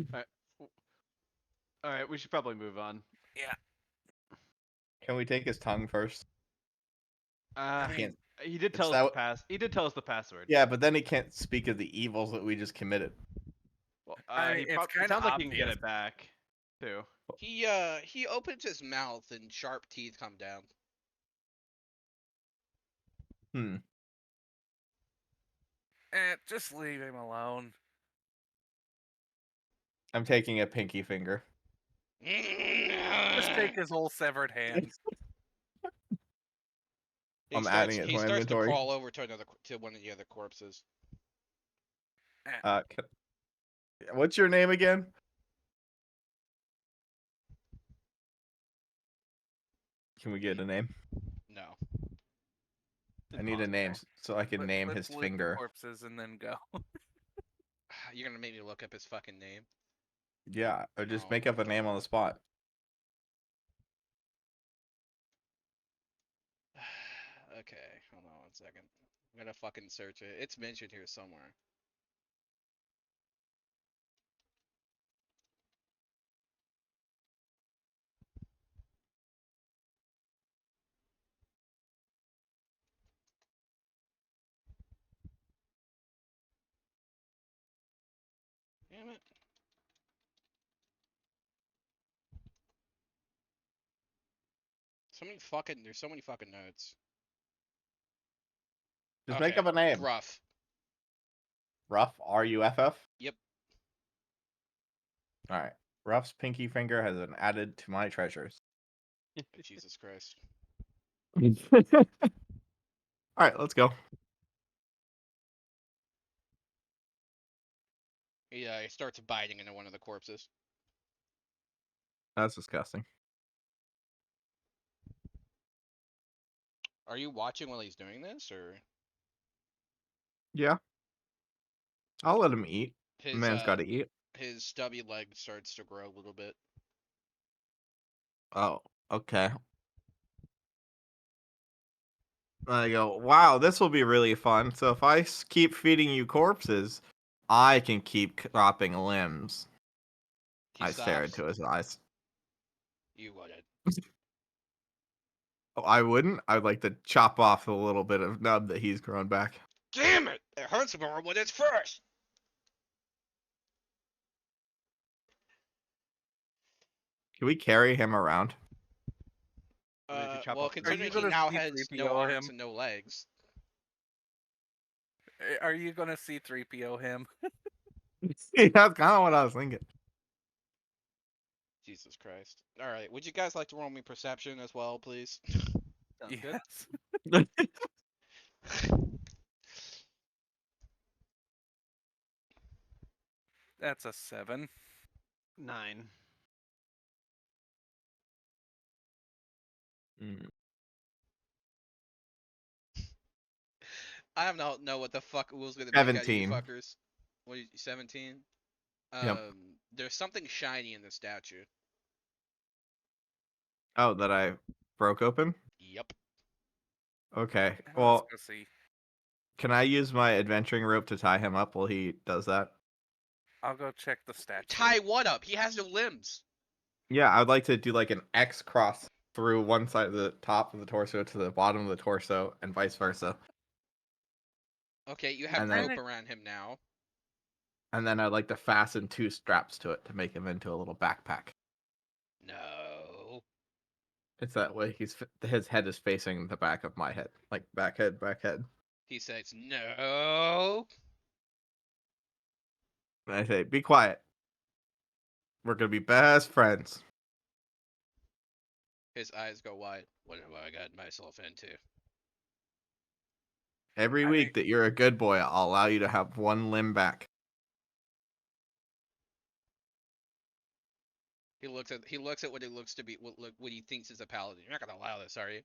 [SPEAKER 2] right, we should probably move on.
[SPEAKER 4] Yeah.
[SPEAKER 3] can we take his tongue first?
[SPEAKER 2] Uh,
[SPEAKER 4] I
[SPEAKER 3] Can't.
[SPEAKER 2] he did
[SPEAKER 3] It's
[SPEAKER 2] tell us
[SPEAKER 3] that
[SPEAKER 2] the pass. He did tell us the password.
[SPEAKER 3] Yeah, but then he can't speak of the evils that we just committed.
[SPEAKER 2] Well,
[SPEAKER 4] I mean, it's
[SPEAKER 2] it
[SPEAKER 4] kinda
[SPEAKER 2] sounds like he can get
[SPEAKER 4] obvious.
[SPEAKER 2] it back, too.
[SPEAKER 1] He opens his mouth and sharp teeth come down.
[SPEAKER 4] Just leave him alone.
[SPEAKER 3] I'm taking a pinky finger.
[SPEAKER 4] Just take his whole severed hand.
[SPEAKER 3] I'm adding it to
[SPEAKER 1] He
[SPEAKER 3] my
[SPEAKER 1] starts
[SPEAKER 3] inventory.
[SPEAKER 1] to crawl over to one of the other corpses.
[SPEAKER 3] What's your name again? Can we get a name?
[SPEAKER 1] No.
[SPEAKER 3] I need a name so I can name
[SPEAKER 4] Let's
[SPEAKER 3] his
[SPEAKER 4] loot the
[SPEAKER 3] finger.
[SPEAKER 4] corpses and then go.
[SPEAKER 1] You're gonna make me look up his fucking name.
[SPEAKER 3] Yeah, or just
[SPEAKER 1] Oh
[SPEAKER 3] make
[SPEAKER 1] my
[SPEAKER 3] up a name
[SPEAKER 1] God.
[SPEAKER 3] on the spot.
[SPEAKER 1] Okay, hold on 1 second. I'm gonna fucking search it. It's mentioned here somewhere. Damn it. There's so many fucking notes.
[SPEAKER 3] Just
[SPEAKER 1] Okay,
[SPEAKER 3] make up a name.
[SPEAKER 1] Gruff.
[SPEAKER 3] Ruff, R-U-F-F?
[SPEAKER 1] Yep.
[SPEAKER 3] Alright. Ruff's pinky finger has been added to my treasures.
[SPEAKER 1] Jesus Christ.
[SPEAKER 3] Alright, let's go.
[SPEAKER 1] He starts biting into one of the corpses.
[SPEAKER 3] That's disgusting.
[SPEAKER 1] Are you watching while he's doing this, or
[SPEAKER 3] Yeah. I'll let him eat.
[SPEAKER 1] his
[SPEAKER 3] The man's gotta eat.
[SPEAKER 1] his stubby leg starts to grow a little bit?
[SPEAKER 3] Oh, okay. I go, wow, this will be really fun. So if I keep feeding you corpses, I can keep cropping limbs.
[SPEAKER 1] He
[SPEAKER 3] I stare
[SPEAKER 1] stops.
[SPEAKER 3] into his eyes.
[SPEAKER 1] You wouldn't.
[SPEAKER 3] Oh, I wouldn't. I'd like to chop off a little bit of nub that he's grown back.
[SPEAKER 1] Damn it! It hurts more when it's fresh.
[SPEAKER 3] Can we carry him around?
[SPEAKER 2] Did you chop
[SPEAKER 1] Well,
[SPEAKER 2] off the
[SPEAKER 1] considering he
[SPEAKER 4] gonna
[SPEAKER 1] now
[SPEAKER 4] C3PO
[SPEAKER 1] has no arms
[SPEAKER 4] him?
[SPEAKER 1] and no legs.
[SPEAKER 4] Are you gonna C3PO him?
[SPEAKER 3] That's kind of what I was thinking.
[SPEAKER 1] Jesus Christ. All right. Would you guys like to roll me perception as well, please?
[SPEAKER 2] Sounds good.
[SPEAKER 4] Yes. That's a 7.
[SPEAKER 2] 9.
[SPEAKER 3] Mm.
[SPEAKER 1] I don't know what the fuck was gonna make out of you
[SPEAKER 3] 17.
[SPEAKER 1] fuckers. What are you, 17?
[SPEAKER 3] Yep.
[SPEAKER 1] There's something shiny in the statue.
[SPEAKER 3] Oh, that I broke open?
[SPEAKER 1] Yep.
[SPEAKER 3] Okay.
[SPEAKER 4] Let's
[SPEAKER 3] Well,
[SPEAKER 4] go see.
[SPEAKER 3] can I use my adventuring rope to tie him up while he does that?
[SPEAKER 4] I'll go check the statue.
[SPEAKER 1] Tie what up? He has no limbs.
[SPEAKER 3] Yeah, I'd like to do like an X cross through one side of the top of the torso to the bottom of the torso and vice versa.
[SPEAKER 1] Okay, you have
[SPEAKER 3] And then-
[SPEAKER 1] rope around him now.
[SPEAKER 3] And then I'd like to fasten 2 straps to it to make him into a little backpack.
[SPEAKER 1] No.
[SPEAKER 3] It's that way his head is facing the back of my head. Like back head, back head.
[SPEAKER 1] He says no.
[SPEAKER 3] And I say, be quiet. We're gonna be best friends.
[SPEAKER 1] His eyes go wide. What have I gotten myself into?
[SPEAKER 3] Every
[SPEAKER 4] I-
[SPEAKER 3] week that you're a good boy, I'll allow you to have 1 limb back.
[SPEAKER 1] He looks at what it looks to be what he thinks is a paladin. You're not gonna allow this, are you?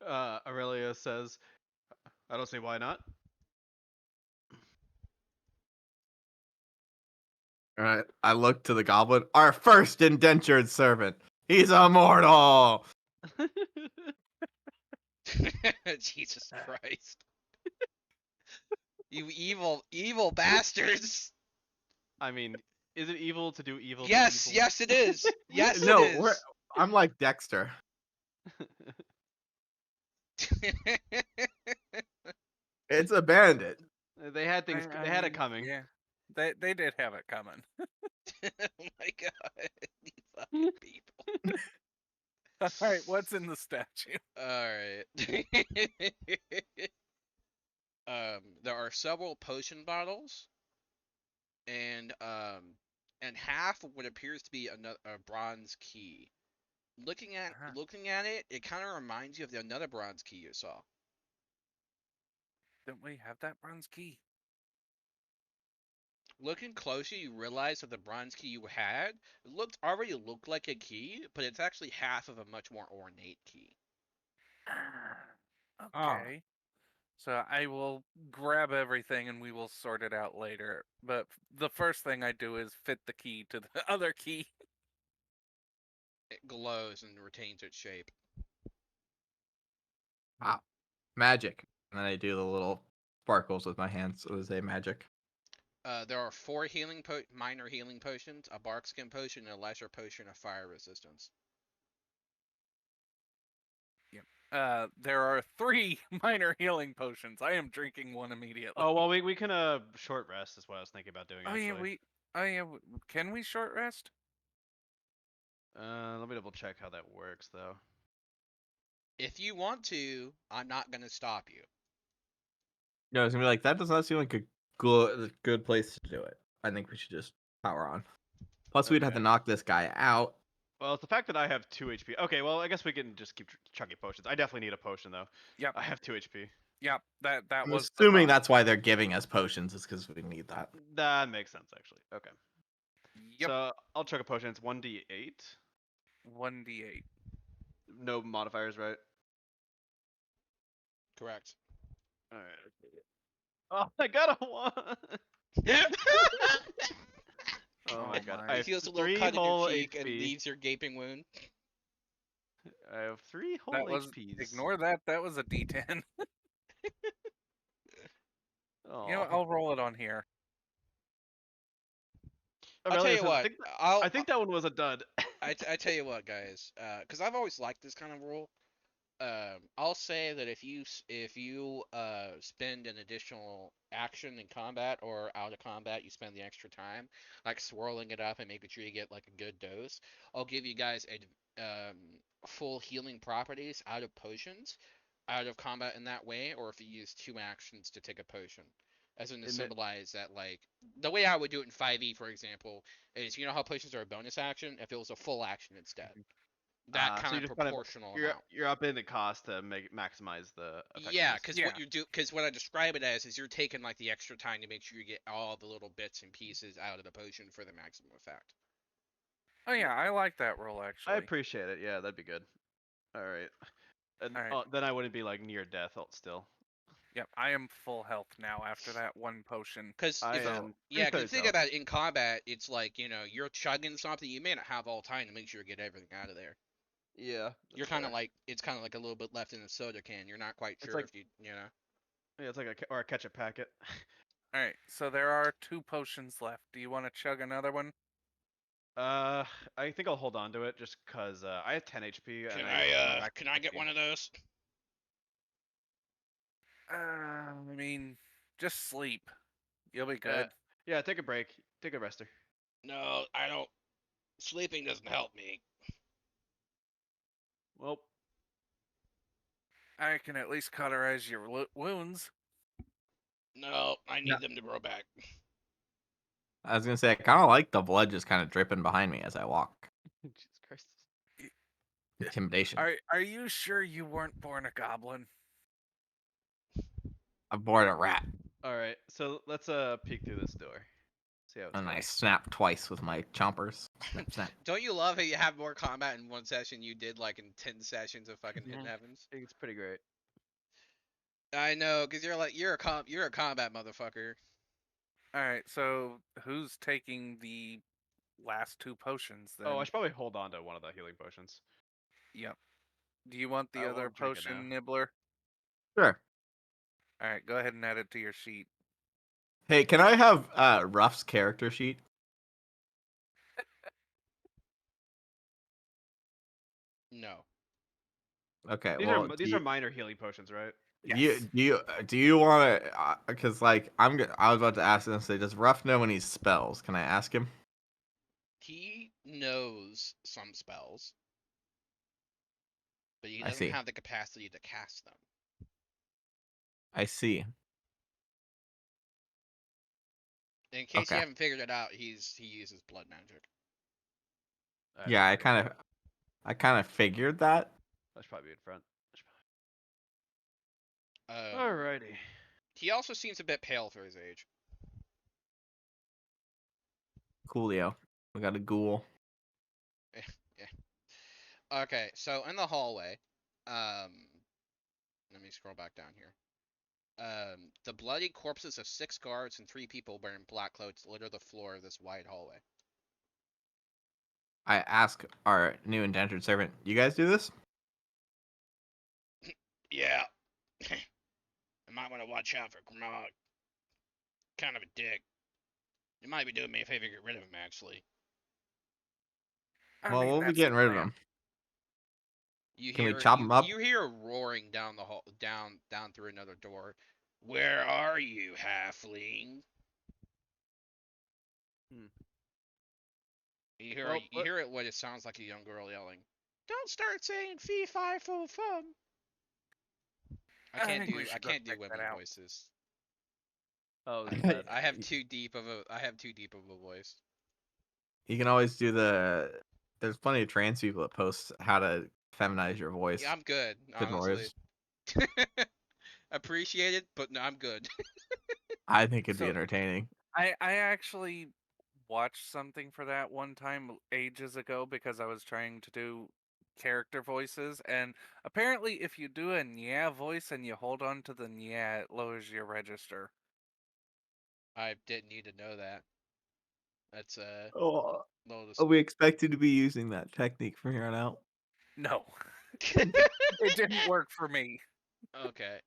[SPEAKER 2] Aurelia says, I don't see why not.
[SPEAKER 3] All right. I look to the goblin. Our first indentured servant. He's immortal.
[SPEAKER 1] Jesus Christ. You evil bastards.
[SPEAKER 2] I mean, is it evil to do evil to
[SPEAKER 1] Yes,
[SPEAKER 2] people?
[SPEAKER 1] yes it is. Yes
[SPEAKER 3] No,
[SPEAKER 1] it is.
[SPEAKER 3] I'm like Dexter. It's a bandit.
[SPEAKER 2] They had things.
[SPEAKER 4] I
[SPEAKER 2] They had it
[SPEAKER 4] mean,
[SPEAKER 2] coming.
[SPEAKER 4] Yeah, they did have it coming.
[SPEAKER 1] Oh my god. You fucking people.
[SPEAKER 4] All right, what's in the statue?
[SPEAKER 1] Alright. There are several potion bottles, and half of what appears to be a bronze key. Looking at it, it kind of reminds you of another bronze key you saw.
[SPEAKER 4] Don't we have that bronze key?
[SPEAKER 1] Looking closer, you realize that the bronze key you had already looked like a key, but it's actually half of a much more ornate key.
[SPEAKER 4] Okay. So I will grab everything and we will sort it out later. But the first thing I do is fit the key to the other key.
[SPEAKER 1] It glows and retains its shape.
[SPEAKER 3] Magic. And then I do the little sparkles with my hands. So they magic.
[SPEAKER 1] There are 4 minor healing potions, a bark skin potion, and a lesser potion of fire resistance.
[SPEAKER 4] There are 3 minor healing potions. I am drinking one immediately.
[SPEAKER 2] Oh well, we can short rest is what I was thinking about doing.
[SPEAKER 4] Oh
[SPEAKER 2] Actually.
[SPEAKER 4] yeah, can we short rest?
[SPEAKER 2] Let me double check how that works though.
[SPEAKER 1] If you want to, I'm not gonna stop you.
[SPEAKER 3] No, it's gonna be like, that does not seem like a good place to do it. I think we should just power on. Plus, we'd have to
[SPEAKER 2] Okay.
[SPEAKER 3] knock this guy out.
[SPEAKER 2] Well, it's the fact that I have 2 HP. Okay, well, I guess we can just keep chugging potions. I definitely need a potion though.
[SPEAKER 4] Yep.
[SPEAKER 2] I have 2 HP.
[SPEAKER 4] Yep. That
[SPEAKER 3] I'm
[SPEAKER 4] was
[SPEAKER 3] assuming
[SPEAKER 4] the thought.
[SPEAKER 3] that's why they're giving us potions, is because we need that.
[SPEAKER 2] That makes sense actually. Okay.
[SPEAKER 4] Yep.
[SPEAKER 2] So I'll chug a potion. It's 1d8.
[SPEAKER 4] 1d8.
[SPEAKER 2] No modifiers, right?
[SPEAKER 1] Correct.
[SPEAKER 2] All right. Oh, I got a 1. Oh my god.
[SPEAKER 4] my.
[SPEAKER 2] I
[SPEAKER 1] He
[SPEAKER 2] have
[SPEAKER 1] feels a little
[SPEAKER 2] 3
[SPEAKER 1] cut in
[SPEAKER 2] whole
[SPEAKER 1] your cheek and
[SPEAKER 2] HP.
[SPEAKER 1] leaves your gaping wound.
[SPEAKER 2] I have 3 whole
[SPEAKER 4] That was
[SPEAKER 2] HPs.
[SPEAKER 4] ignore that. That was a d10.
[SPEAKER 2] Oh.
[SPEAKER 4] You know, I'll roll it on here.
[SPEAKER 1] I'll tell
[SPEAKER 2] Aurelia
[SPEAKER 1] you
[SPEAKER 2] says,
[SPEAKER 1] what.
[SPEAKER 2] I think that one was a dud.
[SPEAKER 1] I tell you what, guys. Because I've always liked this kind of rule. I'll say that if you spend an additional action in combat or out of combat, you spend the extra time, like swirling it up and making sure you get like a good dose. I'll give you guys a full healing properties out of potions. out of combat in that way, or if you use 2 actions to take a potion. As in to
[SPEAKER 2] In the-
[SPEAKER 1] symbolize that, like, the way I would do it in 5e, for example, is you know how potions are a bonus action? If it was a full action instead. That
[SPEAKER 2] So
[SPEAKER 1] kind
[SPEAKER 2] you
[SPEAKER 1] of
[SPEAKER 2] just kind of
[SPEAKER 1] proportional
[SPEAKER 2] you're
[SPEAKER 1] amount.
[SPEAKER 2] you're upping the cost to maximize the
[SPEAKER 1] Yeah,
[SPEAKER 2] effectiveness.
[SPEAKER 1] because what I describe it as is you're taking like the extra time to make sure you get all the little bits and pieces out of the potion for the maximum effect.
[SPEAKER 4] Oh yeah, I like that rule
[SPEAKER 2] I
[SPEAKER 4] actually.
[SPEAKER 2] appreciate it. Yeah, that'd be good. All right. And
[SPEAKER 4] Alright.
[SPEAKER 2] then I wouldn't be like near death still.
[SPEAKER 4] Yep, I am full health now after that one potion.
[SPEAKER 1] Because
[SPEAKER 2] I
[SPEAKER 1] if
[SPEAKER 2] am
[SPEAKER 1] yeah, because
[SPEAKER 2] two-thirds
[SPEAKER 1] think
[SPEAKER 2] health.
[SPEAKER 1] about it in combat, it's like you're chugging something, you may not have all time to make sure you get everything out of there.
[SPEAKER 2] Yeah.
[SPEAKER 1] You're kind of like it's kind of like a little bit left in the soda can. You're not quite
[SPEAKER 2] It's
[SPEAKER 1] sure
[SPEAKER 2] like-
[SPEAKER 1] if you know.
[SPEAKER 2] Yeah, it's like a ketchup packet.
[SPEAKER 4] Alright, so there are 2 potions left. Do you want to chug another one?
[SPEAKER 2] I think I'll hold on to it just cause I have 10 HP and
[SPEAKER 1] Can I get one of those?
[SPEAKER 4] I mean, just sleep. You'll be good.
[SPEAKER 2] Yeah, take a break. Take a rester.
[SPEAKER 1] No, I don't. Sleeping doesn't help me.
[SPEAKER 2] Well,
[SPEAKER 4] I can at least cauterize your wounds.
[SPEAKER 1] No, I need
[SPEAKER 3] Yeah.
[SPEAKER 1] them to grow back.
[SPEAKER 3] I was gonna say I kind of like the blood just kind of dripping behind me as I walk.
[SPEAKER 2] Jesus Christ.
[SPEAKER 3] Intimidation.
[SPEAKER 4] Are you sure you weren't born a goblin?
[SPEAKER 3] I'm bored a rat,
[SPEAKER 2] All right, so let's peek through this door. See how it's
[SPEAKER 3] and I
[SPEAKER 2] going.
[SPEAKER 3] snap twice with my chompers. Snap, snap.
[SPEAKER 1] Don't you love how you have more combat in one session you did like in 10 sessions of fucking Hidden Heavens?
[SPEAKER 2] I think it's pretty great.
[SPEAKER 1] I know, cause you're a combat motherfucker.
[SPEAKER 4] Alright, so who's taking the last 2 potions then?
[SPEAKER 2] Oh, I should probably hold on to one of the healing potions.
[SPEAKER 4] Yep. Do you want the
[SPEAKER 2] I
[SPEAKER 4] other
[SPEAKER 2] won't drink it
[SPEAKER 4] potion,
[SPEAKER 2] now.
[SPEAKER 4] Nibbler?
[SPEAKER 3] Sure.
[SPEAKER 4] Alright, go ahead and add it to your sheet.
[SPEAKER 3] Hey, can I have Ruff's character sheet?
[SPEAKER 1] No.
[SPEAKER 3] Okay.
[SPEAKER 2] These are minor healing potions, right?
[SPEAKER 4] Yes.
[SPEAKER 3] Do you want to? Because like I was about to ask him. Say, does Ruff know any spells? Can I ask him?
[SPEAKER 1] He knows some spells, but he
[SPEAKER 3] I
[SPEAKER 1] doesn't
[SPEAKER 3] see.
[SPEAKER 1] have the capacity to cast them.
[SPEAKER 3] I see.
[SPEAKER 1] In case
[SPEAKER 3] Okay.
[SPEAKER 1] you haven't figured it out, he uses blood magic.
[SPEAKER 3] Yeah, I kind of figured that.
[SPEAKER 2] I should probably be in front.
[SPEAKER 1] Um,
[SPEAKER 2] Alrighty.
[SPEAKER 1] He also seems a bit pale for his age.
[SPEAKER 3] Coolio. We got a ghoul.
[SPEAKER 1] Okay, so in the hallway, let me scroll back down here. The bloody corpses of 6 guards and 3 people wearing black cloaks litter the floor of this wide hallway.
[SPEAKER 3] I ask our new indentured servant. You guys do this?
[SPEAKER 1] Yeah. I might want to watch out for Grimog. Kind of a dick. You might be doing me a favor to get rid of him, actually.
[SPEAKER 4] I
[SPEAKER 3] Well,
[SPEAKER 4] mean,
[SPEAKER 3] we'll be
[SPEAKER 4] that's
[SPEAKER 3] getting
[SPEAKER 4] the
[SPEAKER 3] rid of
[SPEAKER 4] plan.
[SPEAKER 3] him.
[SPEAKER 1] You
[SPEAKER 3] Can we
[SPEAKER 1] hear
[SPEAKER 3] chop him up?
[SPEAKER 1] You hear roaring down the hall, down through another door. Where are you, halfling?
[SPEAKER 2] Hmm.
[SPEAKER 1] You hear
[SPEAKER 2] Well,
[SPEAKER 1] you hear it what it sounds like a young girl yelling. Don't start saying fee fi fo fum. I can't
[SPEAKER 4] think we
[SPEAKER 1] do
[SPEAKER 4] should go check that
[SPEAKER 1] women
[SPEAKER 4] out.
[SPEAKER 1] voices.
[SPEAKER 2] Oh, is
[SPEAKER 3] I-
[SPEAKER 2] that?
[SPEAKER 1] I have too deep of a voice.
[SPEAKER 3] You can always do the. There's plenty of trans people that post how to feminize your voice.
[SPEAKER 1] Yeah, I'm good,
[SPEAKER 3] to
[SPEAKER 1] honestly.
[SPEAKER 3] noise.
[SPEAKER 1] Appreciate it, but no, I'm good.
[SPEAKER 3] I think it'd be
[SPEAKER 4] So-
[SPEAKER 3] entertaining.
[SPEAKER 4] I actually watched something for that one time ages ago because I was trying to do character voices, and apparently if you do a yeah voice and you hold on to the yeah, it lowers your register.
[SPEAKER 1] I didn't need to know that. That's
[SPEAKER 3] Oh,
[SPEAKER 1] low
[SPEAKER 3] are we expected to be using that technique from here on out?
[SPEAKER 4] No, it didn't work for me.
[SPEAKER 1] Okay.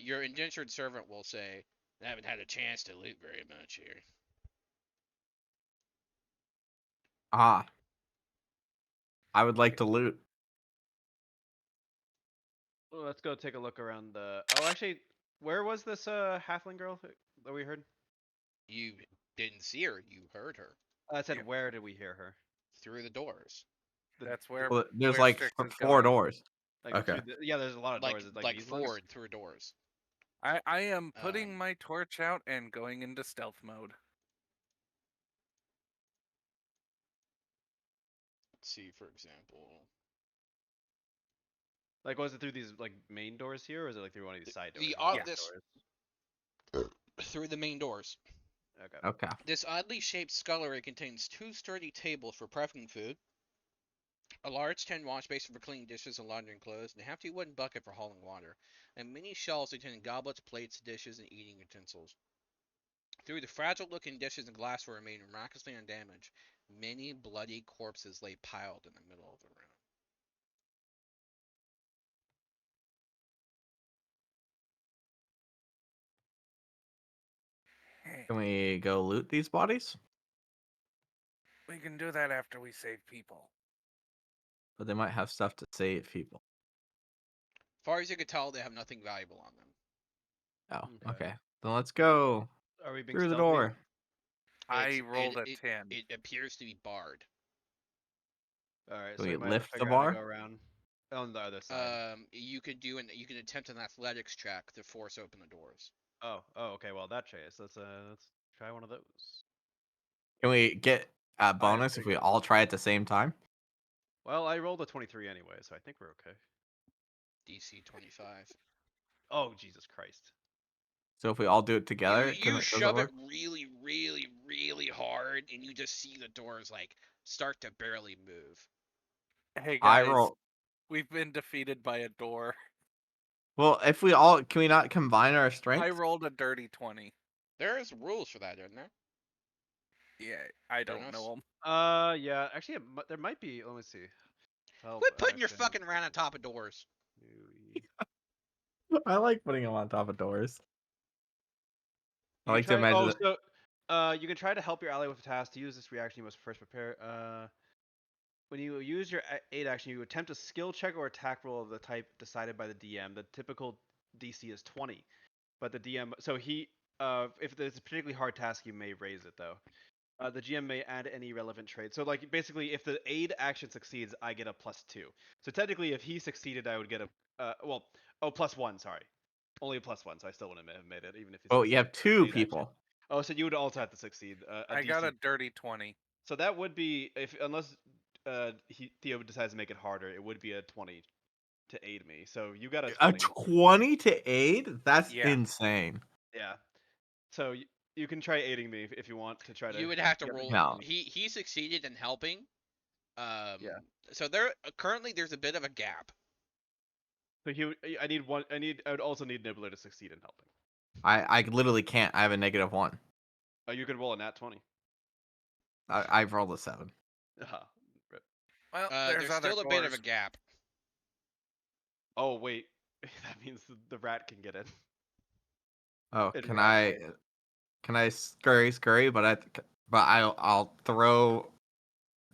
[SPEAKER 1] Your indentured servant will say, I haven't had a chance to loot very much here.
[SPEAKER 3] Ah. I would like to loot.
[SPEAKER 2] Well, let's go take a look around the. Oh, actually, where was this halfling girl that we heard?
[SPEAKER 1] You didn't see her, you heard her
[SPEAKER 2] I said,
[SPEAKER 4] Yeah.
[SPEAKER 2] where did we hear her?
[SPEAKER 1] through the doors.
[SPEAKER 4] That's where
[SPEAKER 3] Well, there's
[SPEAKER 4] where
[SPEAKER 3] like
[SPEAKER 4] Strix is
[SPEAKER 3] 4
[SPEAKER 4] going.
[SPEAKER 3] doors.
[SPEAKER 2] Like
[SPEAKER 3] Okay.
[SPEAKER 2] yeah, there's a lot of
[SPEAKER 1] like
[SPEAKER 2] doors. Like these ones.
[SPEAKER 1] forward through doors.
[SPEAKER 4] I am putting
[SPEAKER 1] Um,
[SPEAKER 4] my torch out and going into stealth mode.
[SPEAKER 1] Let's see, for example,
[SPEAKER 2] Like, was it through these like main doors here, or is it like through one of these side doors?
[SPEAKER 1] the
[SPEAKER 2] These
[SPEAKER 1] this
[SPEAKER 2] doors?
[SPEAKER 1] through the main doors.
[SPEAKER 2] Okay.
[SPEAKER 3] Okay.
[SPEAKER 1] This oddly shaped scullery contains 2 sturdy tables for prepping food, a large tin wash basin for cleaning dishes and laundering clothes, and a hefty wooden bucket for hauling water, and many shelves containing goblets, plates, dishes, and eating utensils. Through the fragile-looking dishes and glassware remain miraculously undamaged, many bloody corpses lay piled in the middle of the room.
[SPEAKER 3] Can we go loot these bodies?
[SPEAKER 4] We can do that after we save people.
[SPEAKER 3] But they might have stuff to save people.
[SPEAKER 1] As far as you could tell, they have nothing valuable on them.
[SPEAKER 3] Oh,
[SPEAKER 2] Okay.
[SPEAKER 3] okay. Then let's go
[SPEAKER 2] Are we being
[SPEAKER 3] through the
[SPEAKER 2] stealthy?
[SPEAKER 3] door.
[SPEAKER 4] I rolled a 10.
[SPEAKER 1] It appears to be barred.
[SPEAKER 2] All right.
[SPEAKER 3] Can
[SPEAKER 2] So
[SPEAKER 3] we
[SPEAKER 2] we might have to
[SPEAKER 3] lift the
[SPEAKER 2] figure out how to
[SPEAKER 3] bar?
[SPEAKER 2] go around on the other side.
[SPEAKER 1] You could you can attempt an athletics check to force open the doors.
[SPEAKER 2] Oh. Okay. Well, in that case, let's try one of those.
[SPEAKER 3] Can we get a bonus if we
[SPEAKER 2] figured.
[SPEAKER 3] all try at the same time?
[SPEAKER 2] Well, I rolled a 23 anyway, so I think we're okay.
[SPEAKER 1] DC 25.
[SPEAKER 2] Oh, Jesus Christ.
[SPEAKER 3] So if we all do it together,
[SPEAKER 1] You
[SPEAKER 3] does
[SPEAKER 1] shove it
[SPEAKER 3] work?
[SPEAKER 1] really, really, really hard, and you just see the doors like start to barely move.
[SPEAKER 4] Hey
[SPEAKER 3] I
[SPEAKER 4] guys,
[SPEAKER 3] roll.
[SPEAKER 4] we've been defeated by a door.
[SPEAKER 3] Well, if we all can we not combine our
[SPEAKER 4] I
[SPEAKER 3] strength?
[SPEAKER 4] rolled a dirty 20.
[SPEAKER 1] There is rules for that, isn't there?
[SPEAKER 4] Yeah, I don't
[SPEAKER 1] Jonas?
[SPEAKER 4] know them.
[SPEAKER 2] Yeah. Actually, there might be. Let me see. Help
[SPEAKER 1] Quit putting your
[SPEAKER 2] action.
[SPEAKER 1] fucking around on top of doors.
[SPEAKER 3] I like putting them on top of doors. I
[SPEAKER 2] You
[SPEAKER 3] like to
[SPEAKER 2] can try.
[SPEAKER 3] imagine
[SPEAKER 2] Oh,
[SPEAKER 3] that.
[SPEAKER 2] so you can try to help your ally with a task. To use this reaction, you must first prepare. When you use your aid action, you attempt a skill check or attack roll of the type decided by the DM. The typical DC is 20, but the DM. So if there's a particularly hard task, you may raise it though. The GM may add any relevant traits. So like basically, if the aid action succeeds, I get a +2. So technically, if he succeeded, I would get a +1. Sorry, only a +1. So I still wouldn't have made it, even if he
[SPEAKER 3] Oh, you
[SPEAKER 2] succeeded.
[SPEAKER 3] have
[SPEAKER 2] with
[SPEAKER 3] two
[SPEAKER 2] aid action.
[SPEAKER 3] people.
[SPEAKER 2] Oh, so you would also have to succeed.
[SPEAKER 4] I got a dirty 20.
[SPEAKER 2] So that would be unless Theo decides to make it harder, it would be a 20 to aid me. So you got a
[SPEAKER 3] A
[SPEAKER 2] 20.
[SPEAKER 3] 20 to aid? That's
[SPEAKER 4] Yeah.
[SPEAKER 3] insane.
[SPEAKER 2] Yeah. So you can try aiding me if you want to try to.
[SPEAKER 1] You would have to
[SPEAKER 2] get me
[SPEAKER 1] roll.
[SPEAKER 3] No.
[SPEAKER 1] He succeeded in helping.
[SPEAKER 2] Yeah.
[SPEAKER 1] So currently there's a bit of a gap.
[SPEAKER 2] So I need one. I would also need Nibbler to succeed in helping.
[SPEAKER 3] I literally can't. I have a -1.
[SPEAKER 2] Oh, you can roll a nat 20.
[SPEAKER 3] I've rolled a 7.
[SPEAKER 2] Rip.
[SPEAKER 4] Well,
[SPEAKER 1] There's
[SPEAKER 4] other
[SPEAKER 1] still a
[SPEAKER 4] doors.
[SPEAKER 1] bit of a gap.
[SPEAKER 2] Oh wait, that means the rat can get in.
[SPEAKER 3] Oh,
[SPEAKER 2] It
[SPEAKER 3] can
[SPEAKER 2] rat.
[SPEAKER 3] I scurry? But I'll throw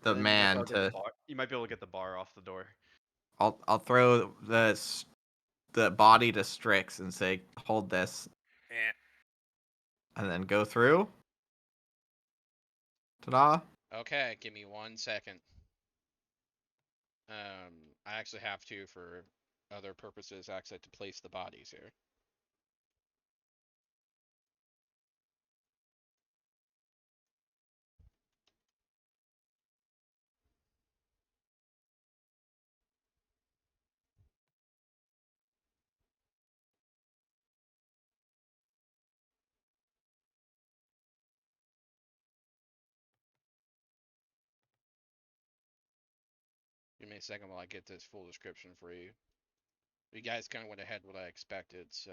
[SPEAKER 3] the
[SPEAKER 2] And then you might be
[SPEAKER 3] man
[SPEAKER 2] able to get the
[SPEAKER 3] to.
[SPEAKER 2] bar. You might be able to get the bar off the door.
[SPEAKER 3] I'll throw the body to Strix and say, "Hold this,"
[SPEAKER 4] Eh.
[SPEAKER 3] and then go through. Ta-da!
[SPEAKER 1] Okay, give me 1 second. I actually have to, for other purposes, actually have to place the bodies here. Give me a second while I get this full description for you. You guys kind of went ahead what I expected, so.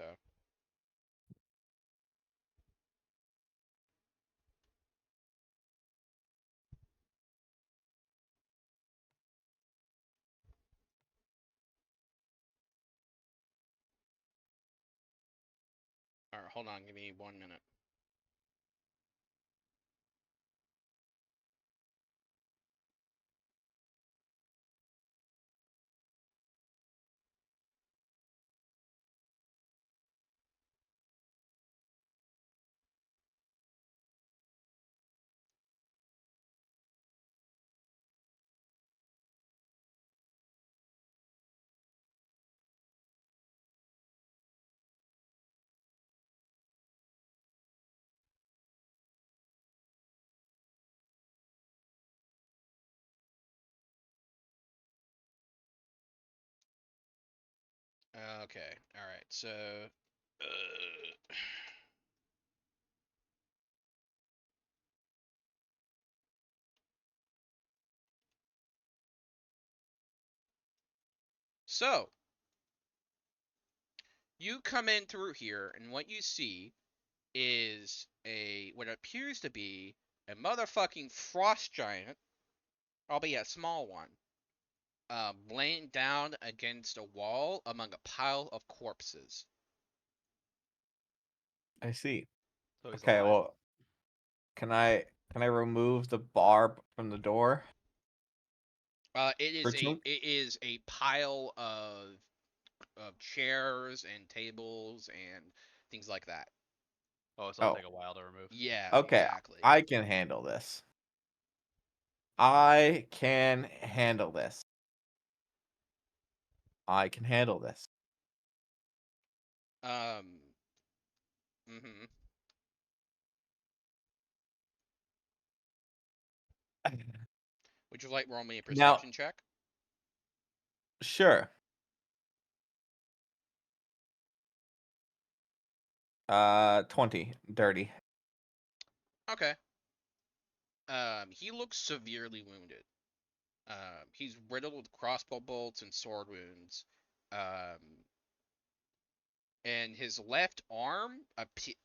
[SPEAKER 1] Alright, hold on, give me 1 minute. Okay. All right. So. Uh, so you come in through here, and what you see is a what appears to be a motherfucking frost giant, albeit a small one, laying down against a wall among a pile of corpses.
[SPEAKER 3] I see.
[SPEAKER 2] So he's
[SPEAKER 3] Okay,
[SPEAKER 2] alive.
[SPEAKER 3] well, can I remove the bar from the door? For chunk?
[SPEAKER 1] It is a pile of chairs and tables and things like that.
[SPEAKER 2] Oh, so it'll
[SPEAKER 3] Oh,
[SPEAKER 2] take a while to remove.
[SPEAKER 1] Yeah,
[SPEAKER 3] okay.
[SPEAKER 1] exactly.
[SPEAKER 3] I can handle this. I can handle this. I can handle this.
[SPEAKER 1] Um. Mhm. Would you like roll me a
[SPEAKER 3] Now,
[SPEAKER 1] perception check?
[SPEAKER 3] sure. 20. Dirty.
[SPEAKER 1] Okay. He looks severely wounded. He's riddled with crossbow bolts and sword wounds. Um, and his left arm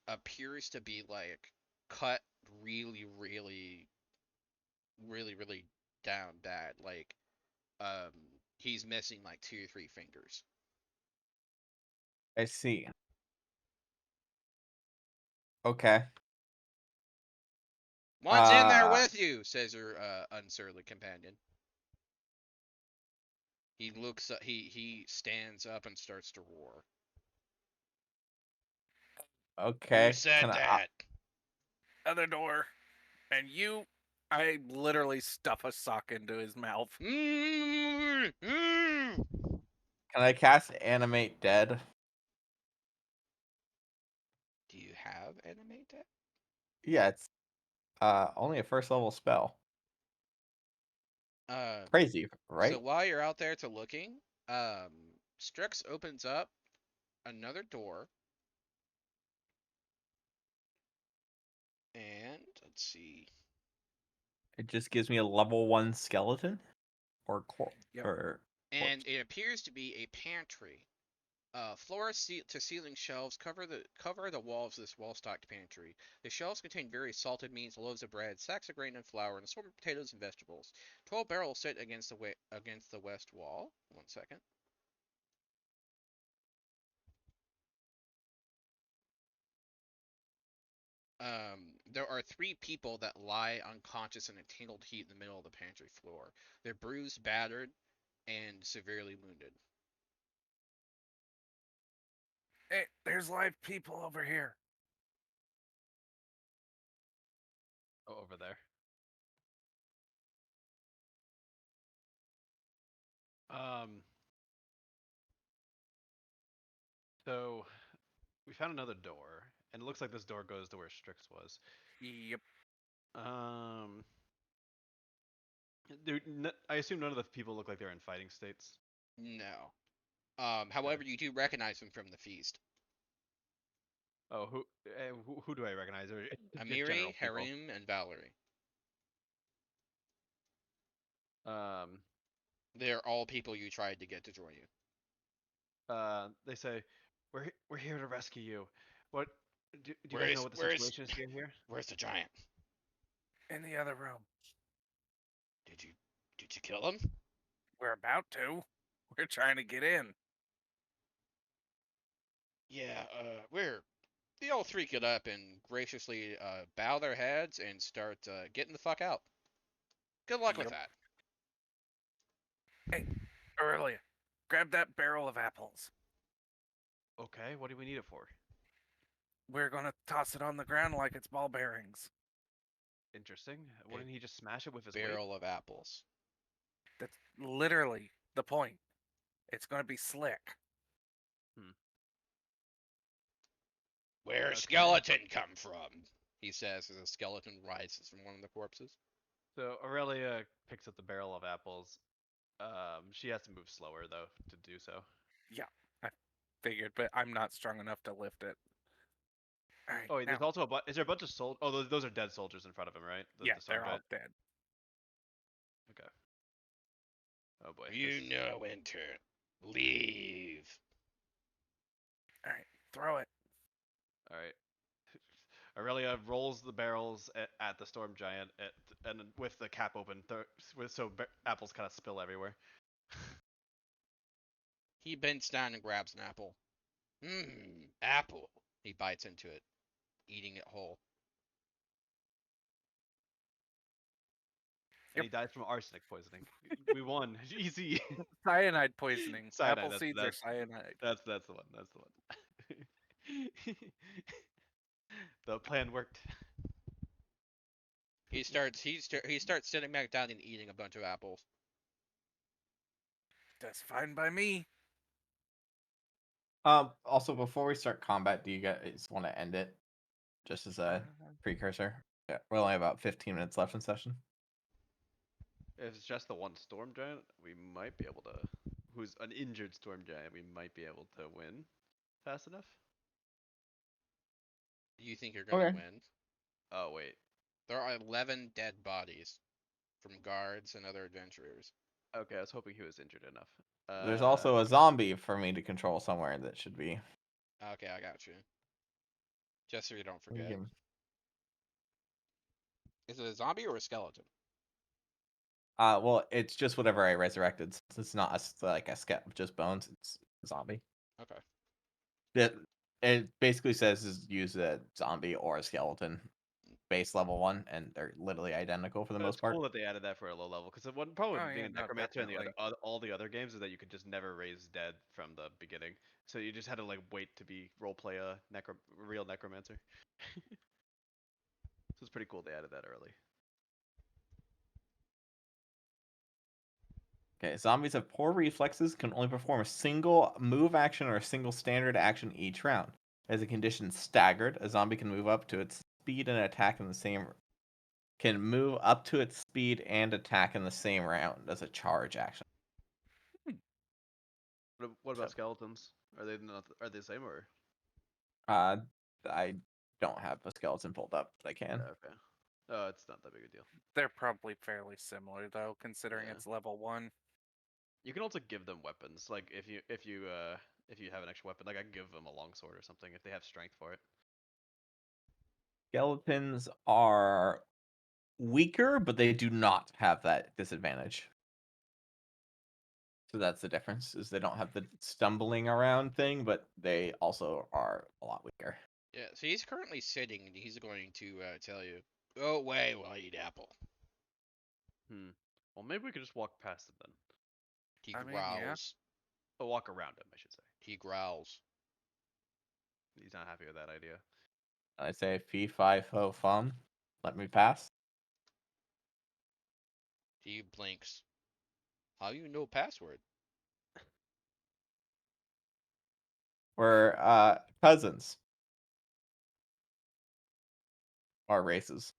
[SPEAKER 1] appears to be like cut really, really, really, really down bad. Like, um, he's missing like 2 or 3 fingers.
[SPEAKER 3] I see. Okay.
[SPEAKER 1] One's in there
[SPEAKER 3] Uh,
[SPEAKER 1] with you, says your unsurly companion. He looks. He stands up and starts to roar. Who
[SPEAKER 3] okay.
[SPEAKER 1] said
[SPEAKER 3] Can I?
[SPEAKER 1] that?
[SPEAKER 4] Other door. And I literally stuff a sock into his mouth.
[SPEAKER 1] Mm, mm.
[SPEAKER 3] Can I cast animate dead?
[SPEAKER 1] Do you have animate dead?
[SPEAKER 3] Yeah, it's only a first level spell.
[SPEAKER 1] Um,
[SPEAKER 3] Crazy,
[SPEAKER 1] so
[SPEAKER 3] right?
[SPEAKER 1] while you're out there to looking, um, Strix opens up another door, and let's see.
[SPEAKER 3] It just gives me a level 1 skeleton or
[SPEAKER 4] Yep.
[SPEAKER 3] or corpse.
[SPEAKER 1] And it appears to be a pantry. Floor to ceiling shelves cover the walls of this well-stocked pantry. The shelves contain various salted meats, loaves of bread, sacks of grain and flour, and assorted potatoes and vegetables. 12 barrels sit against the west wall. 1 second. There are 3 people that lie unconscious in a tangled heap in the middle of the pantry floor. They're bruised, battered, and severely wounded.
[SPEAKER 4] Hey, there's live people over here.
[SPEAKER 2] Oh, over there. Um. So we found another door, and it looks like this door goes to where Strix was.
[SPEAKER 4] Yep.
[SPEAKER 2] Um. I assume none of the people look like they're in fighting states.
[SPEAKER 1] No.
[SPEAKER 2] Okay.
[SPEAKER 1] However, you do recognize them from the feast.
[SPEAKER 2] Oh, who do I recognize? Or just general
[SPEAKER 1] Amiri,
[SPEAKER 2] people?
[SPEAKER 1] Harim, and Valerie.
[SPEAKER 2] Um.
[SPEAKER 1] They're all people you tried to get to join you.
[SPEAKER 2] They say, we're here to rescue you. What? Do you
[SPEAKER 1] Where
[SPEAKER 2] guys know
[SPEAKER 1] is
[SPEAKER 2] what the
[SPEAKER 1] where is
[SPEAKER 2] situation is here?
[SPEAKER 1] where's the giant?
[SPEAKER 4] In the other room.
[SPEAKER 1] Did you did you kill him?
[SPEAKER 4] We're about to. We're trying to get in.
[SPEAKER 1] Yeah, they all 3 get up and graciously bow their heads and start getting the fuck out. Good luck with
[SPEAKER 4] Yep.
[SPEAKER 1] that.
[SPEAKER 4] Hey, Aurelia, grab that barrel of apples.
[SPEAKER 2] Okay. What do we need it for?
[SPEAKER 4] We're gonna toss it on the ground like it's ball bearings.
[SPEAKER 2] Interesting. Wouldn't he just smash it with his weight?
[SPEAKER 1] Barrel of apples.
[SPEAKER 4] That's literally the point. It's gonna be slick.
[SPEAKER 1] Where
[SPEAKER 2] Okay.
[SPEAKER 1] skeleton come from? He says as a skeleton rises from one of the corpses.
[SPEAKER 2] So Aurelia picks up the barrel of apples. She has to move slower though to do so.
[SPEAKER 4] Yeah, I figured, but I'm not strong enough to lift it. All right.
[SPEAKER 2] Oh, wait, there's
[SPEAKER 4] now-
[SPEAKER 2] also is there a bunch of soldiers? Oh, those are dead soldiers in front of him, right?
[SPEAKER 4] yeah,
[SPEAKER 2] the storm
[SPEAKER 4] they're all
[SPEAKER 2] giant?
[SPEAKER 4] dead.
[SPEAKER 2] Okay. Oh boy.
[SPEAKER 1] You know, enter. Leave.
[SPEAKER 4] All right, throw it.
[SPEAKER 2] All right. Aurelia rolls the barrels at the storm giant and with the cap open, so apples kind of spill everywhere.
[SPEAKER 1] He bends down and grabs an apple. Apple. He bites into it, eating it whole.
[SPEAKER 2] And he dies from arsenic poisoning. We won. Easy.
[SPEAKER 4] Cyanide poisoning.
[SPEAKER 2] Cyanide,
[SPEAKER 4] Apple
[SPEAKER 2] that's-
[SPEAKER 4] seeds are
[SPEAKER 2] that's-
[SPEAKER 4] cyanide.
[SPEAKER 2] That's the one. That's the one. The plan worked.
[SPEAKER 1] He starts sitting back down and eating a bunch of apples.
[SPEAKER 4] That's fine by me.
[SPEAKER 3] Also, before we start combat, do you guys want to end it? Just as a precursor. Yeah, we're only about 15 minutes left in session.
[SPEAKER 2] If it's just the one storm giant, we might be able to. Who's an injured storm giant? We might be able to win fast enough.
[SPEAKER 1] Do you think you're gonna
[SPEAKER 3] Okay.
[SPEAKER 1] win?
[SPEAKER 2] Oh wait.
[SPEAKER 1] There are 11 dead bodies from guards and other adventurers.
[SPEAKER 2] Okay, I was hoping he was injured enough.
[SPEAKER 3] There's also a zombie for me to control somewhere that should be.
[SPEAKER 1] Okay, I got you. Just so you don't
[SPEAKER 3] we
[SPEAKER 1] forget.
[SPEAKER 3] can-
[SPEAKER 1] Is it a zombie or a skeleton?
[SPEAKER 3] Well, it's just whatever I resurrected. It's not like a skep, just bones. It's a zombie.
[SPEAKER 1] Okay.
[SPEAKER 3] It basically says is use a zombie or a skeleton, base level 1, and they're literally identical for the most
[SPEAKER 2] It's
[SPEAKER 3] part.
[SPEAKER 2] cool that they added that for a low level, because the one problem
[SPEAKER 4] Oh,
[SPEAKER 2] with being
[SPEAKER 4] yeah,
[SPEAKER 2] a
[SPEAKER 4] no,
[SPEAKER 2] necromancer and
[SPEAKER 4] definitely.
[SPEAKER 2] all the other games is that you could just never raise dead from the beginning. So you just had to like wait to be roleplay a real necromancer. So it's pretty cool they added that early.
[SPEAKER 3] Okay, zombies have poor reflexes, can only perform a single move action or a single standard action each round. As a condition staggered, a zombie can move up to its speed and attack in the same round as a charge action.
[SPEAKER 2] What about
[SPEAKER 3] So-
[SPEAKER 2] skeletons? Are they the same or?
[SPEAKER 3] I don't have a skeleton pulled up, but I can.
[SPEAKER 2] Okay. Oh, it's not that big a deal.
[SPEAKER 4] They're probably fairly similar though, considering
[SPEAKER 2] Yeah.
[SPEAKER 4] it's level 1.
[SPEAKER 2] You can also give them weapons. Like if you have an extra weapon, like I can give them a longsword or something if they have strength for it.
[SPEAKER 3] Skeletons are weaker, but they do not have that disadvantage. So that's the difference, is they don't have the stumbling around thing, but they also are a lot weaker.
[SPEAKER 1] Yeah, so he's currently sitting and he's going to tell you, go away while I eat apple.
[SPEAKER 2] Well, maybe we could just walk past him then.
[SPEAKER 1] He
[SPEAKER 4] I mean,
[SPEAKER 1] growls.
[SPEAKER 4] yeah.
[SPEAKER 2] Or walk around him, I should say.
[SPEAKER 1] He growls.
[SPEAKER 2] He's not happy with that idea.
[SPEAKER 3] I say fee fi fo fum. Let me pass.
[SPEAKER 1] He blinks. How you know password?
[SPEAKER 3] We're cousins. Or races.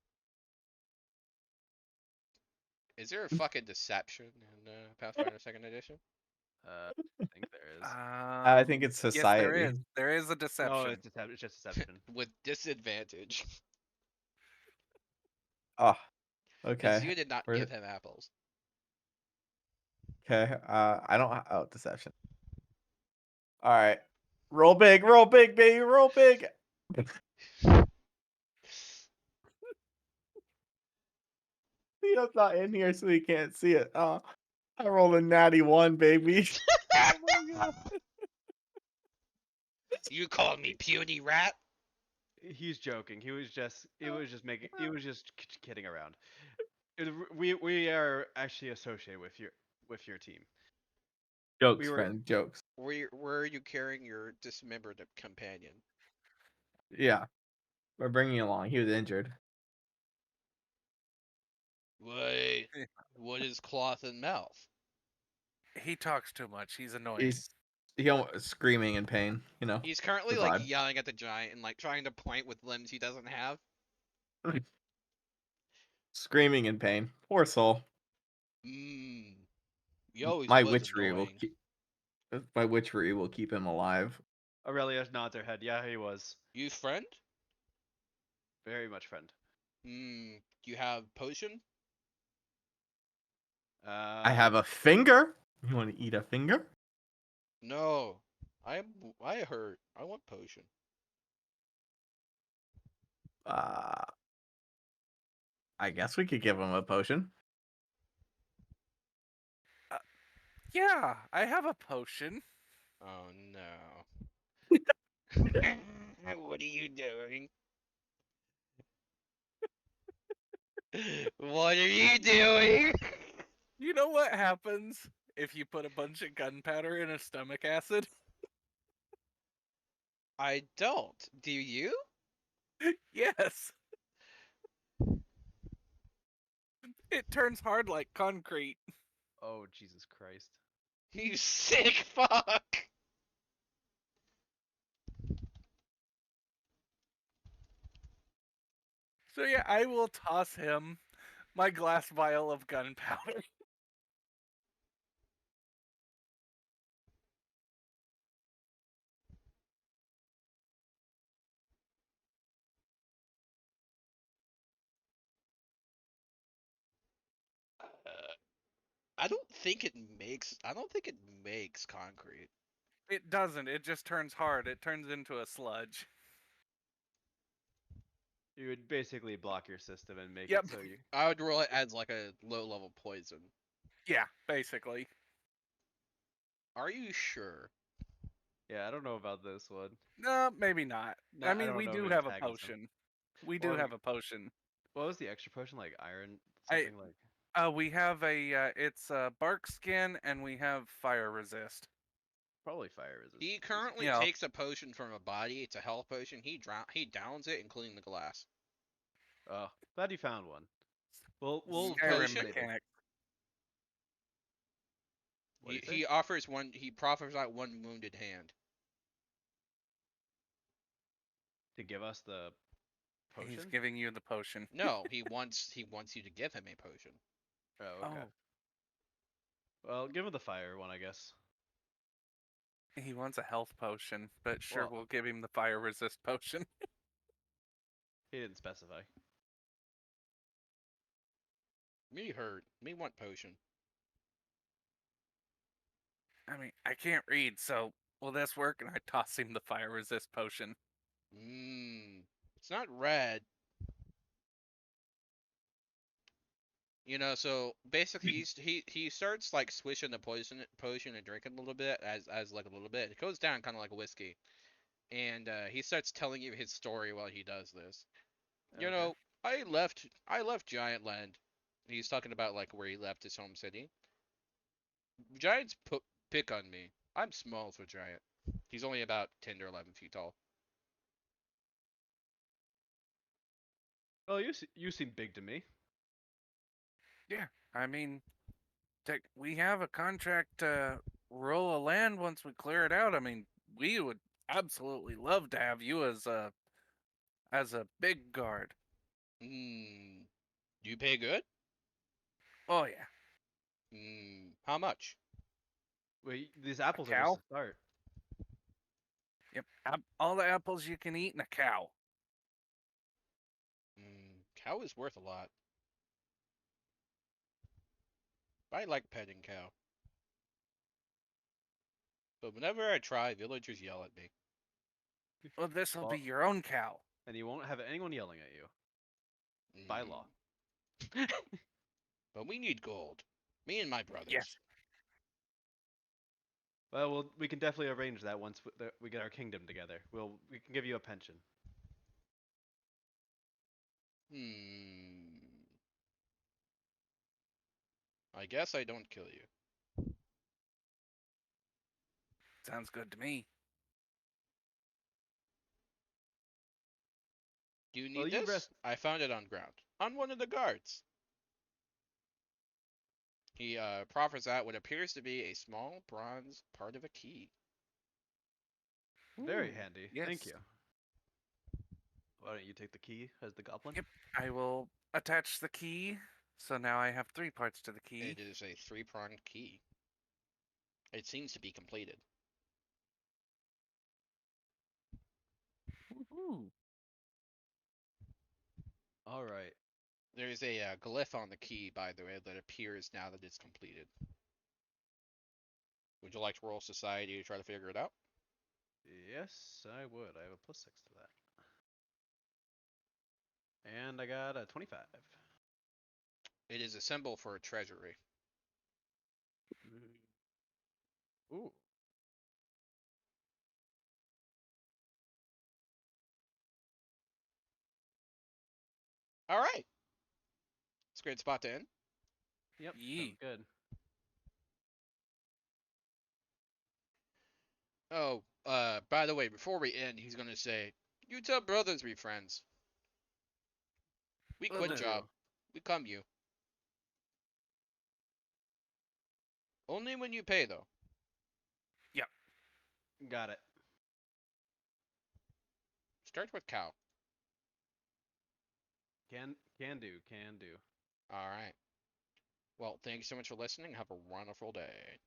[SPEAKER 1] Is there a fucking deception in Pathfinder 2nd Edition?
[SPEAKER 2] I think there is.
[SPEAKER 3] I think it's
[SPEAKER 4] Yes,
[SPEAKER 3] society.
[SPEAKER 4] there is. There is a deception.
[SPEAKER 2] No, it's just deception.
[SPEAKER 1] With disadvantage.
[SPEAKER 3] Oh,
[SPEAKER 1] Because
[SPEAKER 3] okay.
[SPEAKER 1] you did not
[SPEAKER 3] Where-
[SPEAKER 1] give him apples.
[SPEAKER 3] Okay. I don't. Oh, deception. All right. Roll big, baby, roll big. Theo's not in here, so he can't see it. I rolled a natty 1, baby.
[SPEAKER 2] Oh my god.
[SPEAKER 1] You called me puny rat?
[SPEAKER 2] He's joking. He was just kidding around. We are actually associated with your team.
[SPEAKER 3] Jokes,
[SPEAKER 2] We were-
[SPEAKER 3] friend, jokes.
[SPEAKER 1] Where are you carrying your dismembered companion?
[SPEAKER 3] Yeah. We're bringing you along. He was injured.
[SPEAKER 1] What is cloth and mouth?
[SPEAKER 4] He talks too much. He's annoying.
[SPEAKER 3] He almost screaming in pain, you know.
[SPEAKER 1] He's currently
[SPEAKER 3] The
[SPEAKER 1] like
[SPEAKER 3] vibe.
[SPEAKER 1] yelling at the giant and like trying to point with limbs he doesn't have.
[SPEAKER 3] Screaming in pain. Poor soul.
[SPEAKER 1] Mmm. You always
[SPEAKER 3] My
[SPEAKER 1] was
[SPEAKER 3] witchery will
[SPEAKER 1] annoying.
[SPEAKER 3] keep him alive.
[SPEAKER 2] Aurelia nods her head. Yeah, he was.
[SPEAKER 1] You friend?
[SPEAKER 2] Very much friend.
[SPEAKER 1] Do you have potion?
[SPEAKER 3] I have a finger. You want to eat a finger?
[SPEAKER 1] No. I hurt. I want potion.
[SPEAKER 3] Uh, I guess we could give him a potion.
[SPEAKER 4] Yeah, I have a potion.
[SPEAKER 1] Oh no. What are you doing? What are you doing?
[SPEAKER 4] You know what happens if you put a bunch of gunpowder in a stomach acid?
[SPEAKER 1] I don't. Do you?
[SPEAKER 4] Yes. It turns hard like concrete.
[SPEAKER 2] Oh, Jesus Christ.
[SPEAKER 1] You sick fuck!
[SPEAKER 4] So yeah, I will toss him my glass vial of gunpowder.
[SPEAKER 1] I don't think it makes. I don't think it makes concrete.
[SPEAKER 4] It doesn't. It just turns hard. It turns into a sludge.
[SPEAKER 2] You would basically block your system and make
[SPEAKER 4] Yep.
[SPEAKER 2] it so you.
[SPEAKER 1] I would roll it as like a low level poison.
[SPEAKER 4] Yeah, basically.
[SPEAKER 1] Are you sure?
[SPEAKER 2] Yeah, I don't know about this one.
[SPEAKER 4] No, maybe not.
[SPEAKER 2] No,
[SPEAKER 4] I
[SPEAKER 2] I
[SPEAKER 4] mean,
[SPEAKER 2] don't
[SPEAKER 4] we
[SPEAKER 2] know
[SPEAKER 4] do
[SPEAKER 2] if
[SPEAKER 4] have a
[SPEAKER 2] antagonism.
[SPEAKER 4] potion. We do
[SPEAKER 2] Or
[SPEAKER 4] have a potion.
[SPEAKER 2] What was the extra potion? Like iron?
[SPEAKER 4] I-
[SPEAKER 2] Something like.
[SPEAKER 4] We have it's bark skin, and we have fire resist.
[SPEAKER 2] Probably fire resist.
[SPEAKER 1] He currently
[SPEAKER 4] Yeah.
[SPEAKER 1] takes a potion from a body. It's a health potion. He downs it, including the glass.
[SPEAKER 2] Oh, glad you found one. We'll
[SPEAKER 4] Skyrim
[SPEAKER 1] potion?
[SPEAKER 4] mechanic.
[SPEAKER 2] What'd you
[SPEAKER 1] He
[SPEAKER 2] say?
[SPEAKER 1] offers one. He proffers out one wounded hand.
[SPEAKER 2] To give us the potion.
[SPEAKER 4] He's giving you the potion.
[SPEAKER 1] No, he wants you to give him a potion.
[SPEAKER 2] Oh, okay.
[SPEAKER 4] Oh,
[SPEAKER 2] Well, give him the fire one, I guess.
[SPEAKER 4] he wants a health potion, but sure,
[SPEAKER 2] Well-
[SPEAKER 4] we'll give him the fire resist potion.
[SPEAKER 2] He didn't specify.
[SPEAKER 1] Me hurt. Me want potion.
[SPEAKER 4] I mean, I can't read, so will this work? And I toss him the fire resist potion.
[SPEAKER 1] It's not red. You know, so basically he starts like swishing the potion and drinking a little bit as like a little bit. It goes down kind of like a whiskey, and he starts telling you his story while he does this. You
[SPEAKER 2] Okay.
[SPEAKER 1] know, I left Giant Land. He's talking about like where he left his home city. Giants pick on me. I'm small for Giant. He's only about 10 or 11 feet tall.
[SPEAKER 2] Well, you seem big to me.
[SPEAKER 4] I mean, we have a contract to roll a land once we clear it out. I mean, we would absolutely love to have you as a big guard.
[SPEAKER 1] Do you pay good?
[SPEAKER 4] Oh yeah.
[SPEAKER 1] How much?
[SPEAKER 2] Wait, these apples are
[SPEAKER 4] cow?
[SPEAKER 2] just a start.
[SPEAKER 4] Yep. All the apples you can eat and a cow.
[SPEAKER 1] Cow is worth a lot. I like petting cow. But whenever I try, villagers yell at me.
[SPEAKER 4] Well, this will
[SPEAKER 2] Well-
[SPEAKER 4] be your own cow.
[SPEAKER 2] And you won't have anyone yelling at you. By law.
[SPEAKER 1] But we need gold. Me and my brothers.
[SPEAKER 4] Yes.
[SPEAKER 2] Well, we can definitely arrange that once we get our kingdom together. We can give you a pension.
[SPEAKER 1] I guess I don't kill you.
[SPEAKER 4] Sounds good to me.
[SPEAKER 1] Do you need
[SPEAKER 2] Well, you
[SPEAKER 1] this?
[SPEAKER 2] rest-
[SPEAKER 1] I found it on ground. On one of the guards. He proffers out what appears to be a small bronze part of a key.
[SPEAKER 2] Very
[SPEAKER 4] Ooh,
[SPEAKER 2] handy.
[SPEAKER 4] yes.
[SPEAKER 2] Thank you. Why don't you take the key as the goblin?
[SPEAKER 4] Yep. I will attach the key. So now I have 3 parts to the key.
[SPEAKER 1] It is a 3-pronged key. It seems to be completed.
[SPEAKER 4] Ooh.
[SPEAKER 2] All right.
[SPEAKER 1] There's a glyph on the key, by the way, that appears now that it's completed. Would you like to roll society to try to figure it out?
[SPEAKER 2] Yes, I would. I have a +6 to that. And I got a 25.
[SPEAKER 1] It is a symbol for a treasury.
[SPEAKER 2] Ooh.
[SPEAKER 1] All right. It's a great spot to end.
[SPEAKER 2] Yep.
[SPEAKER 4] Yee.
[SPEAKER 2] Sounds good.
[SPEAKER 1] Oh, by the way, before we end, he's gonna say, "You tell brothers we friends. We
[SPEAKER 4] Will
[SPEAKER 1] quit
[SPEAKER 4] do.
[SPEAKER 1] job. We come you. Only when you pay though."
[SPEAKER 2] Got it.
[SPEAKER 1] Start with cow.
[SPEAKER 2] Can do. Can do.
[SPEAKER 1] All right. Well, thank you so much for listening. Have a wonderful day.